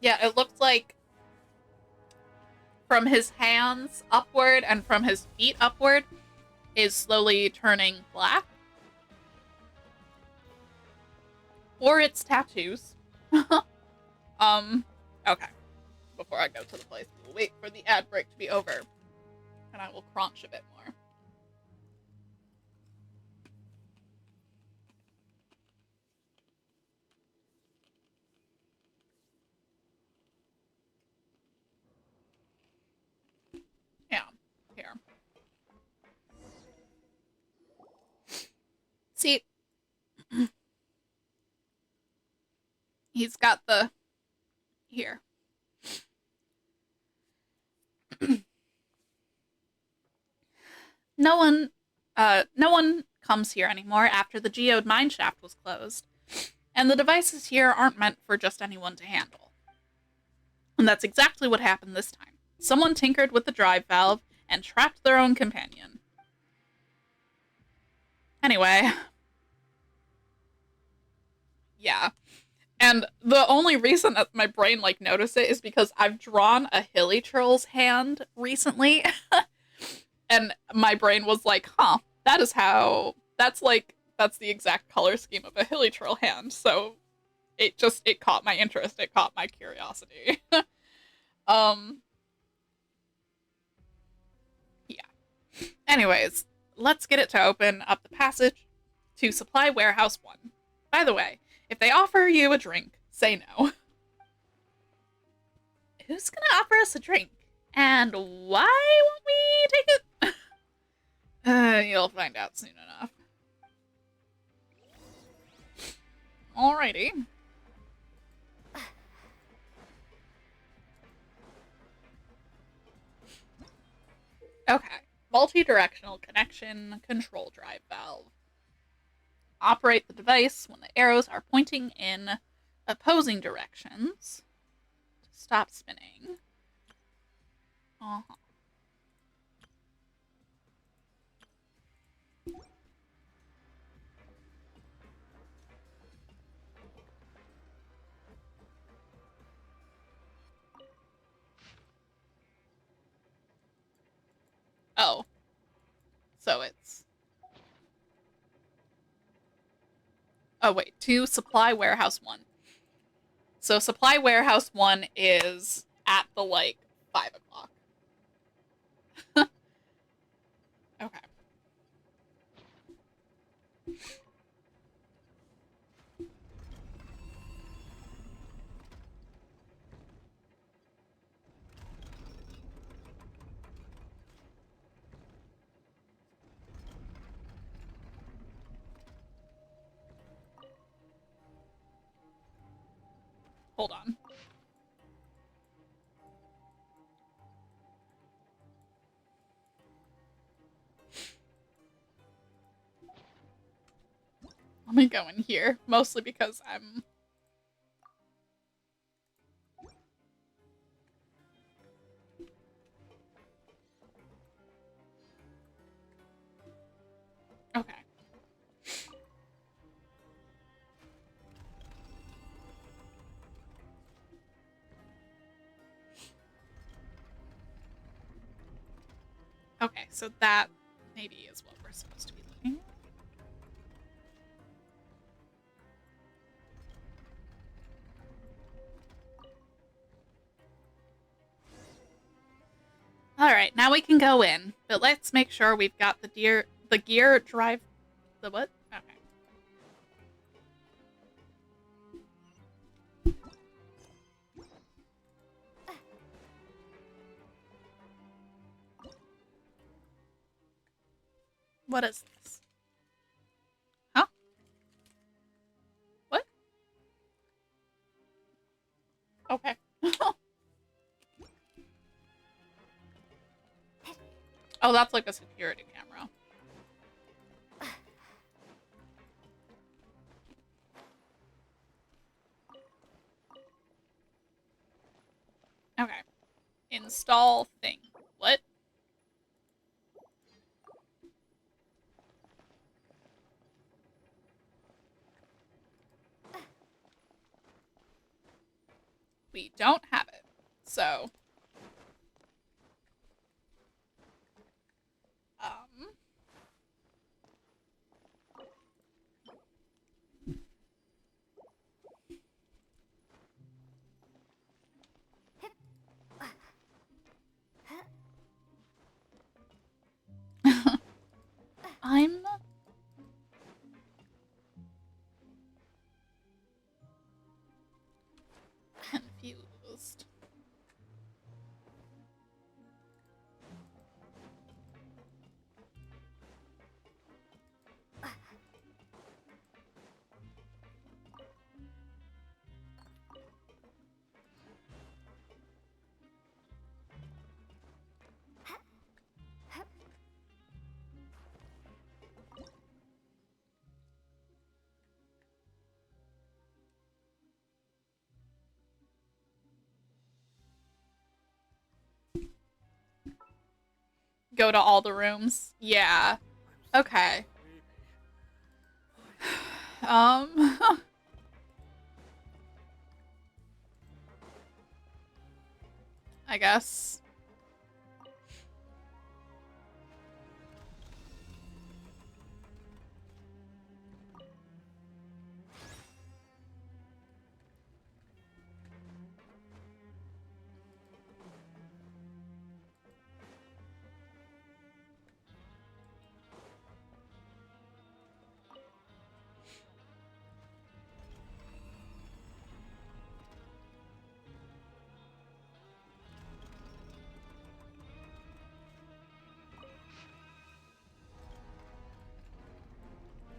Yeah, it looks like from his hands upward and from his feet upward is slowly turning black. Or it's tattoos. Okay. Before I go to the place, we'll wait for the ad break to be over. And I will crunch a bit more. Yeah, here. See, he's got the, here. No one comes here anymore after the geode mine shaft was closed. And the devices here aren't meant for just anyone to handle. And that's exactly what happened this time. Someone tinkered with the drive valve and trapped their own companion. Anyway. Yeah. And the only reason that my brain like noticed it is because I've drawn a Hilly Trill's hand recently, and my brain was like, "Huh, that's the exact color scheme of a Hilly Trill hand." So it caught my interest. It caught my curiosity. um, yeah. Anyways, let's get it to open up the passage to Supply Warehouse 1. By the way, if they offer you a drink, say no. Who's gonna offer us a drink? And why won't we take it? You'll find out soon enough. Alrighty. Okay. Multi-directional connection control drive valve. Operate the device when the arrows are pointing in opposing directions to stop spinning. Uh-huh. Oh. So it's... Oh, wait. To Supply Warehouse 1. So Supply Warehouse 1 is at the, like, 5 o'clock. Okay. Hold on. Let me go in here, mostly because I'm... Okay. Okay, so that maybe is what we're supposed to be looking at. Alright, now we can go in, but let's make sure we've got the gear drive... The what? Okay. What is this? Huh? What? Okay. Oh, that's like a security camera. Okay. Install thing. What? We don't have it. So... Um... I'm... confused. Go to all the rooms? Yeah. Okay. I guess.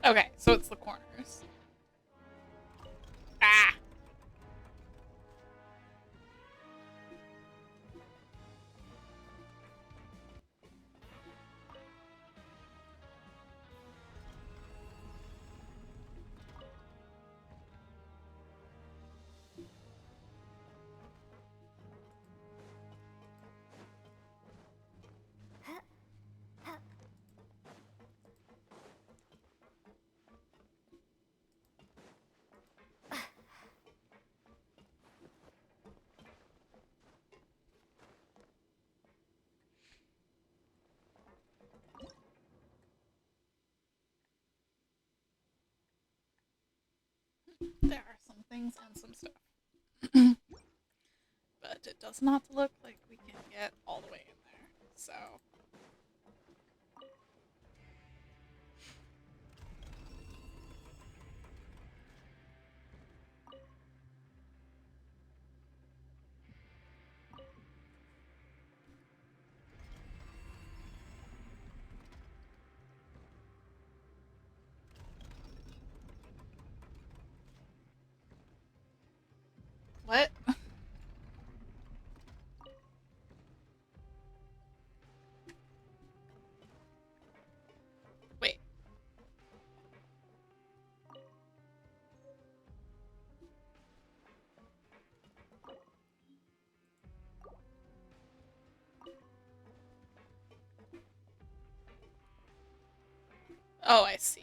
Okay, so it's the corners. Ah! There are some things and some stuff. But it does not look like we can get all the way in there. So. What? Wait. Oh, I see.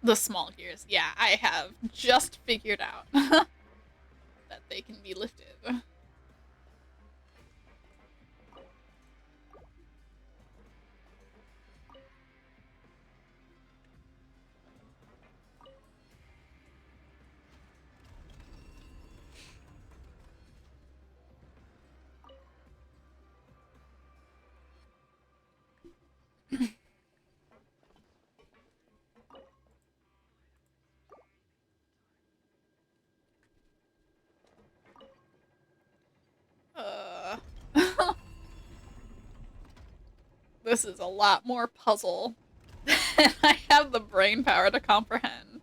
The small gears. Yeah, I have just figured out that they can be lifted. Uh, this is a lot more puzzle than I have the brain power to comprehend.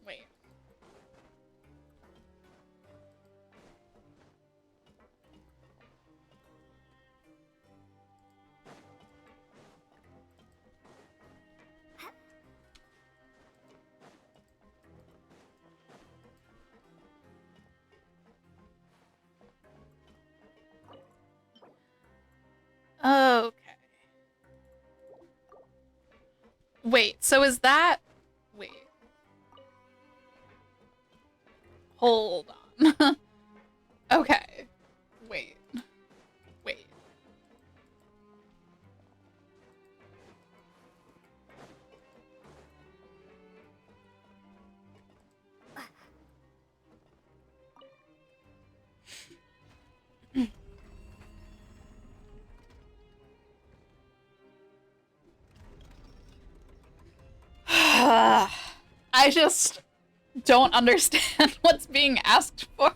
Wait. Okay. Wait, so is that... Wait. Hold on. Okay. Wait. Wait. just don't understand what's being asked for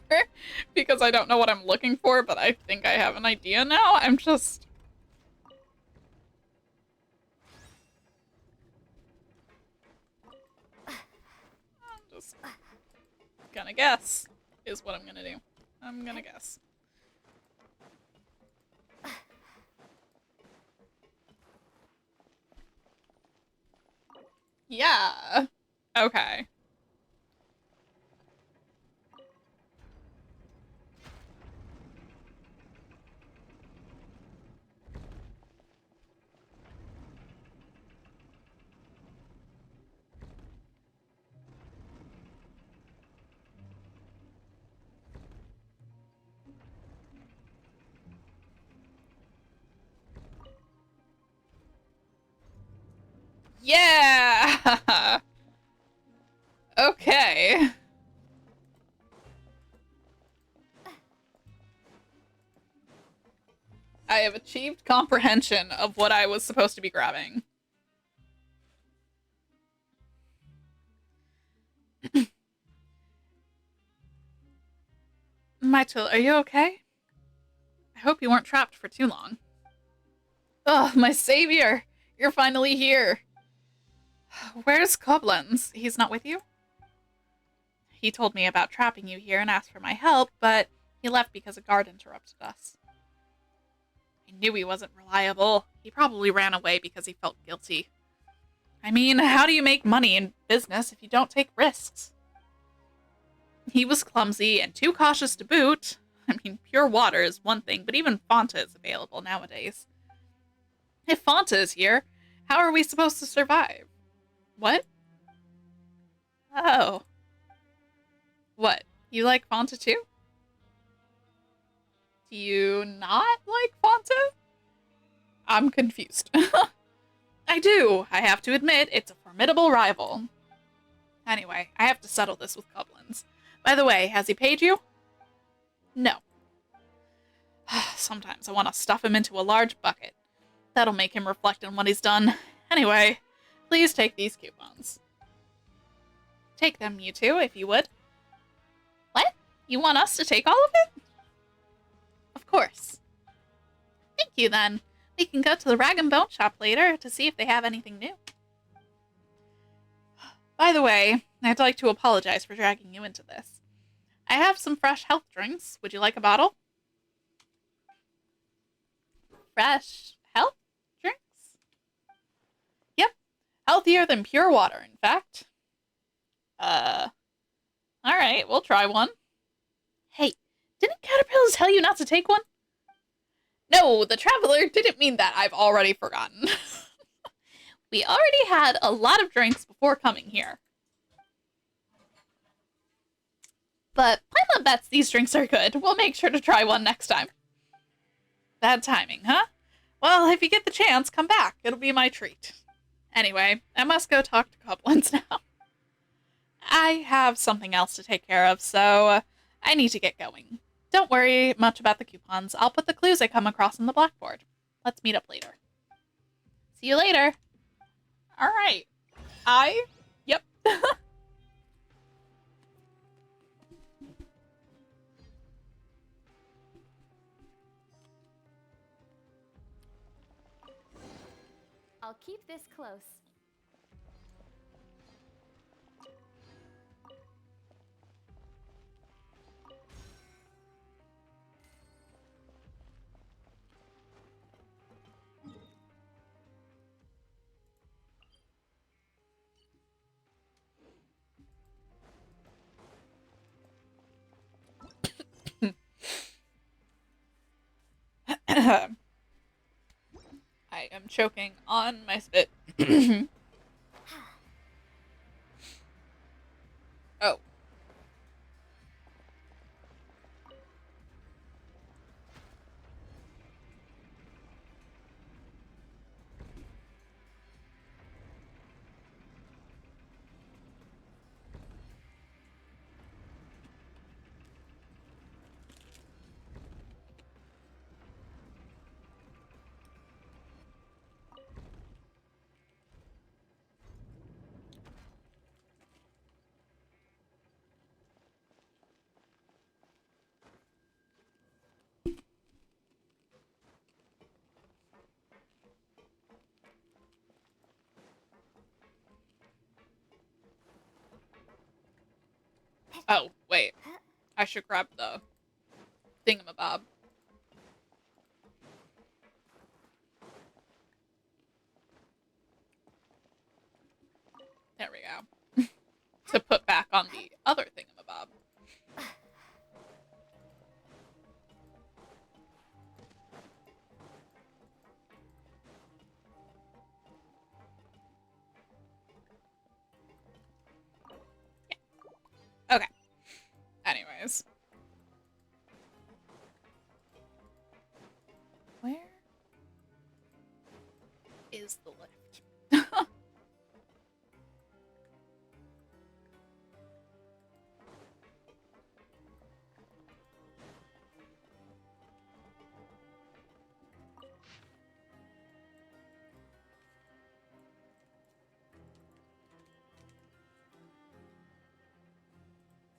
because I don't know what I'm looking for, but I think I have an idea now. I'm just gonna guess is what I'm gonna do. I'm gonna guess. Yeah. Okay. Yeah! Okay. I have achieved comprehension of what I was supposed to be grabbing. Michael, are you okay? I hope you weren't trapped for too long. Ugh, my savior! You're finally here! Where's Koblenz? He's not with you? He told me about trapping you here and asked for my help, but he left because a guard interrupted us. I knew he wasn't reliable. He probably ran away because he felt guilty. I mean, how do you make money in business if you don't take risks? He was clumsy and too cautious to boot. I mean, pure water is one thing, but even Fanta is available nowadays. If Fanta is here, how are we supposed to survive? What? Oh. What? You like Fanta too? Do you not like Fanta? I'm confused. I do. I have to admit, it's a formidable rival. Anyway, I have to settle this with Koblenz. By the way, has he paid you? No. Sometimes I want to stuff him into a large bucket. That'll make him reflect on what he's done. Anyway, please take these coupons. Take them, you two, if you would. What? You want us to take all of it? Of course. Thank you, then. We can go to the Rag and Bone shop later to see if they have anything new. By the way, I'd like to apologize for dragging you into this. I have some fresh health drinks. Would you like a bottle? Fresh health drinks? Yep. Healthier than pure water, in fact. Alright, we'll try one. Hey, didn't Caterpillar tell you not to take one? No, the Traveler didn't mean that. I've already forgotten. We already had a lot of drinks before coming here. But Paimon bets these drinks are good. We'll make sure to try one next time. Bad timing, huh? Well, if you get the chance, come back. It'll be my treat. Anyway, I must go talk to Koblenz now. I have something else to take care of, so I need to get going. Don't worry much about the coupons. I'll put the clues I come across on the blackboard. Let's meet up later. See you later. All right. Yep. I'll keep this close. I am choking on my spit. Oh. Oh, wait. I should grab the thingamabob. There we go. To put back on the other thingamabob. Yeah. Okay. Anyways. Where is the lift?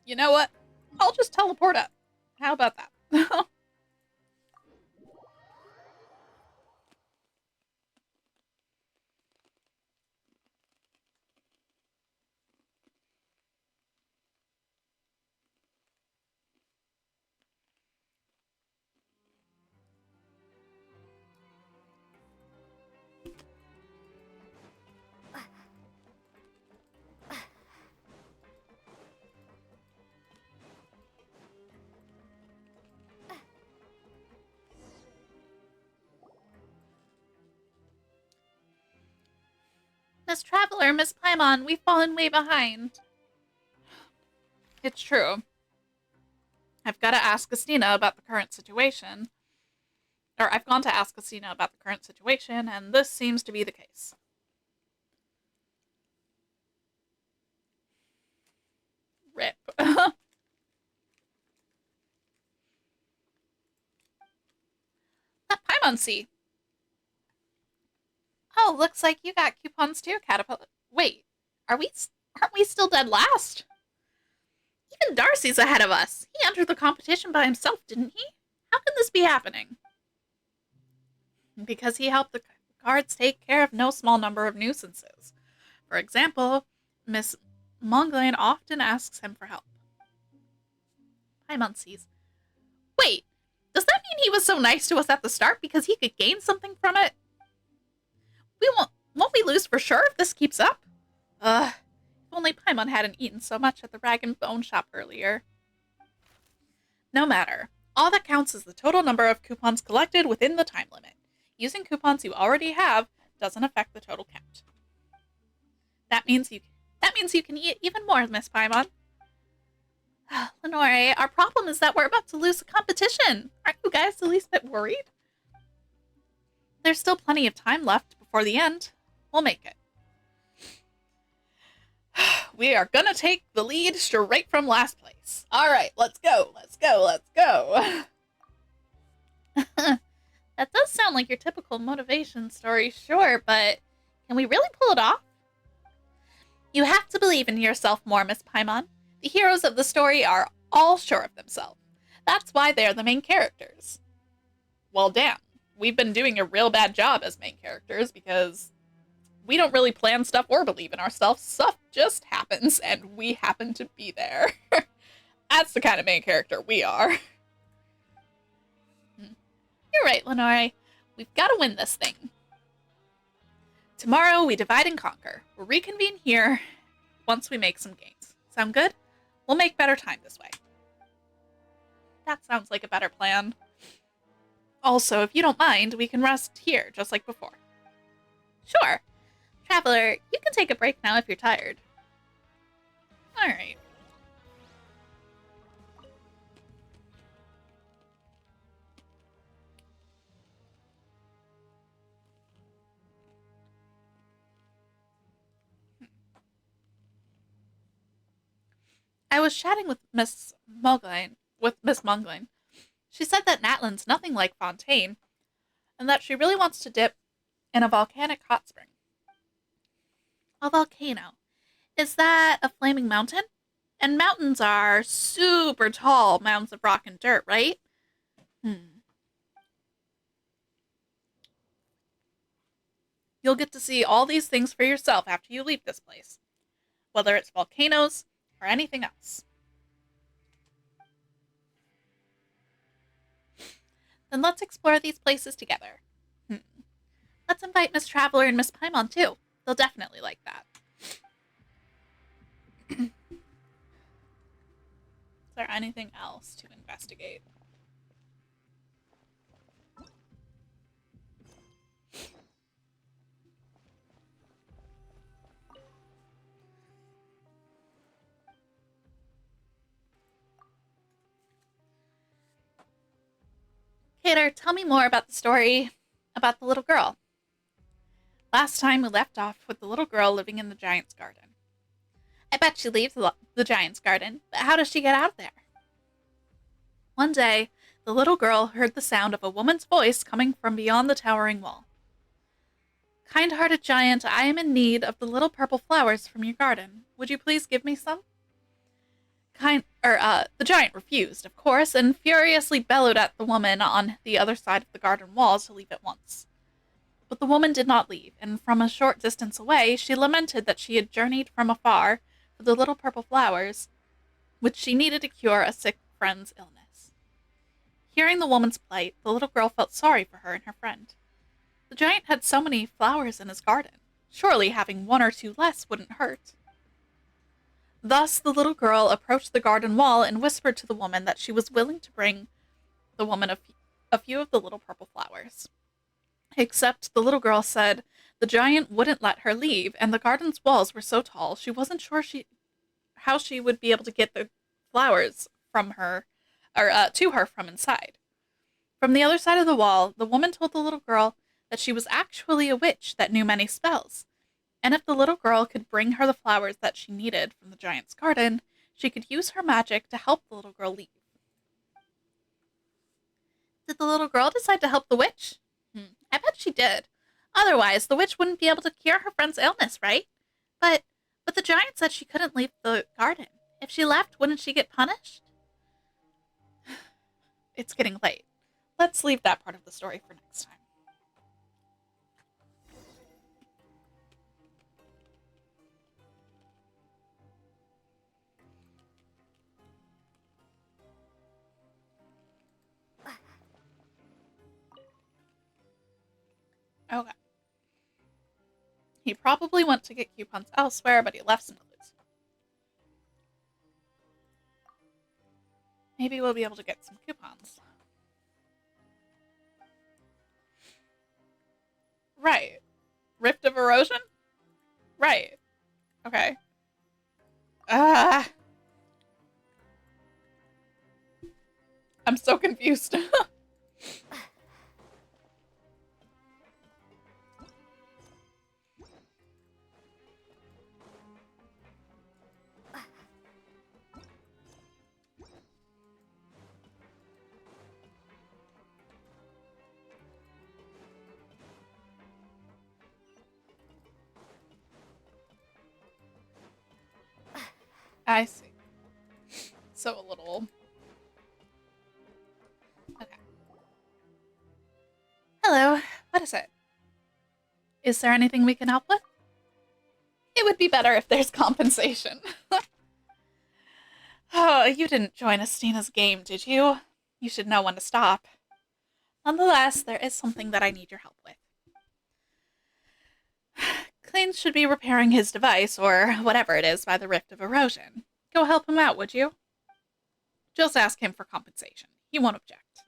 You know what? I'll just teleport up. How about that? Miss Traveler, Miss Paimon, we've fallen way behind. It's true. I've got to ask Christina about the current situation. Or I've gone to ask Christina about the current situation, and this seems to be the case. Rip. That Paimon seat. Oh, looks like you got coupons too, Caterpillar. Wait, aren't we still dead last? Even Darcy's ahead of us. He entered the competition by himself, didn't he? How can this be happening? Because he helped the guards take care of no small number of nuisances. For example, Miss Monglain often asks him for help. Paimon sees. Wait, does that mean he was so nice to us at the start because he could gain something from it? Won't we lose for sure if this keeps up? If only Paimon hadn't eaten so much at the rag and bone shop earlier. No matter. All that counts is the total number of coupons collected within the time limit. Using coupons you already have doesn't affect the total count. That means you can eat even more, Miss Paimon. Lenore, our problem is that we're about to lose the competition. Aren't you guys the least bit worried? There's still plenty of time left before the end. We'll make it. We are gonna take the lead straight from last place. All right, let's go, let's go, let's go. That does sound like your typical motivation story, sure, but can we really pull it off? You have to believe in yourself more, Miss Paimon. The heroes of the story are all sure of themselves. That's why they're the main characters. Well, damn. We've been doing a real bad job as main characters because we don't really plan stuff or believe in ourselves. Stuff just happens, and we happen to be there. That's the kind of main character we are. You're right, Lenore. We've got to win this thing. Tomorrow, we divide and conquer. We'll reconvene here once we make some gains. Sound good? We'll make better time this way. That sounds like a better plan. Also, if you don't mind, we can rest here, just like before. Sure. Traveler, you can take a break now if you're tired. Alright. I was chatting with Miss Monglain. She said that Natlan's nothing like Fontaine, and that she really wants to dip in a volcanic hot spring. A volcano. Is that a flaming mountain? And mountains are super tall mounds of rock and dirt, right? You'll get to see all these things for yourself after you leave this place. Whether it's volcanoes or anything else. Then let's explore these places together. Hmm. Let's invite Miss Traveler and Miss Paimon too. They'll definitely like that. Is there anything else to investigate? Kater, tell me more about the story about the little girl. Last time we left off with the little girl living in the giant's garden. I bet she leaves the giant's garden, but how does she get out of there? One day, the little girl heard the sound of a woman's voice coming from beyond the towering wall. Kind-hearted giant, I am in need of the little purple flowers from your garden. Would you please give me some? The giant refused, of course, and furiously bellowed at the woman on the other side of the garden wall to leave at once. But the woman did not leave, and from a short distance away, she lamented that she had journeyed from afar for the little purple flowers, which she needed to cure a sick friend's illness. Hearing the woman's plight, the little girl felt sorry for her and her friend. The giant had so many flowers in his garden. Surely having one or two less wouldn't hurt. Thus the little girl approached the garden wall and whispered to the woman that she was willing to bring the woman a few of the little purple flowers. Except the little girl said the giant wouldn't let her leave, and the garden's walls were so tall she wasn't sure how she would be able to get the flowers from her, or to her from inside. From the other side of the wall, the woman told the little girl that she was actually a witch that knew many spells, and if the little girl could bring her the flowers that she needed from the giant's garden, she could use her magic to help the little girl leave. Did the little girl decide to help the witch? I bet she did. Otherwise, the witch wouldn't be able to cure her friend's illness, right? But the giant said she couldn't leave the garden. If she left, wouldn't she get punished? It's getting late. Let's leave that part of the story for next time. Okay. He probably went to get coupons elsewhere, but he left some clues. Maybe we'll be able to get some coupons. Right. Rift of Erosion? Right. Okay. I'm so confused. I see. So a little... Okay. Hello. What is it? Is there anything we can help with? It would be better if there's compensation. Oh, you didn't join Astina's game, did you? You should know when to stop. Nonetheless, there is something that I need your help with. Klein should be repairing his device, or whatever it is, by the Rift of Erosion. Go help him out, would you? Just ask him for compensation. He won't object.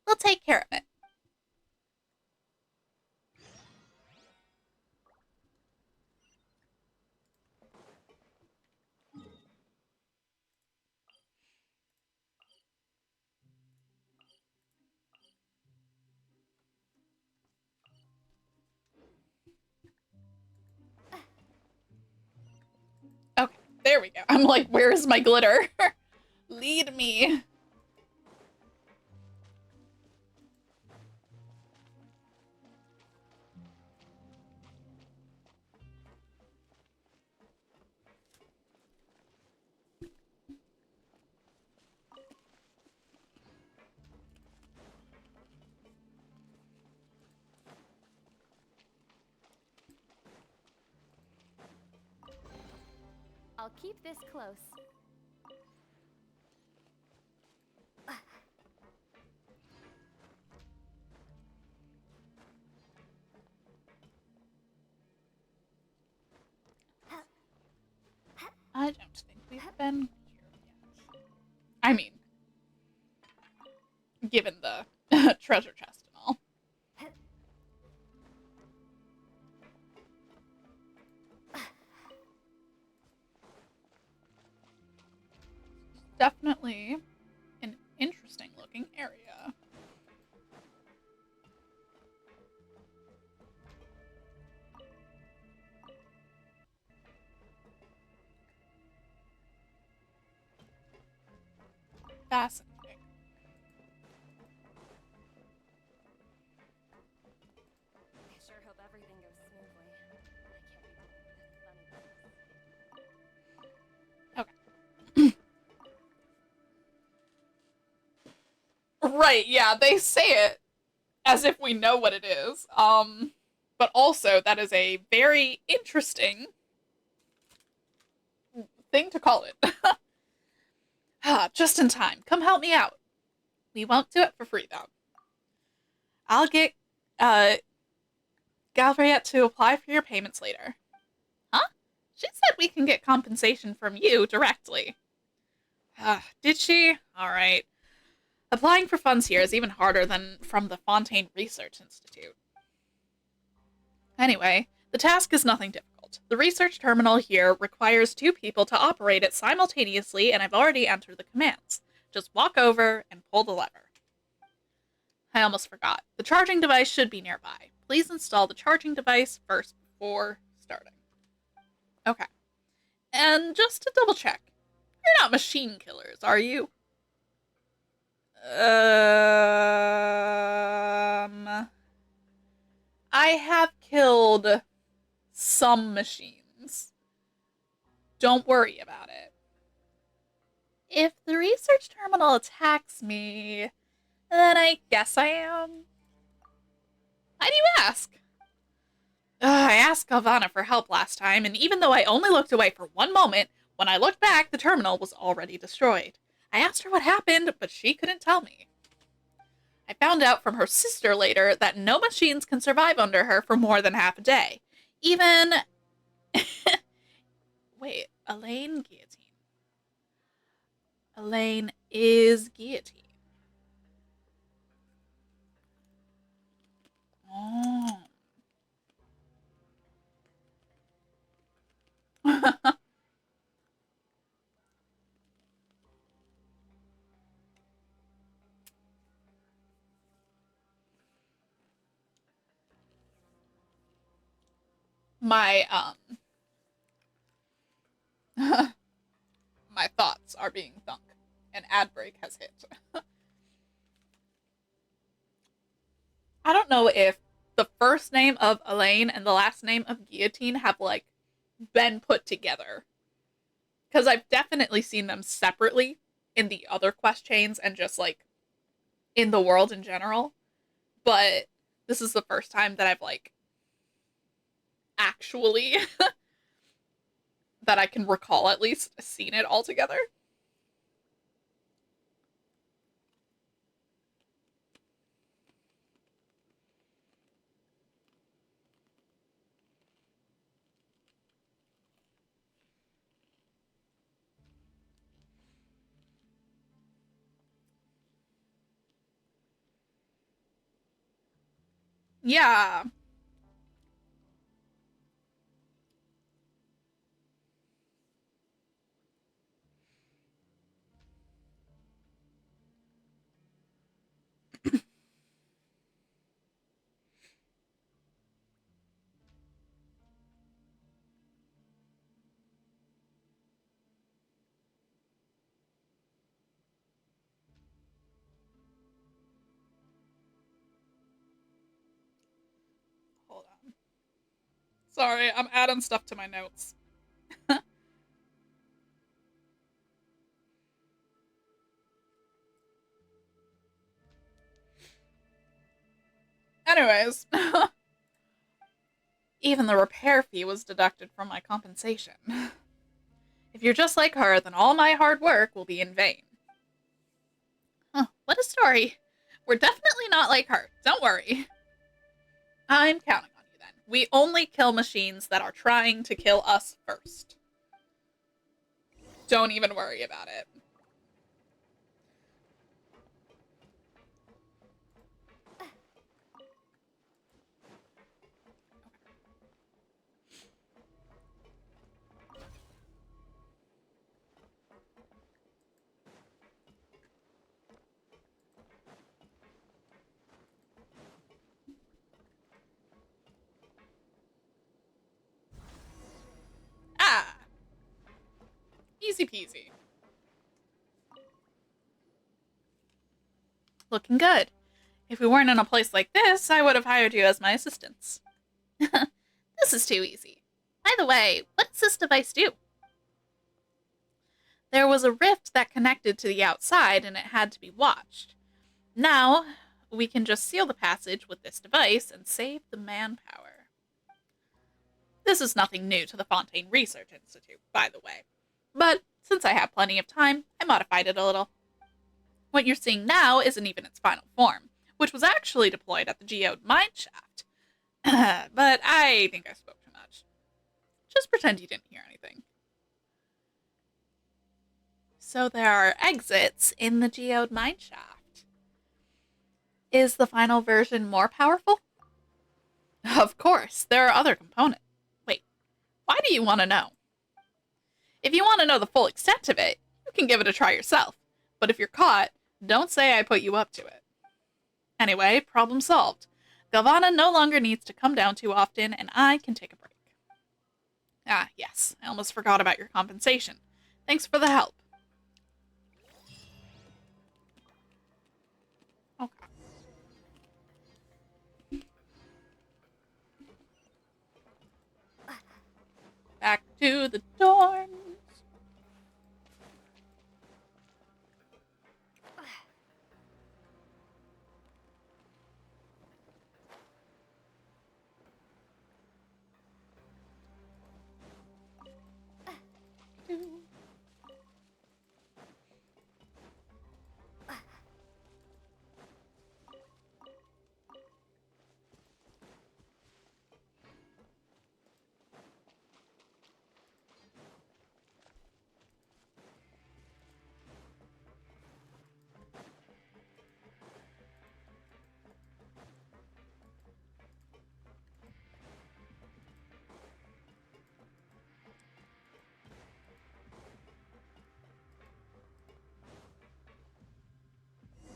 We'll take care of it. Okay, there we go. I'm like, where's my glitter? Lead me. I'll keep this close. been here yet. I mean, given the treasure chest and all. Definitely an interesting looking area. Fascinating. I sure hope everything goes smoothly. I can't be this funny. Right, yeah, they say it as if we know what it is. But also that is a very interesting thing to call it. Just in time. Come help me out. We won't do it for free, though. I'll get, Galvriette to apply for your payments later. Huh? She said we can get compensation from you directly. Did she? Alright. Applying for funds here is even harder than from the Fontaine Research Institute. Anyway, the task is nothing difficult. The research terminal here requires 2 people to operate it simultaneously, and I've already entered the commands. Just walk over and pull the lever. I almost forgot. The charging device should be nearby. Please install the charging device first before starting. Okay. And just to double check, you're not machine killers, are you? I have killed some machines. Don't worry about it. If the research terminal attacks me, then I guess I am. Why do you ask? I asked Galvana for help last time, and even though I only looked away for one moment, when I looked back, the terminal was already destroyed. I asked her what happened, but she couldn't tell me. I found out from her sister later that no machines can survive under her for more than half a day. Even... Wait, Elaine Guillotine. Elaine is Guillotine. Oh. My, my thoughts are being thunk. An ad break has hit. I don't know if the first name of Elaine and the last name of Guillotine have, like, been put together. Because I've definitely seen them separately in the other quest chains and just, like, in the world in general. But this is the first time that I've, like, actually, that I can recall at least, seen it all together. Yeah. Hold on. Sorry, I'm adding stuff to my notes. Anyways. Even the repair fee was deducted from my compensation. If you're just like her, then all my hard work will be in vain. Huh, what a story. We're definitely not like her. Don't worry. I'm counting on you then. We only kill machines that are trying to kill us first. Don't even worry about it. Ah! Easy peasy. Looking good. If we weren't in a place like this, I would have hired you as my assistants. This is too easy. By the way, what does this device do? There was a rift that connected to the outside and it had to be watched. Now, we can just seal the passage with this device and save the manpower. This is nothing new to the Fontaine Research Institute, by the way. But since I have plenty of time, I modified it a little. What you're seeing now isn't even its final form, which was actually deployed at the geode mineshaft. But I think I spoke too much. Just pretend you didn't hear anything. So there are exits in the geode mineshaft. Is the final version more powerful? Of course, there are other components. Wait, why do you want to know? If you want to know the full extent of it, you can give it a try yourself. But if you're caught, don't say I put you up to it. Anyway, problem solved. Galvana no longer needs to come down too often, and I can take a break. Ah, yes, I almost forgot about your compensation. Thanks for the help. Okay. Back to the dorms.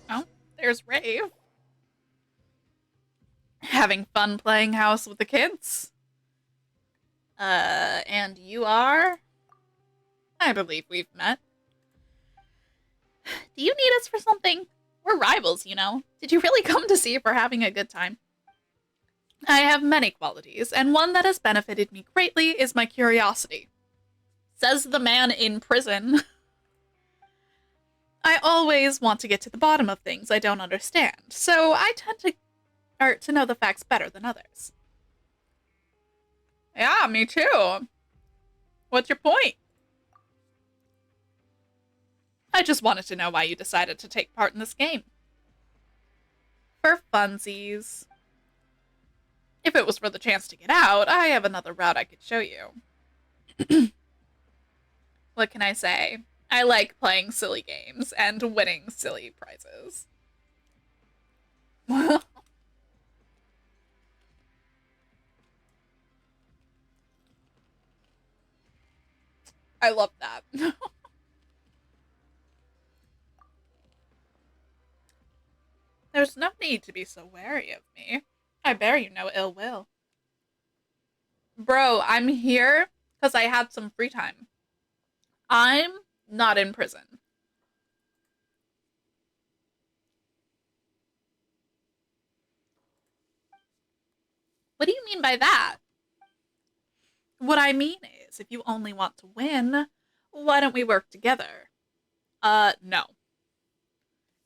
Oh, there's Rave. Having fun playing house with the kids? And you are? I believe we've met. Do you need us for something? We're rivals, you know. Did you really come to see if we're having a good time? I have many qualities, and one that has benefited me greatly is my curiosity. Says the man in prison. I always want to get to the bottom of things I don't understand, so I tend to know the facts better than others. Yeah, me too. What's your point? I just wanted to know why you decided to take part in this game. For funsies. If it was for the chance to get out, I have another route I could show you. What can I say? I like playing silly games and winning silly prizes. I love that. There's no need to be so wary of me. I bear you no ill will. Bro, I'm here because I had some free time. I'm not in prison. What do you mean by that? What I mean is, if you only want to win, why don't we work together? No.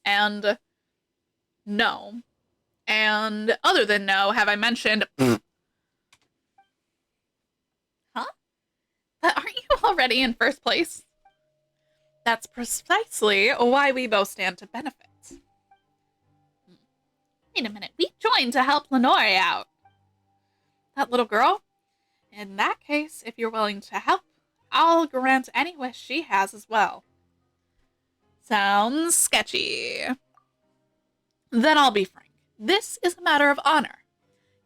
And no. And other than no, have I mentioned... Huh? But aren't you already in first place? That's precisely why we both stand to benefit. Wait a minute, we joined to help Lenore out. That little girl? In that case, if you're willing to help, I'll grant any wish she has as well. Sounds sketchy. Then I'll be frank. This is a matter of honor.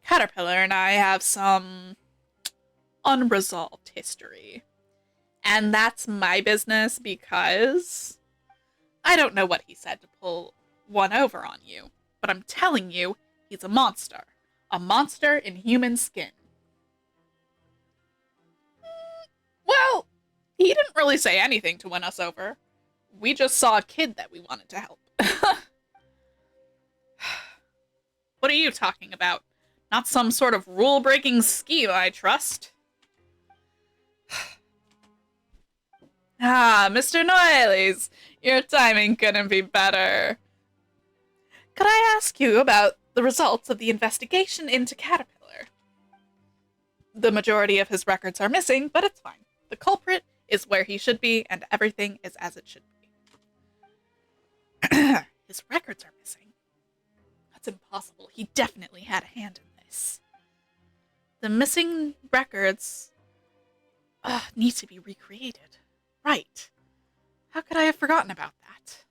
Caterpillar and I have some unresolved history. And that's my business because I don't know what he said to pull one over on you, but I'm telling you, he's a monster. A monster in human skin. Well, he didn't really say anything to win us over. We just saw a kid that we wanted to help. What are you talking about? Not some sort of rule-breaking scheme, I trust. Ah, Mr. Noelles, your timing couldn't be better. Could I ask you about the results of the investigation into Caterpillar? The majority of his records are missing, but it's fine. The culprit is where he should be, and everything is as it should be. His records are missing. That's impossible. He definitely had a hand in this. The missing records need to be recreated. Right. How could I have forgotten about that?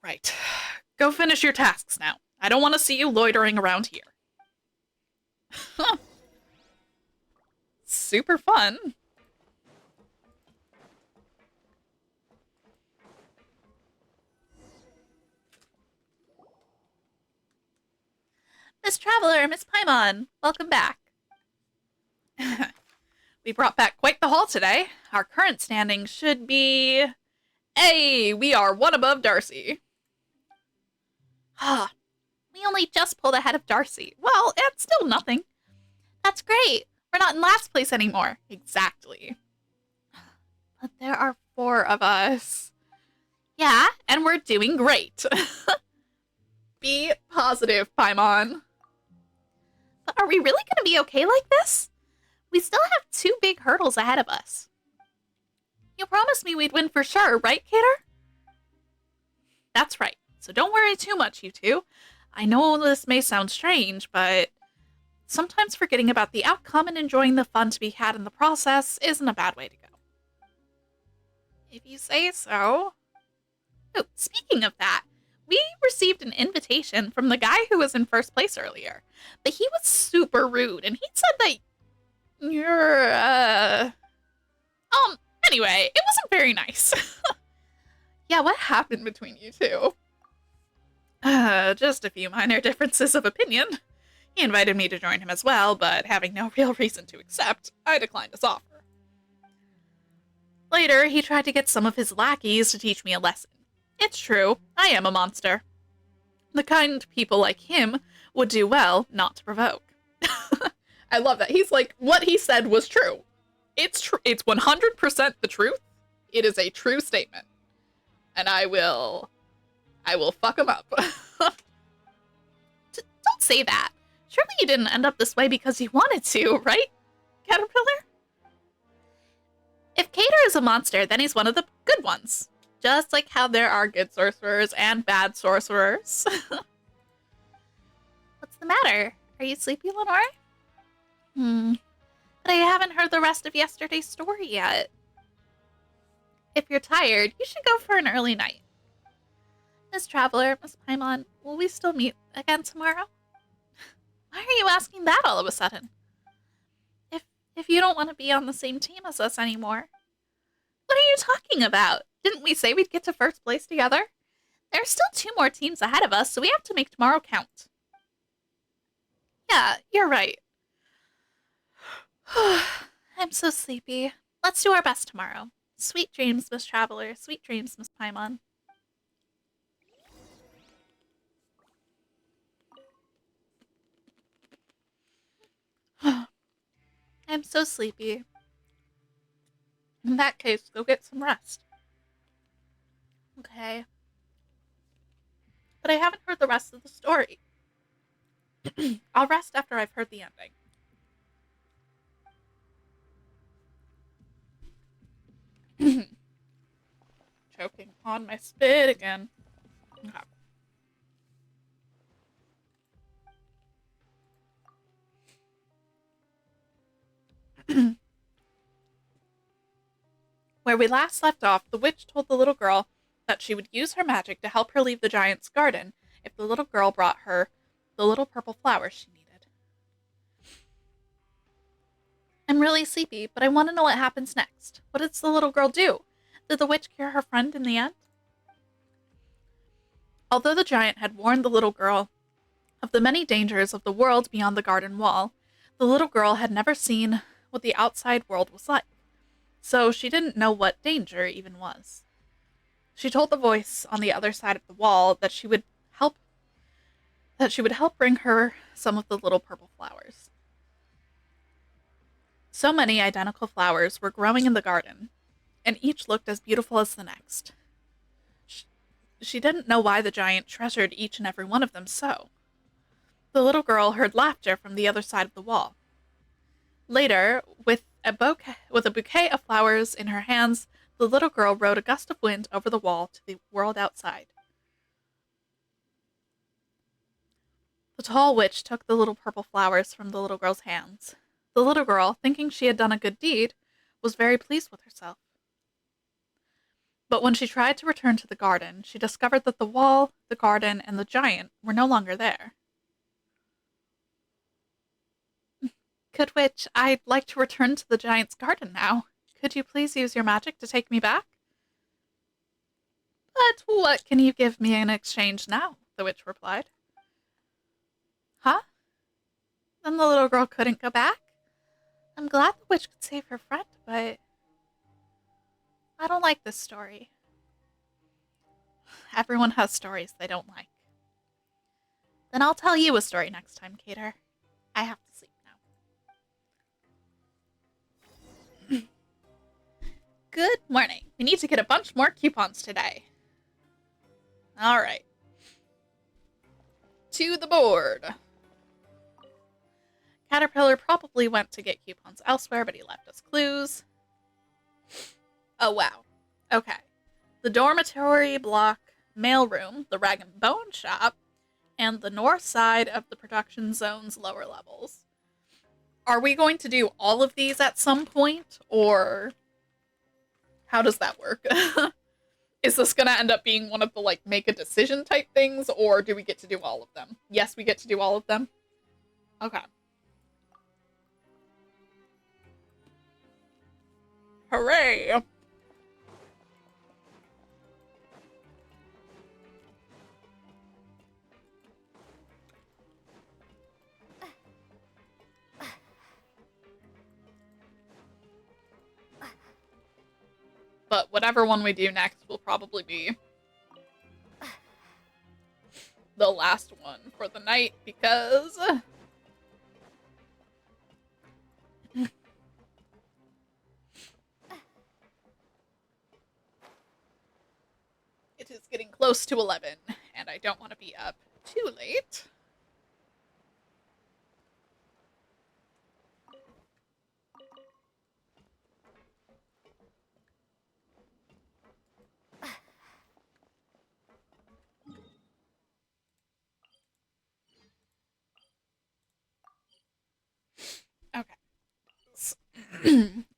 Right. Go finish your tasks now. I don't want to see you loitering around here. Super fun. Miss Traveler, Miss Paimon, welcome back. We brought back quite the haul today. Our current standing should be... Hey, we are one above Darcy. Ah, we only just pulled ahead of Darcy. Well, it's still nothing. That's great. We're not in last place anymore. Exactly. But there are 4 of us. Yeah, and we're doing great. Be positive, Paimon. But are we really going to be okay like this? We still have 2 big hurdles ahead of us. You promised me we'd win for sure, right, Cater? That's right. So don't worry too much, you two. I know this may sound strange, but sometimes forgetting about the outcome and enjoying the fun to be had in the process isn't a bad way to go. If you say so. Oh, speaking of that, we received an invitation from the guy who was in first place earlier, but he was super rude, and he said that you're, anyway, it wasn't very nice. Yeah, what happened between you two? Just a few minor differences of opinion. He invited me to join him as well, but having no real reason to accept, I declined his offer. Later, he tried to get some of his lackeys to teach me a lesson. It's true, I am a monster. The kind people like him would do well not to provoke. I love that. He's like, what he said was true. It's true. It's 100% the truth. It is a true statement. And I will fuck him up. Don't say that. Surely you didn't end up this way because you wanted to, right, Caterpillar? If Cater is a monster, then he's one of the good ones. Just like how there are good sorcerers and bad sorcerers. What's the matter? Are you sleepy, Lenore? But I haven't heard the rest of yesterday's story yet. If you're tired, you should go for an early night. Miss Traveler, Miss Paimon, will we still meet again tomorrow? Why are you asking that all of a sudden? If you don't want to be on the same team as us anymore. What are you talking about? Didn't we say we'd get to first place together? There are still 2 more teams ahead of us, so we have to make tomorrow count. Yeah, you're right. I'm so sleepy. Let's do our best tomorrow. Sweet dreams, Miss Traveler. Sweet dreams, Miss Paimon. I'm so sleepy. In that case, go get some rest. Okay. But I haven't heard the rest of the story. I'll rest after I've heard the ending. Choking on my spit again. Okay. Where we last left off, the witch told the little girl that she would use her magic to help her leave the giant's garden if the little girl brought her the little purple flowers she needed. I'm really sleepy, but I want to know what happens next. What does the little girl do? Did the witch cure her friend in the end? Although the giant had warned the little girl of the many dangers of the world beyond the garden wall, the little girl had never seen what the outside world was like, so she didn't know what danger even was. She told the voice on the other side of the wall that she would help bring her some of the little purple flowers. So many identical flowers were growing in the garden, and each looked as beautiful as the next. She didn't know why the giant treasured each and every one of them so. The little girl heard laughter from the other side of the wall. Later, with a bouquet of flowers in her hands, the little girl rode a gust of wind over the wall to the world outside. The tall witch took the little purple flowers from the little girl's hands. The little girl, thinking she had done a good deed, was very pleased with herself. But when she tried to return to the garden, she discovered that the wall, the garden, and the giant were no longer there. Good witch, I'd like to return to the giant's garden now. Could you please use your magic to take me back? But what can you give me in exchange now? The witch replied. Huh? Then the little girl couldn't go back? I'm glad the witch could save her friend, but I don't like this story. Everyone has stories they don't like. Then I'll tell you a story next time, Cater. I have to sleep now. Good morning. We need to get a bunch more coupons today. All right. To the board. Caterpillar probably went to get coupons elsewhere, but he left us clues. Oh, wow. Okay. The dormitory block mailroom, the rag and bone shop, and the north side of the production zone's lower levels. Are we going to do all of these at some point, or how does that work? Is this going to end up being one of the, like, make a decision type things, or do we get to do all of them? Yes, we get to do all of them. Okay. Hooray! But whatever one we do next will probably be the last one for the night, because it is getting close to 11, and I don't want to be up too late. Okay.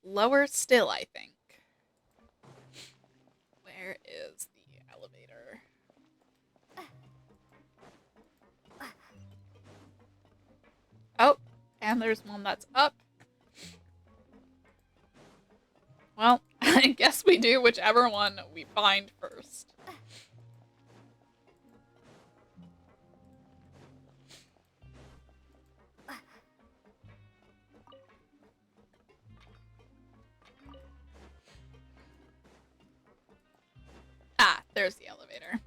Lower still, I think. Where is the elevator? Oh, and there's one that's up. Well, I guess we do whichever one we find first. Ah, there's the elevator.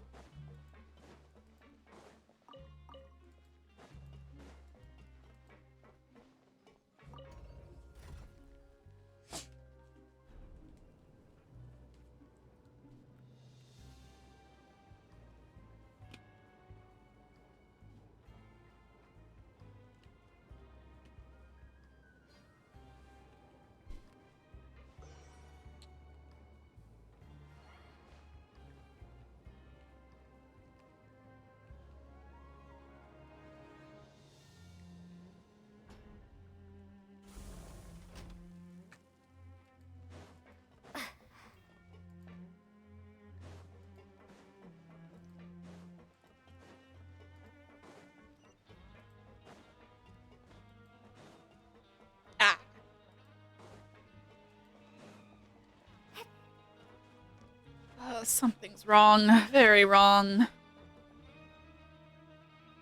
Something's wrong. Very wrong.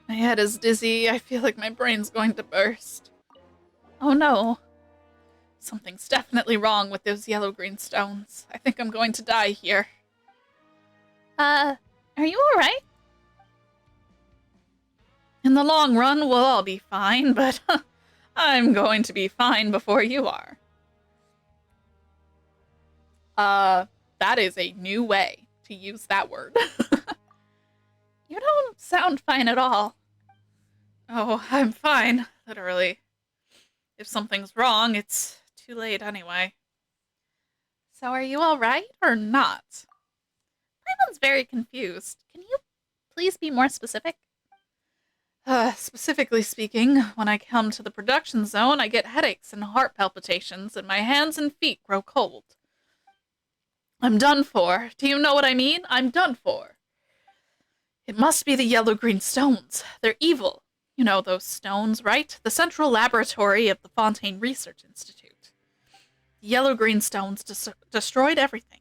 My head is dizzy. I feel like my brain's going to burst. Oh no. Something's definitely wrong with those yellow-green stones. I think I'm going to die here. Are you alright? In the long run, we'll all be fine, but I'm going to be fine before you are. That is a new way to use that word. You don't sound fine at all. Oh, I'm fine, literally. If something's wrong, it's too late anyway. So are you alright or not? Paimon's very confused. Can you please be more specific? Specifically speaking, when I come to the production zone, I get headaches and heart palpitations, and my hands and feet grow cold. I'm done for. Do you know what I mean? I'm done for. It must be the yellow-green stones. They're evil. You know those stones, right? The central laboratory of the Fontaine Research Institute. The yellow-green stones destroyed everything.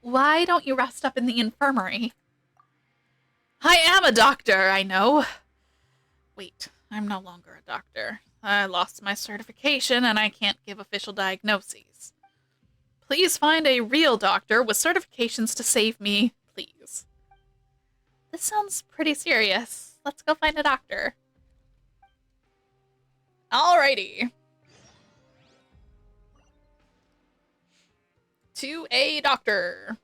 Why don't you rest up in the infirmary? I am a doctor, I know. Wait, I'm no longer a doctor. I lost my certification and I can't give official diagnoses. Please find a real doctor with certifications to save me, please. This sounds pretty serious. Let's go find a doctor. Alrighty. To a doctor.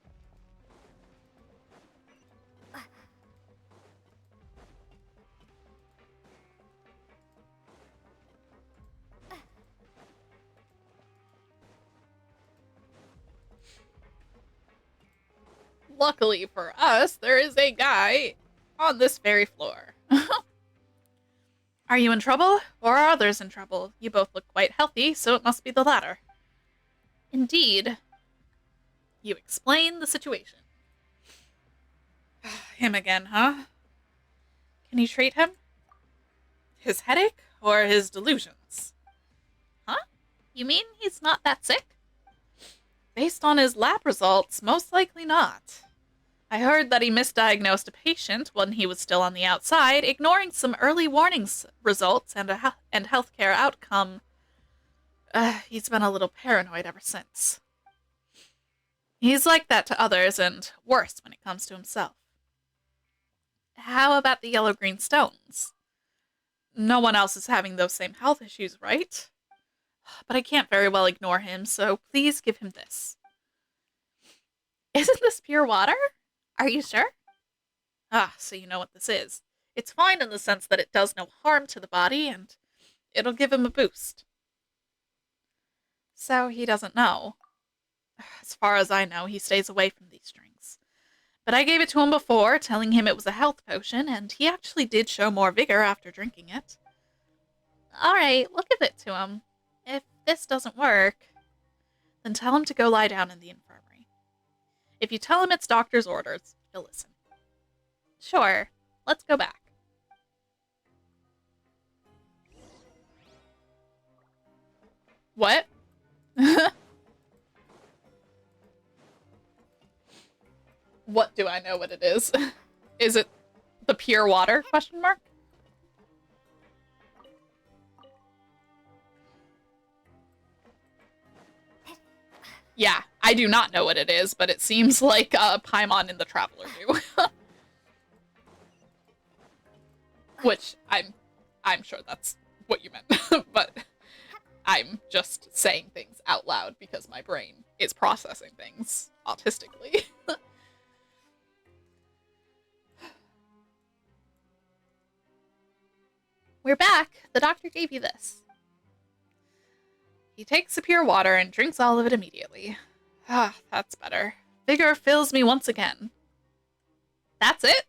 Luckily for us, there is a guy on this very floor. Are you in trouble, or are others in trouble? You both look quite healthy, so it must be the latter. Indeed. You explain the situation. Him again, huh? Can you treat him? His headache, or his delusions? Huh? You mean he's not that sick? Based on his lab results, most likely not. I heard that he misdiagnosed a patient when he was still on the outside, ignoring some early warnings results and healthcare outcome. He's been a little paranoid ever since. He's like that to others, and worse when it comes to himself. How about the yellow-green stones? No one else is having those same health issues, right? But I can't very well ignore him, so please give him this. Isn't this pure water? Are you sure? So you know what this is. It's fine in the sense that it does no harm to the body, and it'll give him a boost. So he doesn't know. As far as I know, he stays away from these drinks. But I gave it to him before, telling him it was a health potion, and he actually did show more vigor after drinking it. Alright, we'll give it to him. If this doesn't work, then tell him to go lie down in the infirmary. If you tell him it's doctor's orders, he'll listen. Sure, let's go back. What? What do I know what it is? Is it the pure water? Question mark? Yeah, I do not know what it is, but it seems like Paimon and the Traveler do. Which I'm sure that's what you meant, but I'm just saying things out loud because my brain is processing things autistically. We're back. The doctor gave you this. He takes the pure water and drinks all of it immediately. That's better. Vigor fills me once again. That's it?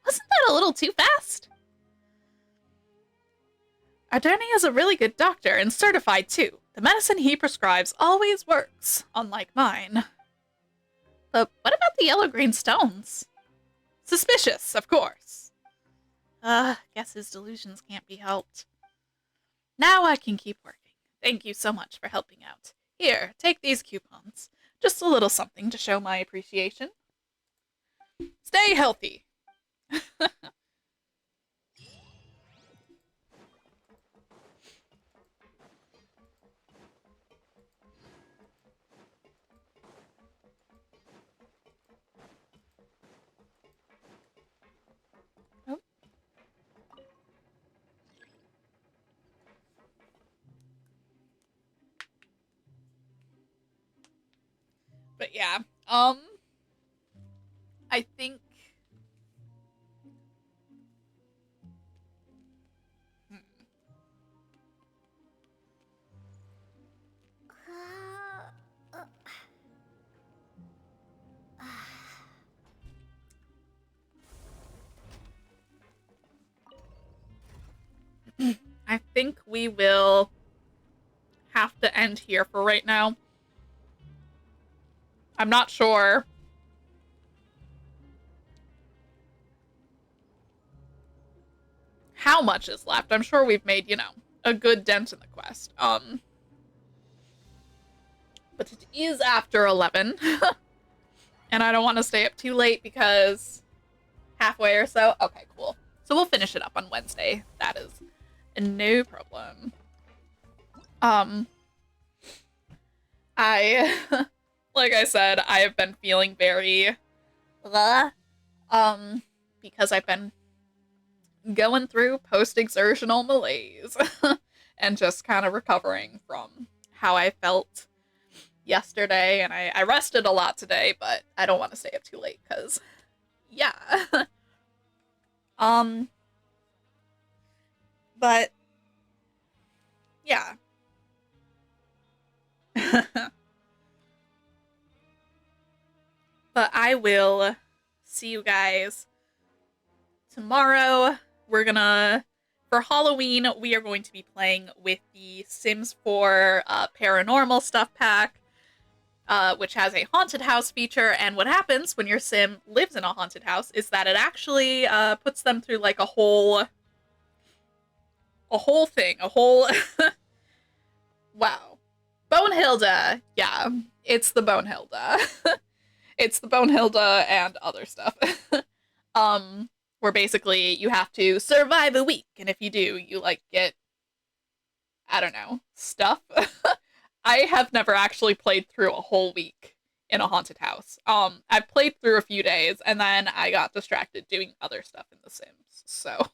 Wasn't that a little too fast? Ardeni is a really good doctor and certified too. The medicine he prescribes always works, unlike mine. But what about the yellow-green stones? Suspicious, of course. Guess his delusions can't be helped. Now I can keep working. Thank you so much for helping out. Here, take these coupons. Just a little something to show my appreciation. Stay healthy. Oh. But yeah, I think hmm, I think we will have to end here for right now. I'm not sure how much is left. I'm sure we've made, a good dent in the quest. But it is after 11. And I don't want to stay up too late because halfway or so. Okay, cool. So we'll finish it up on Wednesday. That is no problem. I like I said, I have been feeling very because I've been going through post-exertional malaise and just kind of recovering from how I felt yesterday. And I rested a lot today, but I don't want to stay up too late because, yeah. But, yeah. But I will see you guys tomorrow. For Halloween, we are going to be playing with the Sims 4 Paranormal Stuff Pack, which has a haunted house feature. And what happens when your Sim lives in a haunted house is that it actually puts them through like a whole thing, wow. Bonehilda. Yeah, it's the Bonehilda. It's the Bonehilda and other stuff. Where basically you have to survive a week, and if you do, you like get, I don't know, stuff. I have never actually played through a whole week in a haunted house. I've played through a few days, and then I got distracted doing other stuff in The Sims. So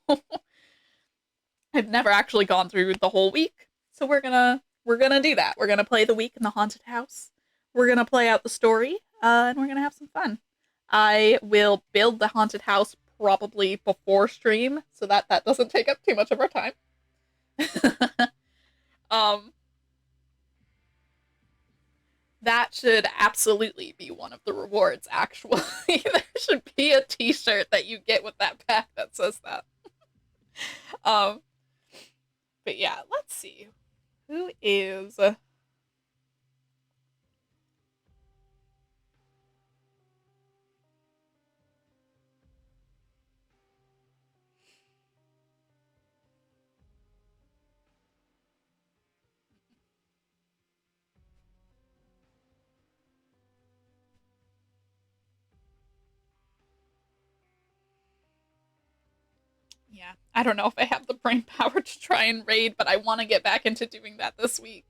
I've never actually gone through the whole week. So we're gonna do that. We're gonna play the week in the haunted house. We're gonna play out the story, and we're gonna have some fun. I will build the haunted house probably before stream so that doesn't take up too much of our time. That should absolutely be one of the rewards, actually. There should be a t-shirt that you get with that pack that says that. But yeah, let's see. Who is... Yeah, I don't know if I have the brain power to try and raid, but I want to get back into doing that this week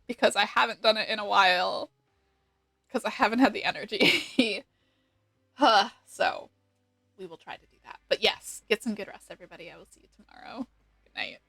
because I haven't done it in a while because I haven't had the energy. So we will try to do that. But yes, get some good rest, everybody. I will see you tomorrow. Good night.